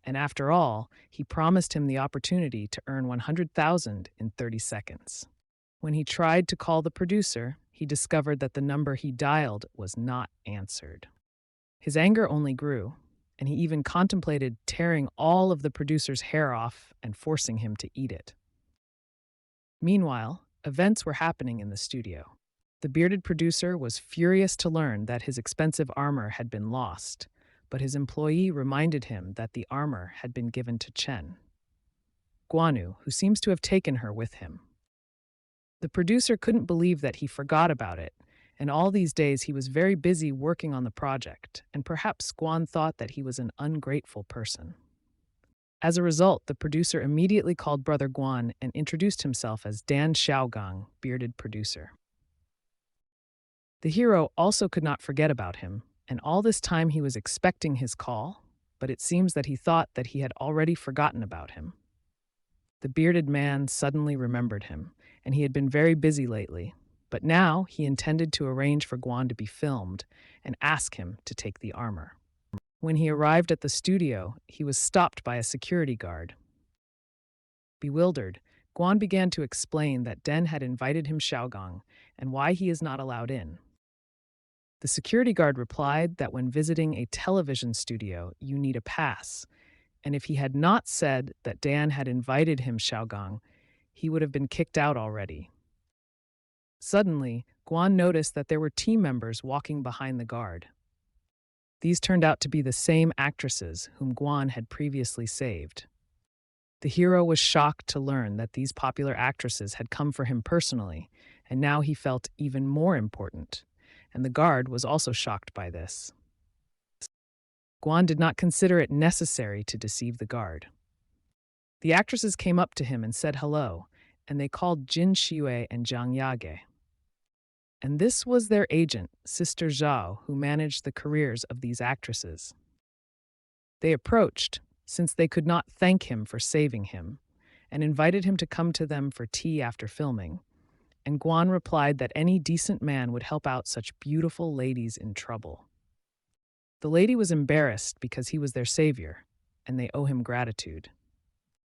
And after all, he promised him the opportunity to earn 100,000 in 30 seconds. When he tried to call the producer, he discovered that the number he dialed was not answered. His anger only grew, and he even contemplated tearing all of the producer's hair off and forcing him to eat it. Meanwhile, events were happening in the studio. The bearded producer was furious to learn that his expensive armor had been lost, but his employee reminded him that the armor had been given to Chen Guanu, who seems to have taken her with him. The producer couldn't believe that he forgot about it, and all these days he was very busy working on the project, and perhaps Guan thought that he was an ungrateful person. As a result, the producer immediately called Brother Guan and introduced himself as Dan Xiaogang, bearded producer. The hero also could not forget about him, and all this time he was expecting his call, but it seems that he thought that he had already forgotten about him. The bearded man suddenly remembered him, and he had been very busy lately, but now he intended to arrange for Guan to be filmed and ask him to take the armor. When he arrived at the studio, he was stopped by a security guard. Bewildered, Guan began to explain that Den had invited him Xiaogang and why he is not allowed in. The security guard replied that when visiting a television studio, you need a pass, and if he had not said that Dan had invited him Xiaogang, he would have been kicked out already. Suddenly, Guan noticed that there were team members walking behind the guard. These turned out to be the same actresses whom Guan had previously saved. The hero was shocked to learn that these popular actresses had come for him personally, and now he felt even more important, and the guard was also shocked by this. Guan did not consider it necessary to deceive the guard. The actresses came up to him and said hello, and they called Jin Xue and Zhang Yage. And this was their agent, Sister Zhao, who managed the careers of these actresses. They approached, since they could not thank him for saving him, and invited him to come to them for tea after filming, and Guan replied that any decent man would help out such beautiful ladies in trouble. The lady was embarrassed because he was their savior, and they owe him gratitude.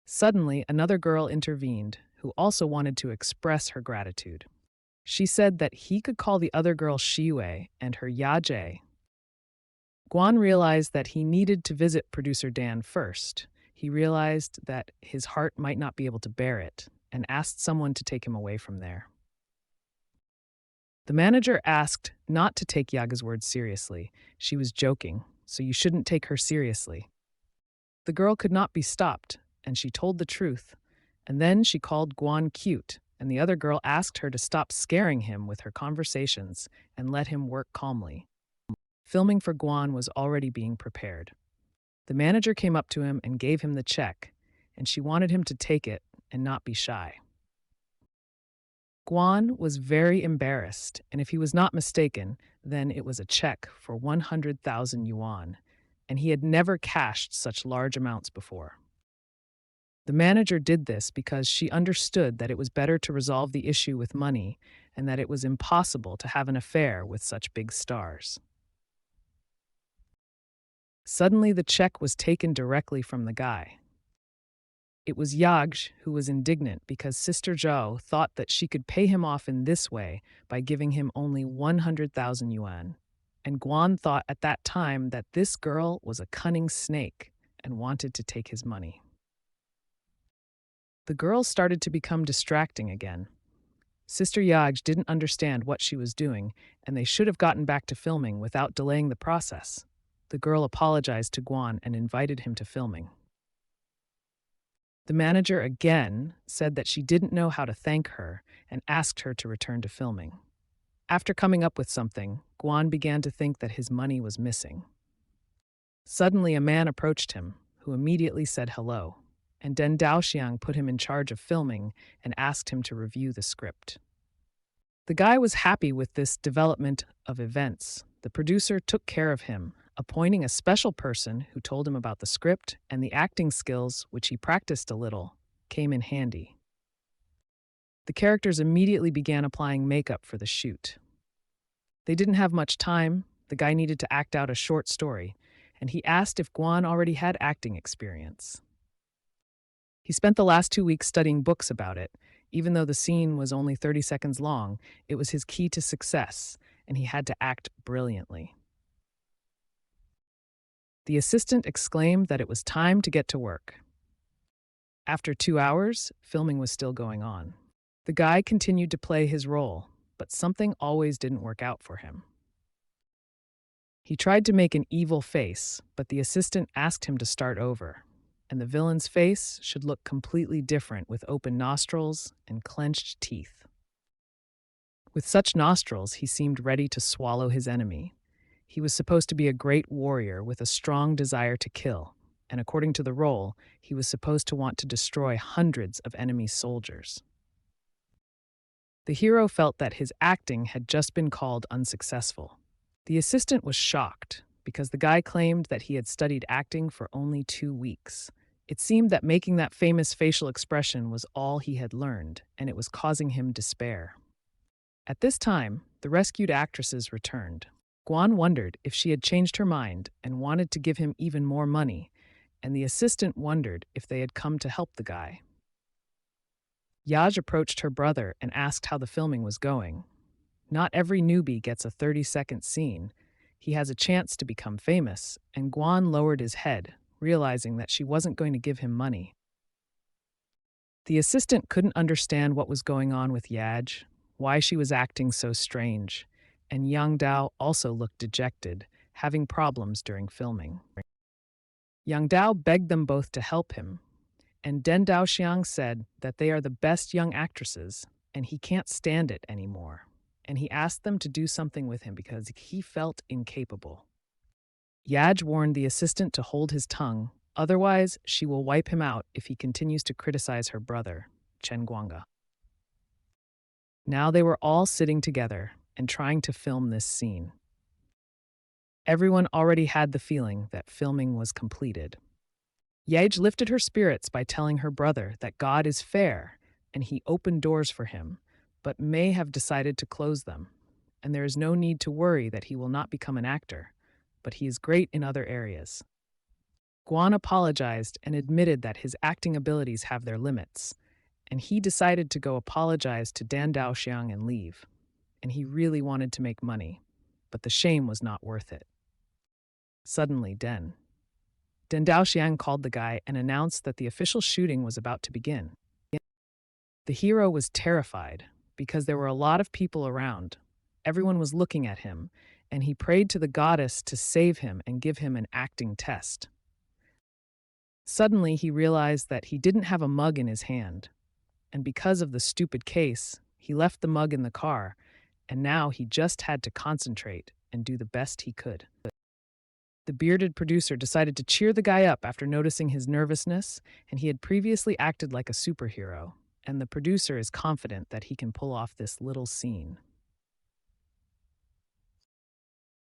Suddenly, another girl intervened, who also wanted to express her gratitude. She said that he could call the other girl Shiwei and her Yaje. Guan realized that he needed to visit producer Dan first. He realized that his heart might not be able to bear it, and asked someone to take him away from there. The manager asked not to take Yaga's words seriously. She was joking, so you shouldn't take her seriously. The girl could not be stopped, and she told the truth. And then she called Guan cute, and the other girl asked her to stop scaring him with her conversations and let him work calmly. Filming for Guan was already being prepared. The manager came up to him and gave him the check, and she wanted him to take it and not be shy. Guan was very embarrassed, and if he was not mistaken, then it was a check for 100,000 yuan, and he had never cashed such large amounts before. The manager did this because she understood that it was better to resolve the issue with money and that it was impossible to have an affair with such big stars. Suddenly, the check was taken directly from the guy. It was Yagj who was indignant because Sister Zhao thought that she could pay him off in this way by giving him only 100,000 yuan, and Guan thought at that time that this girl was a cunning snake and wanted to take his money. The girl started to become distracting again. Sister Yagj didn't understand what she was doing, and they should have gotten back to filming without delaying the process. The girl apologized to Guan and invited him to filming. The manager again said that she didn't know how to thank her and asked her to return to filming. After coming up with something, Guan began to think that his money was missing. Suddenly, a man approached him, who immediately said hello, and Den Daoxiang put him in charge of filming and asked him to review the script. The guy was happy with this development of events. The producer took care of him, appointing a special person who told him about the script, and the acting skills, which he practiced a little, came in handy. The characters immediately began applying makeup for the shoot. They didn't have much time. The guy needed to act out a short story, and he asked if Guan already had acting experience. He spent the last 2 weeks studying books about it. Even though the scene was only 30 seconds long, it was his key to success, and he had to act brilliantly. The assistant exclaimed that it was time to get to work. After 2 hours, filming was still going on. The guy continued to play his role, but something always didn't work out for him. He tried to make an evil face, but the assistant asked him to start over, and the villain's face should look completely different with open nostrils and clenched teeth. With such nostrils, he seemed ready to swallow his enemy. He was supposed to be a great warrior with a strong desire to kill, and according to the role, he was supposed to want to destroy hundreds of enemy soldiers. The hero felt that his acting had just been called unsuccessful. The assistant was shocked because the guy claimed that he had studied acting for only 2 weeks. It seemed that making that famous facial expression was all he had learned, and it was causing him despair. At this time, the rescued actresses returned. Guan wondered if she had changed her mind and wanted to give him even more money, and the assistant wondered if they had come to help the guy. Yaj approached her brother and asked how the filming was going. Not every newbie gets a 30-second scene. He has a chance to become famous, and Guan lowered his head, realizing that she wasn't going to give him money. The assistant couldn't understand what was going on with Yaj, why she was acting so strange, and Yang Dao also looked dejected, having problems during filming. Yang Dao begged them both to help him, and Den Daoxiang said that they are the best young actresses, and he can't stand it anymore. And he asked them to do something with him because he felt incapable. Yaj warned the assistant to hold his tongue, otherwise she will wipe him out if he continues to criticize her brother, Chen Guanga. Now they were all sitting together and trying to film this scene. Everyone already had the feeling that filming was completed. Yaj lifted her spirits by telling her brother that God is fair and he opened doors for him, but may have decided to close them, and there is no need to worry that he will not become an actor, but he is great in other areas. Guan apologized and admitted that his acting abilities have their limits, and he decided to go apologize to Dan Daoxiang and leave, and he really wanted to make money, but the shame was not worth it. Suddenly, Den Daoxiang called the guy and announced that the official shooting was about to begin. The hero was terrified because there were a lot of people around. Everyone was looking at him, and he prayed to the goddess to save him and give him an acting test. Suddenly, he realized that he didn't have a mug in his hand, and because of the stupid case, he left the mug in the car, and now he just had to concentrate and do the best he could. The bearded producer decided to cheer the guy up after noticing his nervousness, and he had previously acted like a superhero, and the producer is confident that he can pull off this little scene.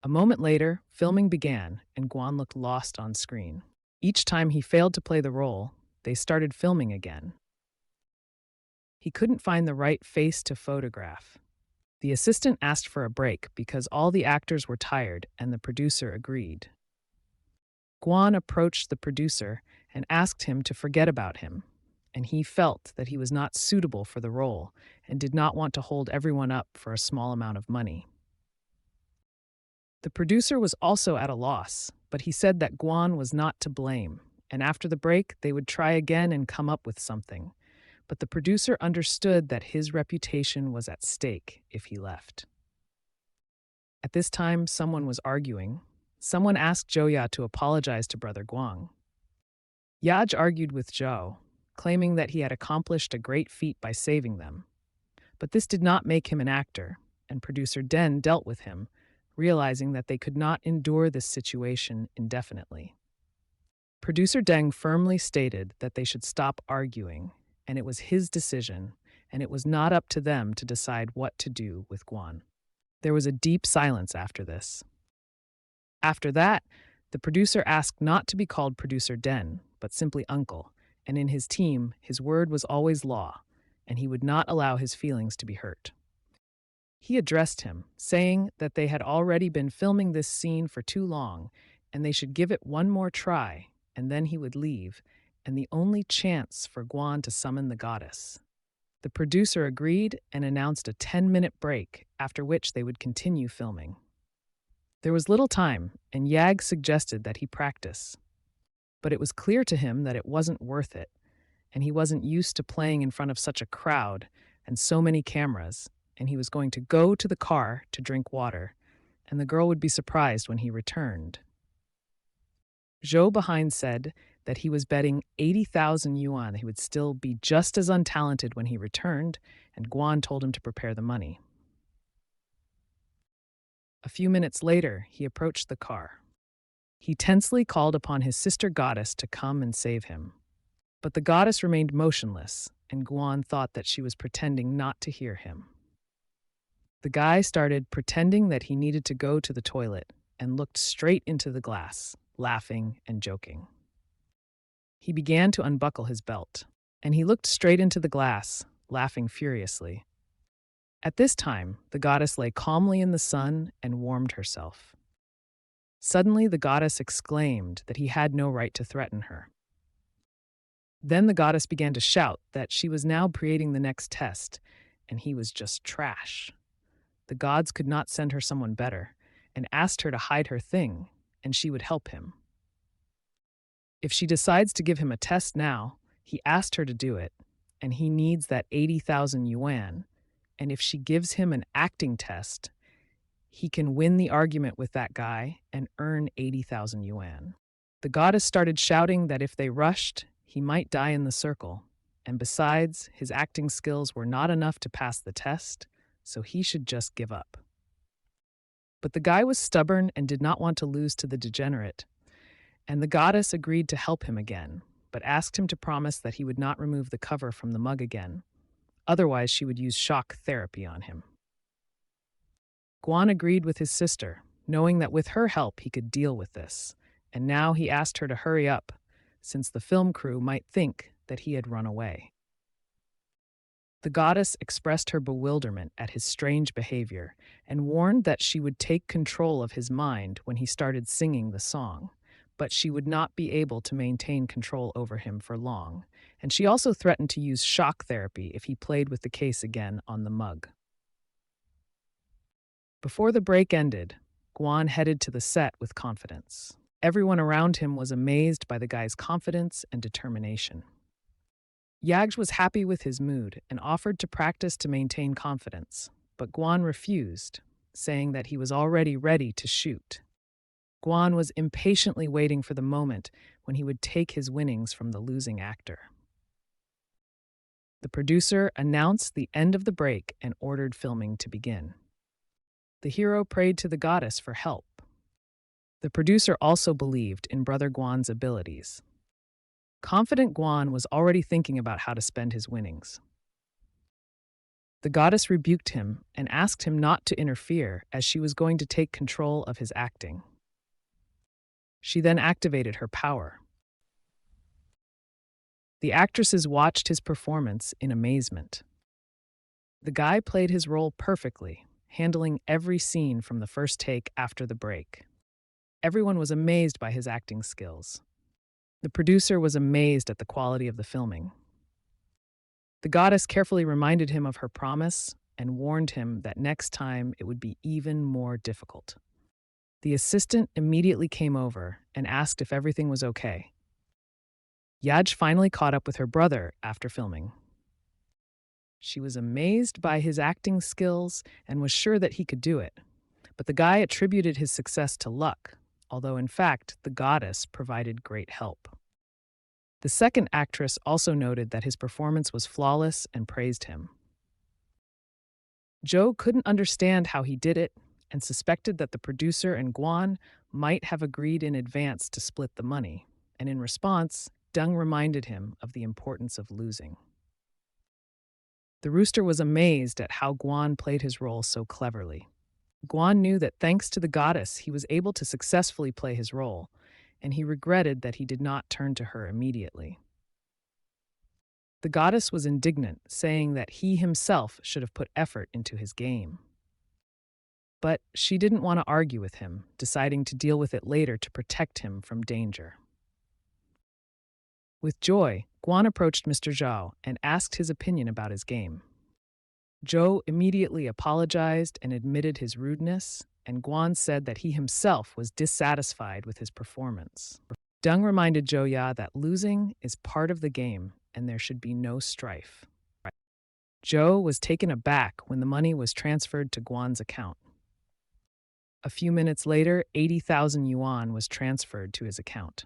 A moment later, filming began, and Guan looked lost on screen. Each time he failed to play the role, they started filming again. He couldn't find the right face to photograph. The assistant asked for a break because all the actors were tired, and the producer agreed. Guan approached the producer and asked him to forget about him, and he felt that he was not suitable for the role and did not want to hold everyone up for a small amount of money. The producer was also at a loss, but he said that Guan was not to blame, and after the break they would try again and come up with something. But the producer understood that his reputation was at stake if he left. At this time, someone was arguing. Someone asked Zhou Ya to apologize to Brother Guang. Yaj argued with Zhou, claiming that he had accomplished a great feat by saving them. But this did not make him an actor, and producer Den dealt with him, realizing that they could not endure this situation indefinitely. Producer Deng firmly stated that they should stop arguing, and it was his decision, and it was not up to them to decide what to do with Guan. There was a deep silence after this. After that, the producer asked not to be called Producer Den, but simply Uncle, and in his team, his word was always law, and he would not allow his feelings to be hurt. He addressed him, saying that they had already been filming this scene for too long and they should give it one more try, and then he would leave, and the only chance for Guan to summon the goddess. The producer agreed and announced a 10-minute break, after which they would continue filming. There was little time, and Yag suggested that he practice. But it was clear to him that it wasn't worth it, and he wasn't used to playing in front of such a crowd and so many cameras, and he was going to go to the car to drink water, and the girl would be surprised when he returned. Zhou behind said that he was betting 80,000 yuan he would still be just as untalented when he returned, and Guan told him to prepare the money. A few minutes later, he approached the car. He tensely called upon his sister goddess to come and save him. But the goddess remained motionless, and Guan thought that she was pretending not to hear him. The guy started pretending that he needed to go to the toilet and looked straight into the glass, laughing and joking. He began to unbuckle his belt, and he looked straight into the glass, laughing furiously. At this time, the goddess lay calmly in the sun and warmed herself. Suddenly, the goddess exclaimed that he had no right to threaten her. Then the goddess began to shout that she was now creating the next test, and he was just trash. The gods could not send her someone better, and asked her to hide her thing, and she would help him. If she decides to give him a test now, he asked her to do it, and he needs that 80,000 yuan, and if she gives him an acting test, he can win the argument with that guy and earn 80,000 yuan. The goddess started shouting that if they rushed, he might die in the circle, and besides, his acting skills were not enough to pass the test, so he should just give up. But the guy was stubborn and did not want to lose to the degenerate, and the goddess agreed to help him again, but asked him to promise that he would not remove the cover from the mug again. Otherwise, she would use shock therapy on him. Guan agreed with his sister, knowing that with her help he could deal with this, and now he asked her to hurry up, since the film crew might think that he had run away. The goddess expressed her bewilderment at his strange behavior and warned that she would take control of his mind when he started singing the song, but she would not be able to maintain control over him for long, and she also threatened to use shock therapy if he played with the case again on the mug. Before the break ended, Guan headed to the set with confidence. Everyone around him was amazed by the guy's confidence and determination. Yagj was happy with his mood and offered to practice to maintain confidence, but Guan refused, saying that he was already ready to shoot. Guan was impatiently waiting for the moment when he would take his winnings from the losing actor. The producer announced the end of the break and ordered filming to begin. The hero prayed to the goddess for help. The producer also believed in Brother Guan's abilities. Confident Guan was already thinking about how to spend his winnings. The goddess rebuked him and asked him not to interfere as she was going to take control of his acting. She then activated her power. The actresses watched his performance in amazement. The guy played his role perfectly, handling every scene from the first take after the break. Everyone was amazed by his acting skills. The producer was amazed at the quality of the filming. The goddess carefully reminded him of her promise and warned him that next time it would be even more difficult. The assistant immediately came over and asked if everything was okay. Yaj finally caught up with her brother after filming. She was amazed by his acting skills and was sure that he could do it, but the guy attributed his success to luck, although in fact the goddess provided great help. The second actress also noted that his performance was flawless and praised him. Zhou couldn't understand how he did it and suspected that the producer and Guan might have agreed in advance to split the money, and in response, Deng reminded him of the importance of losing. The rooster was amazed at how Guan played his role so cleverly. Guan knew that thanks to the goddess he was able to successfully play his role, and he regretted that he did not turn to her immediately. The goddess was indignant, saying that he himself should have put effort into his game. But she didn't want to argue with him, deciding to deal with it later to protect him from danger. With joy, Guan approached Mr. Zhao and asked his opinion about his game. Zhou immediately apologized and admitted his rudeness, and Guan said that he himself was dissatisfied with his performance. Deng reminded Zhou Ya that losing is part of the game and there should be no strife. Zhou was taken aback when the money was transferred to Guan's account. A few minutes later, 80,000 yuan was transferred to his account.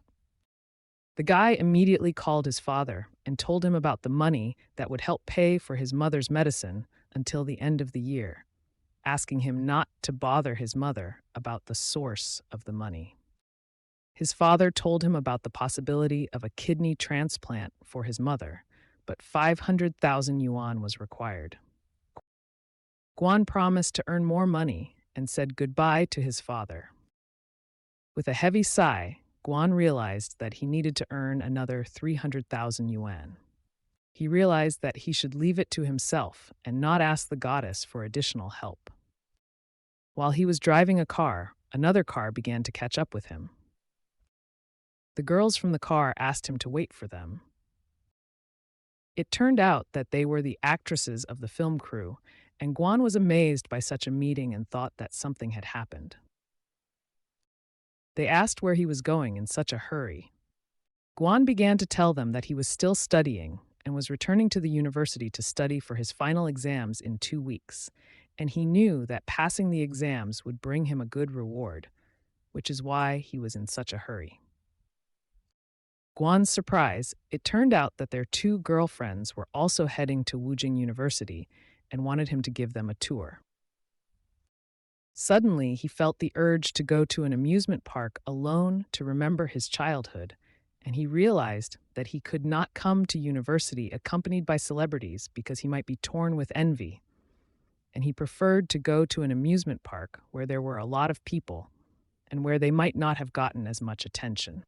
The guy immediately called his father and told him about the money that would help pay for his mother's medicine until the end of the year, asking him not to bother his mother about the source of the money. His father told him about the possibility of a kidney transplant for his mother, but 500,000 yuan was required. Guan promised to earn more money and said goodbye to his father. With a heavy sigh, Guan realized that he needed to earn another 300,000 yuan. He realized that he should leave it to himself and not ask the goddess for additional help. While he was driving a car, another car began to catch up with him. The girls from the car asked him to wait for them. It turned out that they were the actresses of the film crew, and Guan was amazed by such a meeting and thought that something had happened. They asked where he was going in such a hurry. Guan began to tell them that he was still studying and was returning to the university to study for his final exams in 2 weeks, and he knew that passing the exams would bring him a good reward, which is why he was in such a hurry. Guan's surprise, it turned out that their 2 girlfriends were also heading to Wujing University and wanted him to give them a tour. Suddenly, he felt the urge to go to an amusement park alone to remember his childhood, and he realized that he could not come to university accompanied by celebrities because he might be torn with envy, and he preferred to go to an amusement park where there were a lot of people and where they might not have gotten as much attention.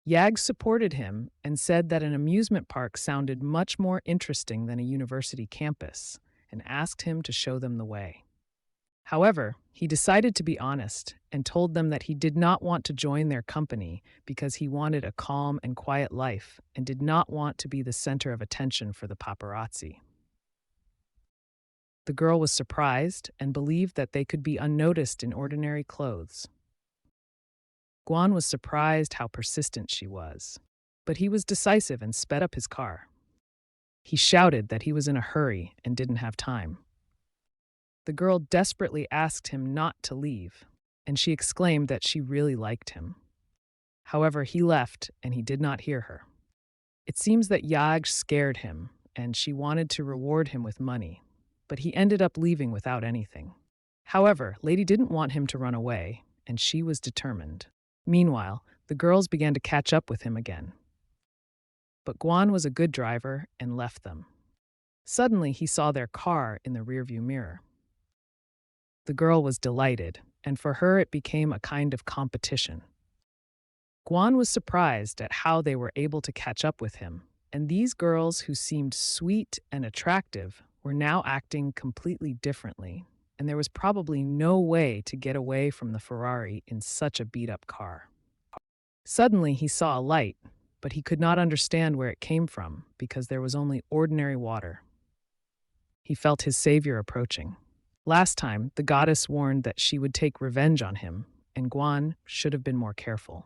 Yag supported him and said that an amusement park sounded much more interesting than a university campus, and asked him to show them the way. However, he decided to be honest and told them that he did not want to join their company because he wanted a calm and quiet life and did not want to be the center of attention for the paparazzi. The girl was surprised and believed that they could be unnoticed in ordinary clothes. Guan was surprised how persistent she was, but he was decisive and sped up his car. He shouted that he was in a hurry and didn't have time. The girl desperately asked him not to leave, and she exclaimed that she really liked him. However, he left and he did not hear her. It seems that Yag scared him, and she wanted to reward him with money, but he ended up leaving without anything. However, Lady didn't want him to run away, and she was determined. Meanwhile, the girls began to catch up with him again. But Guan was a good driver and left them. Suddenly, he saw their car in the rearview mirror. The girl was delighted, and for her it became a kind of competition. Guan was surprised at how they were able to catch up with him, and these girls who seemed sweet and attractive were now acting completely differently, and there was probably no way to get away from the Ferrari in such a beat-up car. Suddenly, he saw a light, but he could not understand where it came from because there was only ordinary water. He felt his savior approaching. Last time, the goddess warned that she would take revenge on him, and Guan should have been more careful.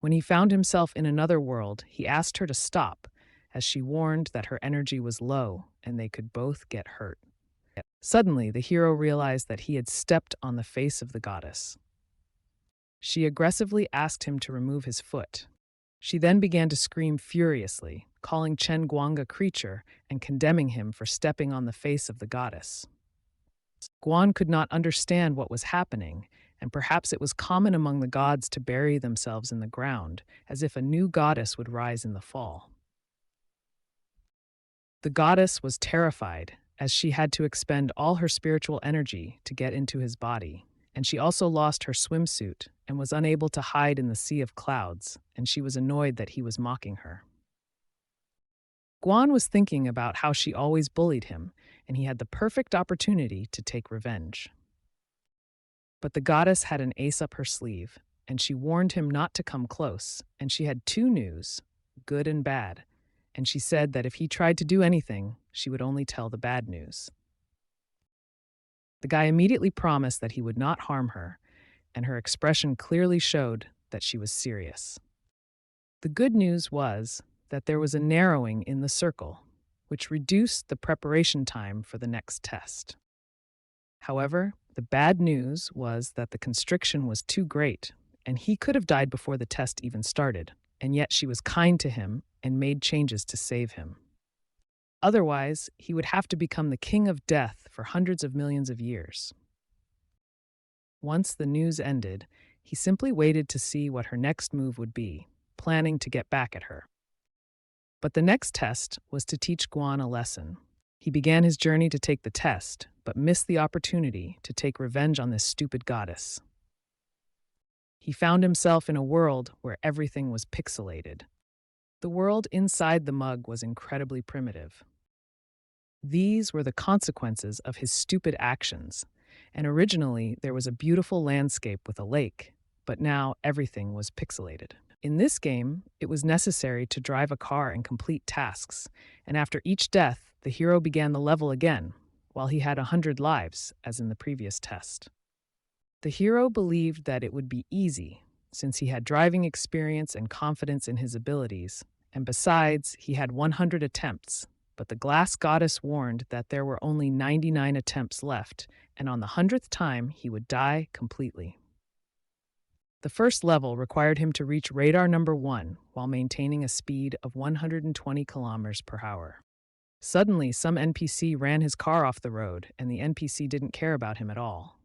When he found himself in another world, he asked her to stop, as she warned that her energy was low and they could both get hurt. Suddenly, the hero realized that he had stepped on the face of the goddess. She aggressively asked him to remove his foot. She then began to scream furiously, calling Chen Guang a creature and condemning him for stepping on the face of the goddess. Guan could not understand what was happening, and perhaps it was common among the gods to bury themselves in the ground, as if a new goddess would rise in the fall. The goddess was terrified, as she had to expend all her spiritual energy to get into his body, and she also lost her swimsuit and was unable to hide in the sea of clouds, and she was annoyed that he was mocking her. Guan was thinking about how she always bullied him, and he had the perfect opportunity to take revenge. But the goddess had an ace up her sleeve, and she warned him not to come close, and she had two news, good and bad, and she said that if he tried to do anything, she would only tell the bad news. The guy immediately promised that he would not harm her, and her expression clearly showed that she was serious. The good news was that there was a narrowing in the circle, which reduced the preparation time for the next test. However, the bad news was that the constriction was too great, and he could have died before the test even started, and yet she was kind to him and made changes to save him. Otherwise, he would have to become the king of death for hundreds of millions of years. Once the news ended, he simply waited to see what her next move would be, planning to get back at her. But the next test was to teach Guan a lesson. He began his journey to take the test, but missed the opportunity to take revenge on this stupid goddess. He found himself in a world where everything was pixelated. The world inside the mug was incredibly primitive. These were the consequences of his stupid actions, and originally there was a beautiful landscape with a lake, but now everything was pixelated. In this game, it was necessary to drive a car and complete tasks, and after each death, the hero began the level again, while he had 100 lives, as in the previous test. The hero believed that it would be easy, since he had driving experience and confidence in his abilities, and besides, he had 100 attempts, but the glass goddess warned that there were only 99 attempts left, and on the 100th time, he would die completely. The first level required him to reach radar number 1 while maintaining a speed of 120 kilometers per hour. Suddenly, some NPC ran his car off the road, and the NPC didn't care about him at all.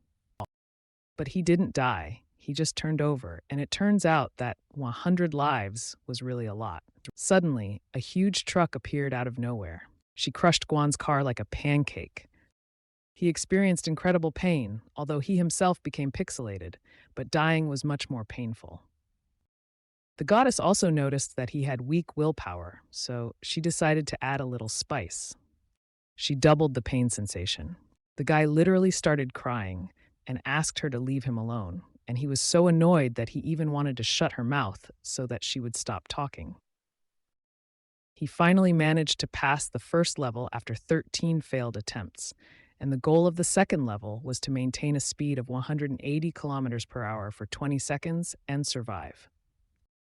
But he didn't die. He just turned over, and it turns out that 100 lives was really a lot. Suddenly, a huge truck appeared out of nowhere. She crushed Guan's car like a pancake. He experienced incredible pain, although he himself became pixelated, but dying was much more painful. The goddess also noticed that he had weak willpower, so she decided to add a little spice. She doubled the pain sensation. The guy literally started crying and asked her to leave him alone, and he was so annoyed that he even wanted to shut her mouth so that she would stop talking. He finally managed to pass the first level after 13 failed attempts, and the goal of the second level was to maintain a speed of 180 kilometers per hour for 20 seconds and survive.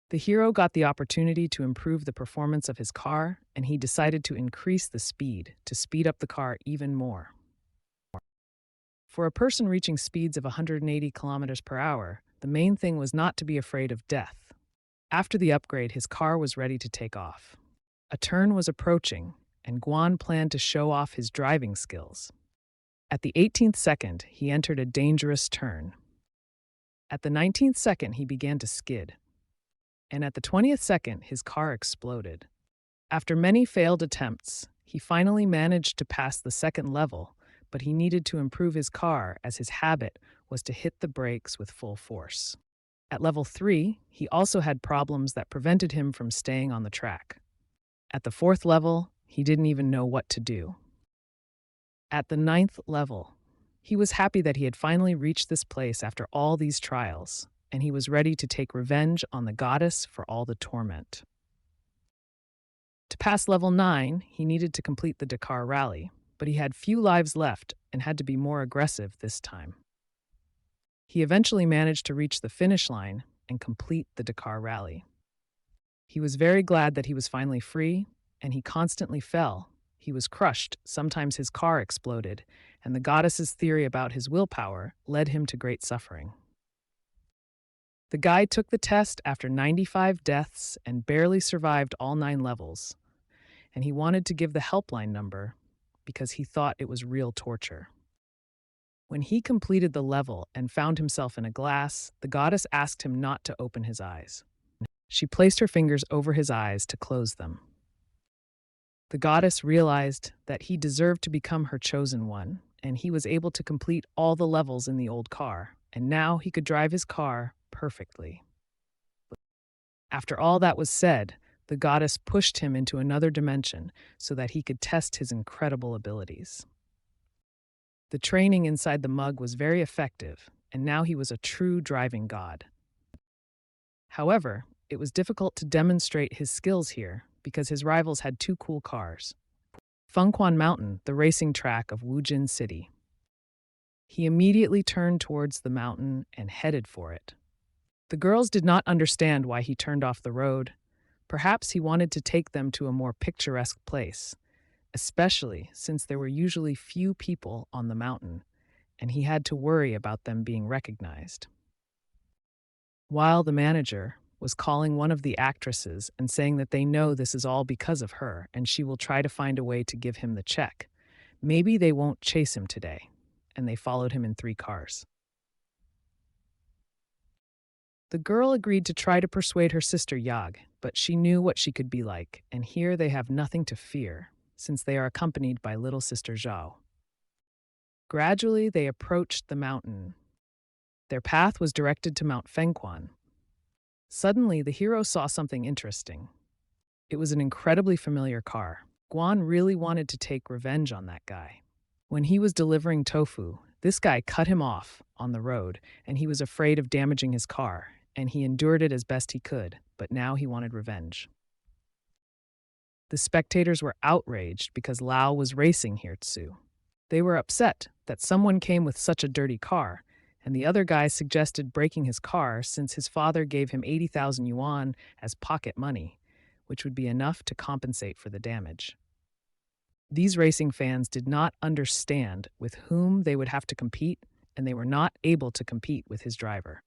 The hero got the opportunity to improve the performance of his car, and he decided to increase the speed to speed up the car even more. For a person reaching speeds of 180 kilometers per hour, the main thing was not to be afraid of death. After the upgrade, his car was ready to take off. A turn was approaching, and Guan planned to show off his driving skills. At the 18th second, he entered a dangerous turn. At the 19th second, he began to skid. And at the 20th second, his car exploded. After many failed attempts, he finally managed to pass the second level, but he needed to improve his car as his habit was to hit the brakes with full force. At level 3, he also had problems that prevented him from staying on the track. At the 4th level, he didn't even know what to do. At the 9th level, he was happy that he had finally reached this place after all these trials, and he was ready to take revenge on the goddess for all the torment. To pass level 9, he needed to complete the Dakar Rally, but he had few lives left and had to be more aggressive this time. He eventually managed to reach the finish line and complete the Dakar Rally. He was very glad that he was finally free, and he constantly fell. He was crushed, sometimes his car exploded, and the goddess's theory about his willpower led him to great suffering. The guy took the test after 95 deaths and barely survived all 9 levels, and he wanted to give the helpline number because he thought it was real torture. When he completed the level and found himself in a glass, the goddess asked him not to open his eyes. She placed her fingers over his eyes to close them. The goddess realized that he deserved to become her chosen one, and he was able to complete all the levels in the old car, and now he could drive his car perfectly. After all that was said, the goddess pushed him into another dimension so that he could test his incredible abilities. The training inside the mug was very effective, and now he was a true driving god. However, it was difficult to demonstrate his skills here because his rivals had two cool cars. Fengquan Mountain, the racing track of Wujin City. He immediately turned towards the mountain and headed for it. The girls did not understand why he turned off the road. Perhaps he wanted to take them to a more picturesque place, especially since there were usually few people on the mountain, and he had to worry about them being recognized. While the manager was calling one of the actresses and saying that they know this is all because of her and she will try to find a way to give him the check, maybe they won't chase him today, and they followed him in 3 cars. The girl agreed to try to persuade her sister Yag, but she knew what she could be like, and here they have nothing to fear, since they are accompanied by little sister Zhao. Gradually, they approached the mountain. Their path was directed to Mount Fengquan. Suddenly, the hero saw something interesting. It was an incredibly familiar car. Guan really wanted to take revenge on that guy. When he was delivering tofu, this guy cut him off on the road, and he was afraid of damaging his car, and he endured it as best he could, but now he wanted revenge. The spectators were outraged because Lao was racing here too. They were upset that someone came with such a dirty car, and the other guy suggested breaking his car since his father gave him 80,000 yuan as pocket money, which would be enough to compensate for the damage. These racing fans did not understand with whom they would have to compete, and they were not able to compete with his driver.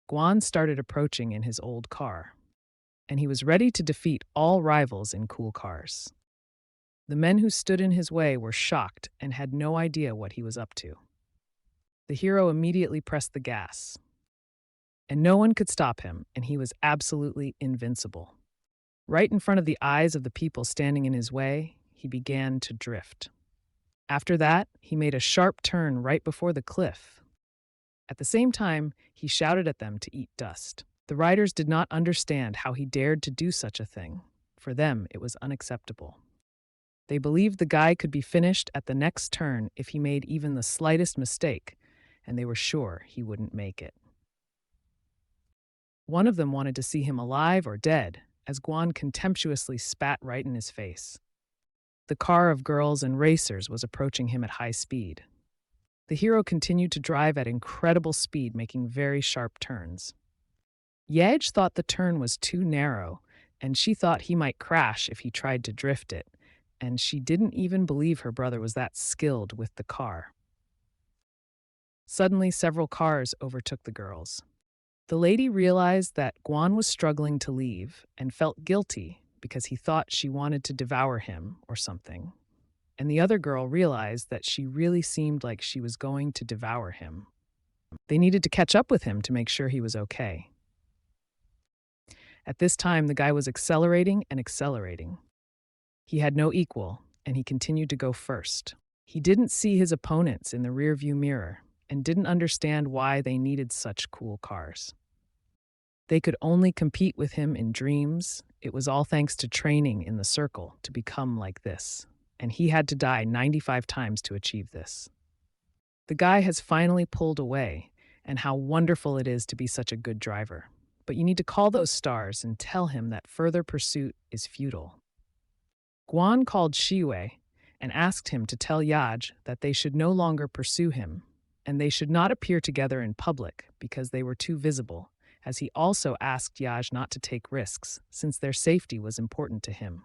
Guan started approaching in his old car, and he was ready to defeat all rivals in cool cars. The men who stood in his way were shocked and had no idea what he was up to. The hero immediately pressed the gas, and no one could stop him, and he was absolutely invincible. Right in front of the eyes of the people standing in his way, he began to drift. After that, he made a sharp turn right before the cliff. At the same time, he shouted at them to eat dust. The riders did not understand how he dared to do such a thing. For them, it was unacceptable. They believed the guy could be finished at the next turn if he made even the slightest mistake, and they were sure he wouldn't make it. One of them wanted to see him alive or dead, as Guan contemptuously spat right in his face. The car of girls and racers was approaching him at high speed. The hero continued to drive at incredible speed, making very sharp turns. Yej thought the turn was too narrow, and she thought he might crash if he tried to drift it, and she didn't even believe her brother was that skilled with the car. Suddenly, several cars overtook the girls. The lady realized that Guan was struggling to leave and felt guilty because he thought she wanted to devour him or something. And the other girl realized that she really seemed like she was going to devour him. They needed to catch up with him to make sure he was okay. At this time, the guy was accelerating and accelerating. He had no equal, and he continued to go first. He didn't see his opponents in the rearview mirror and didn't understand why they needed such cool cars. They could only compete with him in dreams. It was all thanks to training in the circle to become like this, and he had to die 95 times to achieve this. The guy has finally pulled away, and how wonderful it is to be such a good driver. But you need to call those stars and tell him that further pursuit is futile. Guan called Shiwei and asked him to tell Yaj that they should no longer pursue him, and they should not appear together in public because they were too visible, as he also asked Yaj not to take risks, since their safety was important to him.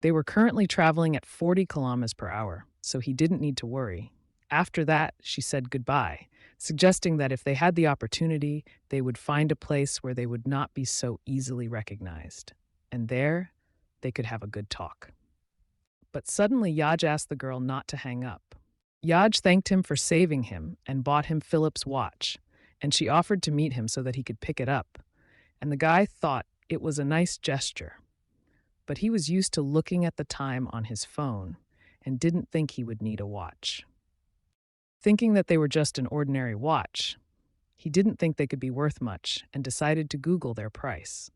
They were currently traveling at 40 kilometers per hour, so he didn't need to worry. After that, she said goodbye, suggesting that if they had the opportunity, they would find a place where they would not be so easily recognized. And there, they could have a good talk. But suddenly, Yaj asked the girl not to hang up. Yaj thanked him for saving him and bought him Philip's watch, and she offered to meet him so that he could pick it up. And the guy thought it was a nice gesture. But he was used to looking at the time on his phone and didn't think he would need a watch. Thinking that they were just an ordinary watch, he didn't think they could be worth much and decided to Google their price.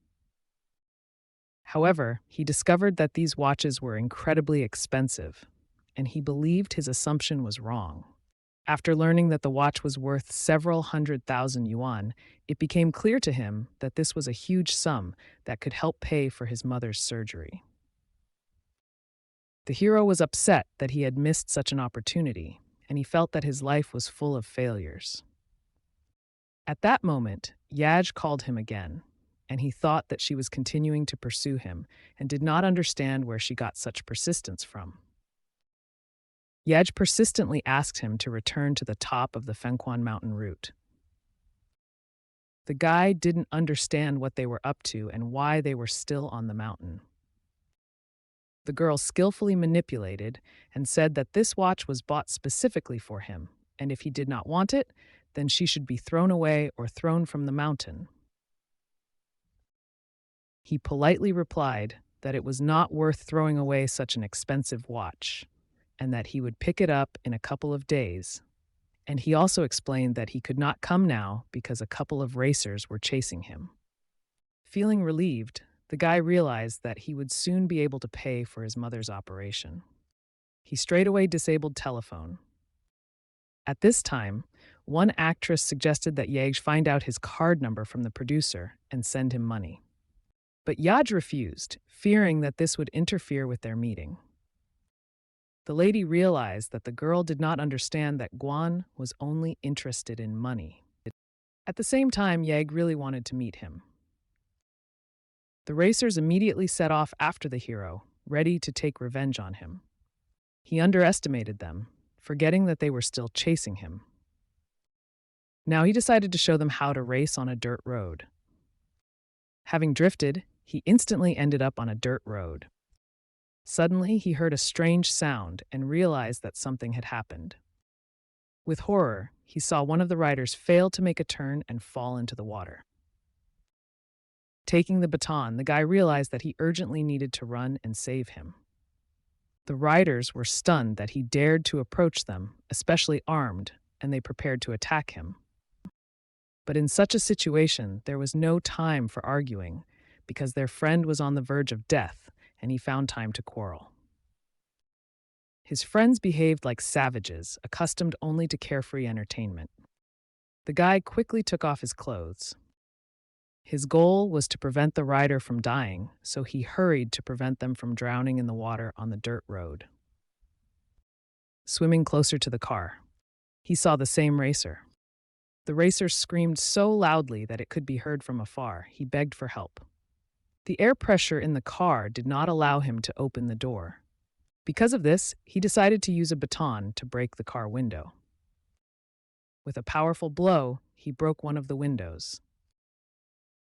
However, he discovered that these watches were incredibly expensive, and he believed his assumption was wrong. After learning that the watch was worth several 100,000 yuan, it became clear to him that this was a huge sum that could help pay for his mother's surgery. The hero was upset that he had missed such an opportunity, and he felt that his life was full of failures. At that moment, Yaj called him again, and he thought that she was continuing to pursue him and did not understand where she got such persistence from. Yaj persistently asked him to return to the top of the Fengquan mountain route. The guy didn't understand what they were up to and why they were still on the mountain. The girl skillfully manipulated and said that this watch was bought specifically for him, and if he did not want it, then she should be thrown away or thrown from the mountain. He politely replied that it was not worth throwing away such an expensive watch, and that he would pick it up in a couple of days. And he also explained that he could not come now because a couple of racers were chasing him. Feeling relieved, the guy realized that he would soon be able to pay for his mother's operation. He straightaway disabled telephone. At this time, one actress suggested that Yaj find out his card number from the producer and send him money. But Yaj refused, fearing that this would interfere with their meeting. The lady realized that the girl did not understand that Guan was only interested in money. At the same time, Yag really wanted to meet him. The racers immediately set off after the hero, ready to take revenge on him. He underestimated them, forgetting that they were still chasing him. Now he decided to show them how to race on a dirt road. Having drifted, he instantly ended up on a dirt road. Suddenly, he heard a strange sound and realized that something had happened. With horror, he saw one of the riders fail to make a turn and fall into the water. Taking the baton, the guy realized that he urgently needed to run and save him. The riders were stunned that he dared to approach them, especially armed, and they prepared to attack him. But in such a situation, there was no time for arguing, because their friend was on the verge of death, and he found time to quarrel. His friends behaved like savages, accustomed only to carefree entertainment. The guy quickly took off his clothes. His goal was to prevent the rider from dying, so he hurried to prevent them from drowning in the water on the dirt road. Swimming closer to the car, he saw the same racer. The racer screamed so loudly that it could be heard from afar. He begged for help. The air pressure in the car did not allow him to open the door. Because of this, he decided to use a baton to break the car window. With a powerful blow, he broke one of the windows.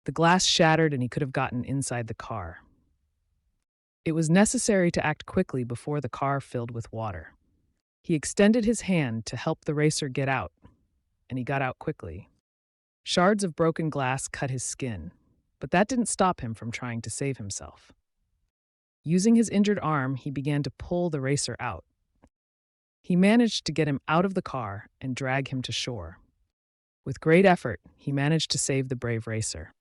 The glass shattered and he could have gotten inside the car. It was necessary to act quickly before the car filled with water. He extended his hand to help the racer get out, and he got out quickly. Shards of broken glass cut his skin, but that didn't stop him from trying to save himself. Using his injured arm, he began to pull the racer out. He managed to get him out of the car and drag him to shore. With great effort, he managed to save the brave racer.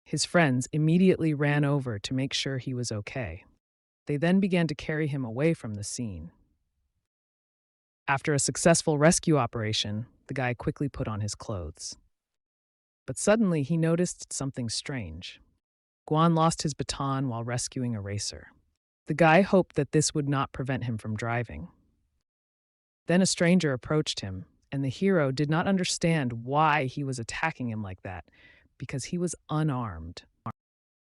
His friends immediately ran over to make sure he was okay. They then began to carry him away from the scene. After a successful rescue operation, the guy quickly put on his clothes. But suddenly he noticed something strange. Guan lost his baton while rescuing a racer. The guy hoped that this would not prevent him from driving. Then a stranger approached him, and the hero did not understand why he was attacking him like that, because he was unarmed.